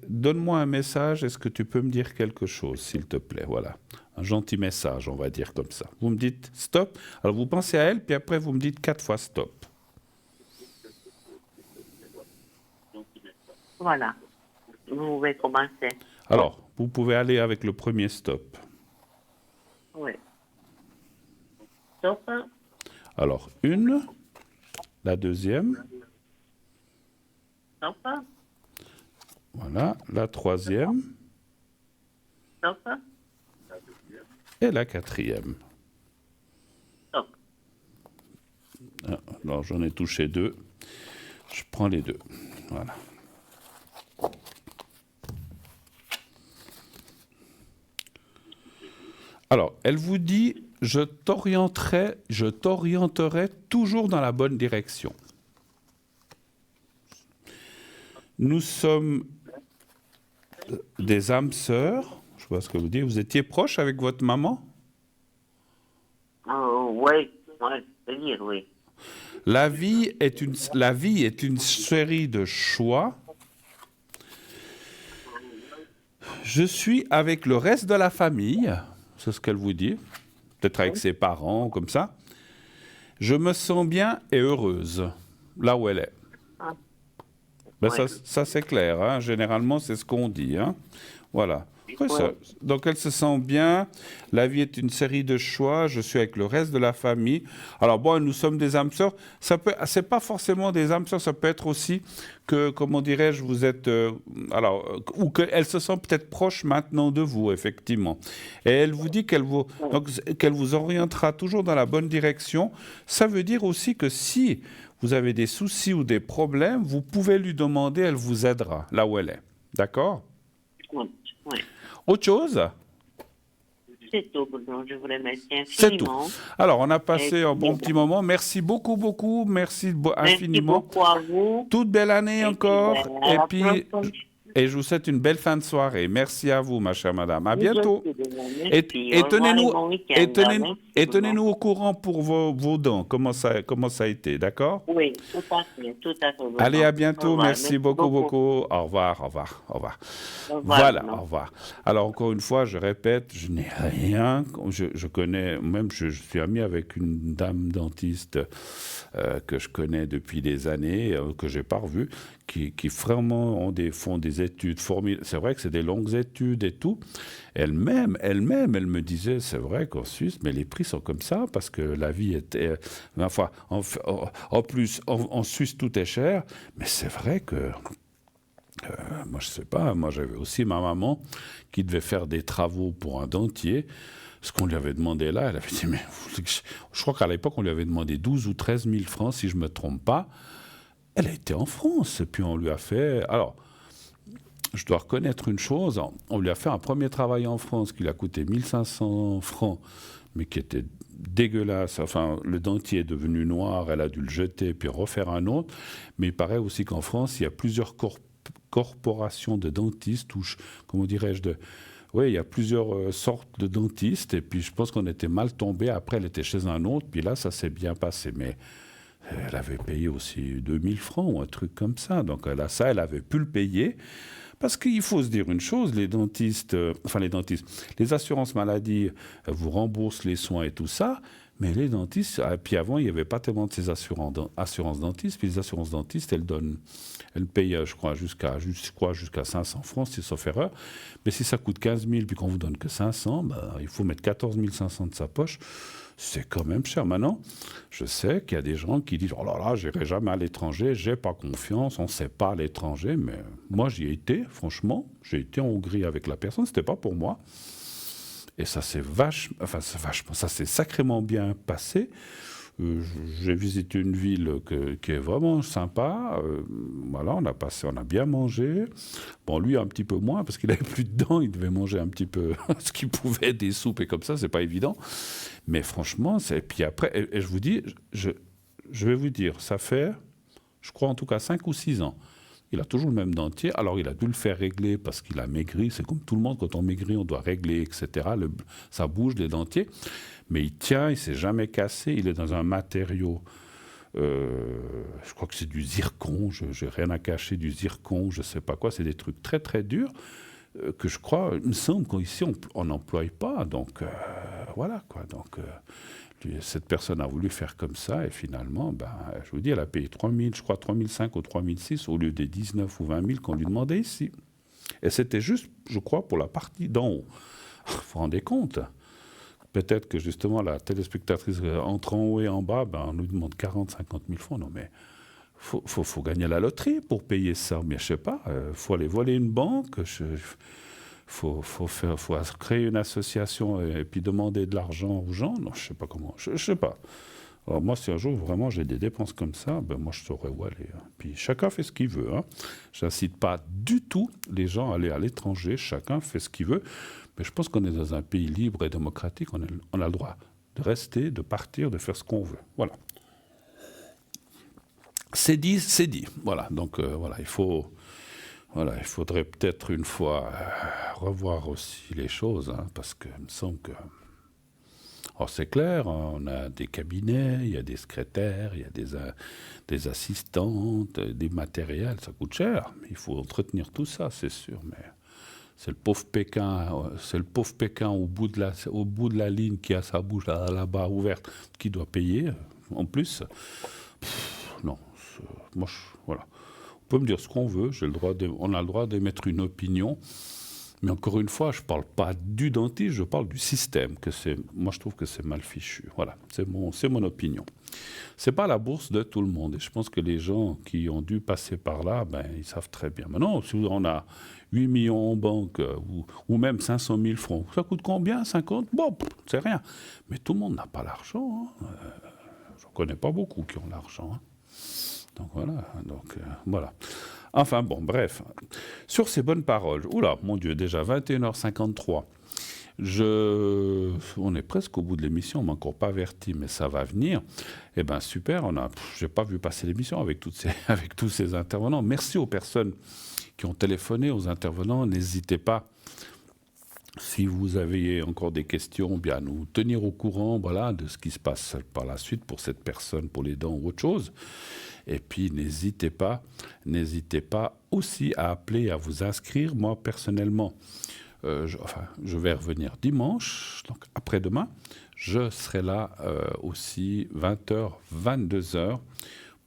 donne-moi un message, est-ce que tu peux me dire quelque chose, s'il te plaît? Voilà, un gentil message, on va dire comme ça. Vous me dites stop, alors vous pensez à elle, puis après vous me dites 4 fois stop. Voilà. Vous pouvez commencer. Alors, vous pouvez aller avec le premier stop. Oui. Stop. Alors, une, la deuxième, Stop. voilà, la troisième Stop. et la quatrième. Stop. Ah, alors, j'en ai touché 2. Je prends les 2. Voilà. Alors, elle vous dit, je t'orienterai toujours dans la bonne direction. Nous sommes des âmes sœurs. Je vois ce que vous dites. Vous étiez proche avec votre maman? Oui, je peux dire oui. La vie est une série de choix. Je suis avec le reste de la famille. C'est ce qu'elle vous dit, peut-être avec ses parents, comme ça. Je me sens bien et heureuse, là où elle est. Ben Ouais. ça c'est clair, hein. Généralement, c'est ce qu'on dit. Hein. Voilà. Après, donc, elle se sent bien. La vie est une série de choix. Je suis avec le reste de la famille. Alors, bon, nous sommes des âmes sœurs. C'est pas forcément des âmes sœurs. Ça peut être aussi que, comment dirais-je, vous êtes... ou qu'elle se sent peut-être proche maintenant de vous, effectivement. Et elle vous dit qu'elle vous orientera toujours dans la bonne direction. Ça veut dire aussi que si vous avez des soucis ou des problèmes, vous pouvez lui demander, elle vous aidera là où elle est. D'accord? Oui. Oui. Autre chose? C'est tout, Bruno. Je vous remercie C'est tout. infiniment. Alors, on a passé un bon petit moment. Merci beaucoup, beaucoup. Merci infiniment. Merci beaucoup à vous. Toute belle année Et encore. puis, à Et la puis, prochaine. et je vous souhaite une belle fin de soirée. Merci à vous, ma chère madame. À bientôt. Merci. Et Au revoir et bon week-end. Merci, et Bruno. tenez-nous au courant pour vos dents. Comment ça a été, d'accord? Oui, tout à fait, tout à fait. Bruno. Allez, à Au bientôt. revoir. Merci beaucoup, beaucoup. Au revoir, au revoir, au revoir. Au revoir, Voilà, Bruno. au revoir. Alors, encore une fois, je répète, je n'ai rien. Je connais, même je suis ami avec une dame dentiste que je connais depuis des années, que je n'ai pas revue, qui vraiment font des études formidables. C'est vrai que c'est des longues études et tout. Elle-même, elle me disait, c'est vrai qu'en Suisse, mais les prix sont comme ça, parce que la vie était... Enfin, en plus, en Suisse, tout est cher, mais c'est vrai que... moi, je sais pas, moi j'avais aussi ma maman qui devait faire des travaux pour un dentier. Ce qu'on lui avait demandé là, elle avait dit, mais je crois qu'à l'époque, on lui avait demandé 12 ou 13 000 francs, si je ne me trompe pas. Elle a été en France, et puis on lui a fait... Alors, je dois reconnaître une chose, on lui a fait un premier travail en France qui lui a coûté 1500 francs, mais qui était dégueulasse. Enfin, le dentier est devenu noir, elle a dû le jeter, puis refaire un autre. Mais il paraît aussi qu'en France, il y a plusieurs corporations de dentistes, ou comment dirais-je, oui, il y a plusieurs sortes de dentistes, et puis je pense qu'on était mal tombé. Après, elle était chez un autre, puis là, ça s'est bien passé. Mais elle avait payé aussi 2000 francs ou un truc comme ça. Donc là, ça, elle avait pu le payer. Parce qu'il faut se dire une chose, les assurances maladie vous remboursent les soins et tout ça, mais les dentistes, puis avant, il n'y avait pas tellement de ces assurances dentistes, puis les assurances dentistes, elles payent, je crois, jusqu'à 500 francs, si sauf erreur. Mais si ça coûte 15 000, puis qu'on vous donne que 500, il faut mettre 14 500 de sa poche. C'est quand même cher. Maintenant, je sais qu'il y a des gens qui disent « Oh là là, j'irai jamais à l'étranger, j'ai pas confiance, on ne sait pas à l'étranger. » Mais moi, j'y ai été, franchement. J'ai été en Hongrie avec la personne, c'était pas pour moi. Et ça s'est ça s'est sacrément bien passé. J'ai visité une ville qui est vraiment sympa. Voilà, on a bien mangé. Bon, lui un petit peu moins parce qu'il avait plus de dents. Il devait manger un petit peu ce qu'il pouvait, des soupes et comme ça, c'est pas évident. Mais franchement, puis après, et je vous dis, je vais vous dire, ça fait, je crois en tout cas 5 ou 6 ans. Il a toujours le même dentier. Alors, il a dû le faire régler parce qu'il a maigri. C'est comme tout le monde, quand on maigrit, on doit régler, etc. Ça bouge, les dentiers. Mais il tient, il ne s'est jamais cassé. Il est dans un matériau, je crois que c'est du zircon. Je n'ai rien à cacher, du zircon, je ne sais pas quoi. C'est des trucs très, très durs que je crois, il me semble qu'ici, on n'emploie pas. Donc, voilà, quoi. Donc, cette personne a voulu faire comme ça et finalement, je vous dis, elle a payé 3 000, je crois 3 500 ou 3 600 au lieu des 19 ou 20 000 qu'on lui demandait ici. Et c'était juste, je crois, pour la partie d'en haut. Vous vous rendez compte? Peut-être que justement la téléspectatrice entre en haut et en bas, on nous demande 40, 50 000 francs. Non mais, faut gagner la loterie pour payer ça. Mais je sais pas, faut aller voler une banque. Faut créer une association et puis demander de l'argent aux gens. Non, je sais pas comment. Je sais pas. Alors moi, si un jour vraiment j'ai des dépenses comme ça, moi je saurais où aller. Hein. Puis chacun fait ce qu'il veut. Hein. J'incite pas du tout les gens à aller à l'étranger. Chacun fait ce qu'il veut. Mais je pense qu'on est dans un pays libre et démocratique. On a le droit de rester, de partir, de faire ce qu'on veut. Voilà. C'est dit, c'est dit. Voilà. Donc voilà, il faudrait peut-être une fois revoir aussi les choses, hein, parce qu'il me semble que... Alors c'est clair, hein, on a des cabinets, il y a des secrétaires, il y a des assistantes, des matériels, ça coûte cher. Il faut entretenir tout ça, c'est sûr, mais c'est le pauvre Pékin au bout de la ligne qui a sa bouche là-bas ouverte, qui doit payer en plus. Non, moi, voilà. On peut me dire ce qu'on veut, on a le droit d'émettre une opinion, mais encore une fois, je ne parle pas du dentiste, je parle du système. Moi, je trouve que c'est mal fichu. Voilà, c'est mon opinion. Ce n'est pas la bourse de tout le monde, et je pense que les gens qui ont dû passer par là, ils savent très bien. Maintenant, si on a 8 millions en banque, ou même 500 000 francs, ça coûte combien? 50? Bon, c'est rien. Mais tout le monde n'a pas l'argent. Hein. Je ne connais pas beaucoup qui ont l'argent. Hein. Donc voilà. Enfin bon, bref. Sur ces bonnes paroles, oula, mon Dieu, déjà 21h53. On est presque au bout de l'émission, on m'a encore pas averti, mais ça va venir. Eh bien super, j'ai pas vu passer l'émission avec tous ces intervenants. Merci aux personnes qui ont téléphoné, aux intervenants. N'hésitez pas, si vous avez encore des questions, bien nous tenir au courant, voilà, de ce qui se passe par la suite pour cette personne, pour les dents ou autre chose. Et puis, n'hésitez pas aussi à appeler, à vous inscrire. Moi, personnellement, je vais revenir dimanche, donc après-demain. Je serai là aussi 20h, 22h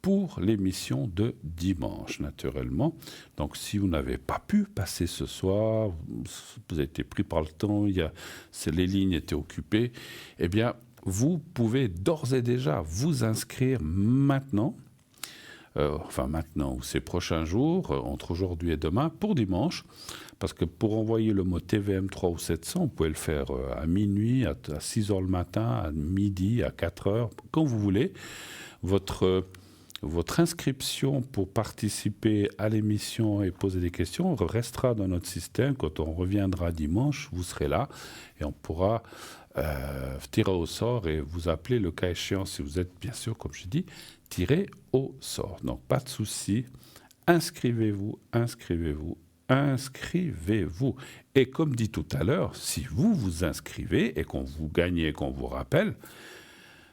pour l'émission de dimanche, naturellement. Donc, si vous n'avez pas pu passer ce soir, vous avez été pris par le temps, les lignes étaient occupées, eh bien, vous pouvez d'ores et déjà vous inscrire maintenant. Maintenant ou ces prochains jours, entre aujourd'hui et demain, pour dimanche, parce que pour envoyer le mot TVM3 ou 700, vous pouvez le faire à minuit, à 6h le matin, à midi, à 4h, quand vous voulez. Votre inscription pour participer à l'émission et poser des questions restera dans notre système. Quand on reviendra dimanche, vous serez là et on pourra tirer au sort et vous appeler le cas échéant si vous êtes, bien sûr, comme je dis, tiré au sort. Donc, pas de souci. Inscrivez-vous. Et comme dit tout à l'heure, si vous vous inscrivez et qu'on vous gagnez et qu'on vous rappelle,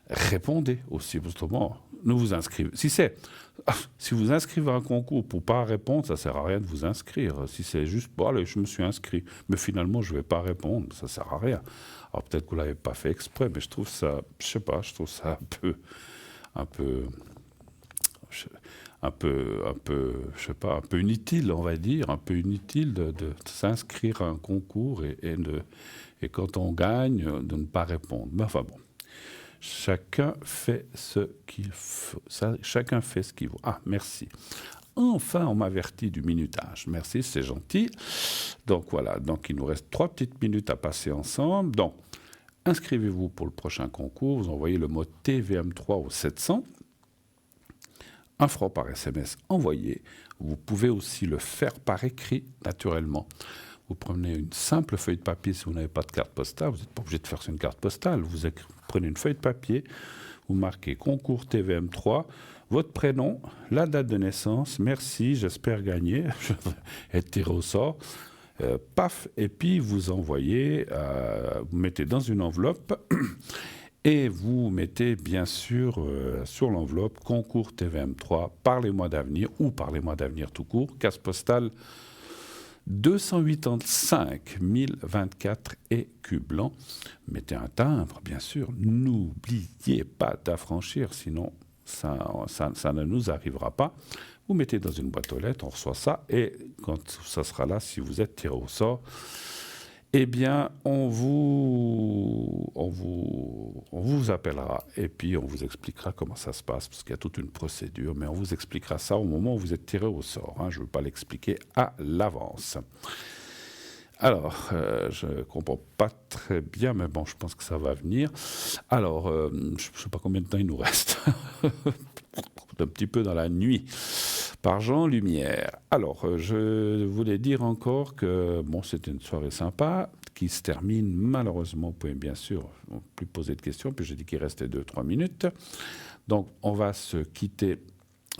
répondez aussi. Autrement, ne vous inscrivez. Si vous inscrivez à un concours pour ne pas répondre, ça ne sert à rien de vous inscrire. Si c'est juste, allez, je me suis inscrit, mais finalement, je ne vais pas répondre, ça ne sert à rien. Alors peut-être que vous ne l'avez pas fait exprès, mais je trouve ça, je sais pas, je trouve ça un peu inutile, on va dire, un peu inutile de s'inscrire à un concours et quand on gagne, de ne pas répondre. Mais enfin bon, chacun fait ce qu'il faut. Chacun fait ce qu'il veut. Ah, merci. Enfin, on m'avertit du minutage. Merci, c'est gentil. Donc voilà, donc il nous reste 3 petites minutes à passer ensemble. Donc, inscrivez-vous pour le prochain concours. Vous envoyez le mot TVM3 au 700. 1 franc par SMS envoyé. Vous pouvez aussi le faire par écrit, naturellement. Vous prenez une simple feuille de papier si vous n'avez pas de carte postale. Vous n'êtes pas obligé de faire sur une carte postale. Vous prenez une feuille de papier, vous marquez concours TVM3, votre prénom, la date de naissance, merci, j'espère gagner, je vais être tiré au sort. Paf, et puis vous envoyez, vous mettez dans une enveloppe et vous mettez bien sûr sur l'enveloppe concours TVM3 par les mois d'avenir ou par les mois d'avenir tout court, case postale 285 024 écus blancs. Mettez un timbre, bien sûr. N'oubliez pas d'affranchir, sinon ça ne nous arrivera pas. Vous mettez dans une boîte aux lettres, on reçoit ça, et quand ça sera là, si vous êtes tiré au sort, eh bien, on vous appellera et puis on vous expliquera comment ça se passe, parce qu'il y a toute une procédure, mais on vous expliquera ça au moment où vous êtes tiré au sort. Je ne veux pas l'expliquer à l'avance. Alors, je ne comprends pas très bien, mais bon, je pense que ça va venir. Alors, je ne sais pas combien de temps il nous reste. Un petit peu dans la nuit. Par Jean Lumière. Alors, je voulais dire encore que bon, c'était une soirée sympa qui se termine malheureusement. Vous pouvez bien sûr plus poser de questions, puis j'ai dit qu'il restait 2-3 minutes. Donc, on va se quitter,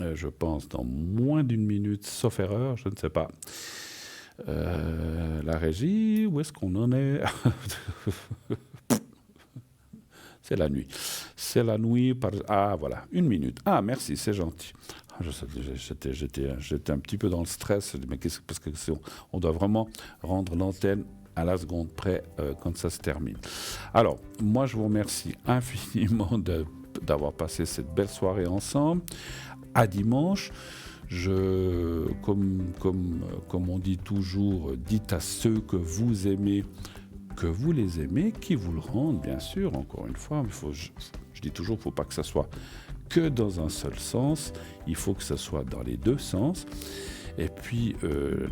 je pense, dans moins d'une minute, sauf erreur, je ne sais pas. La régie, où est-ce qu'on en est? C'est la nuit. C'est la nuit par... Ah, voilà, 1 minute. Ah, merci, c'est gentil. J'étais un petit peu dans le stress, mais parce qu'on doit vraiment rendre l'antenne à la seconde près quand ça se termine. Alors, moi, je vous remercie infiniment d'avoir passé cette belle soirée ensemble. À dimanche. Comme on dit toujours, dites à ceux que vous aimez que vous les aimez, qui vous le rendent, bien sûr, encore une fois. Je dis toujours, il ne faut pas que ça soit que dans un seul sens, il faut que ça soit dans les deux sens. Et puis,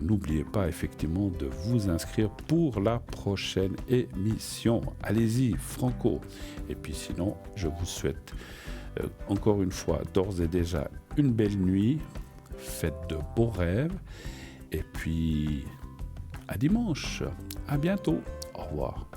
n'oubliez pas effectivement de vous inscrire pour la prochaine émission. Allez-y, franco. Et puis sinon, je vous souhaite encore une fois, d'ores et déjà, une belle nuit. Faites de beaux rêves. Et puis, à dimanche. À bientôt. Au revoir.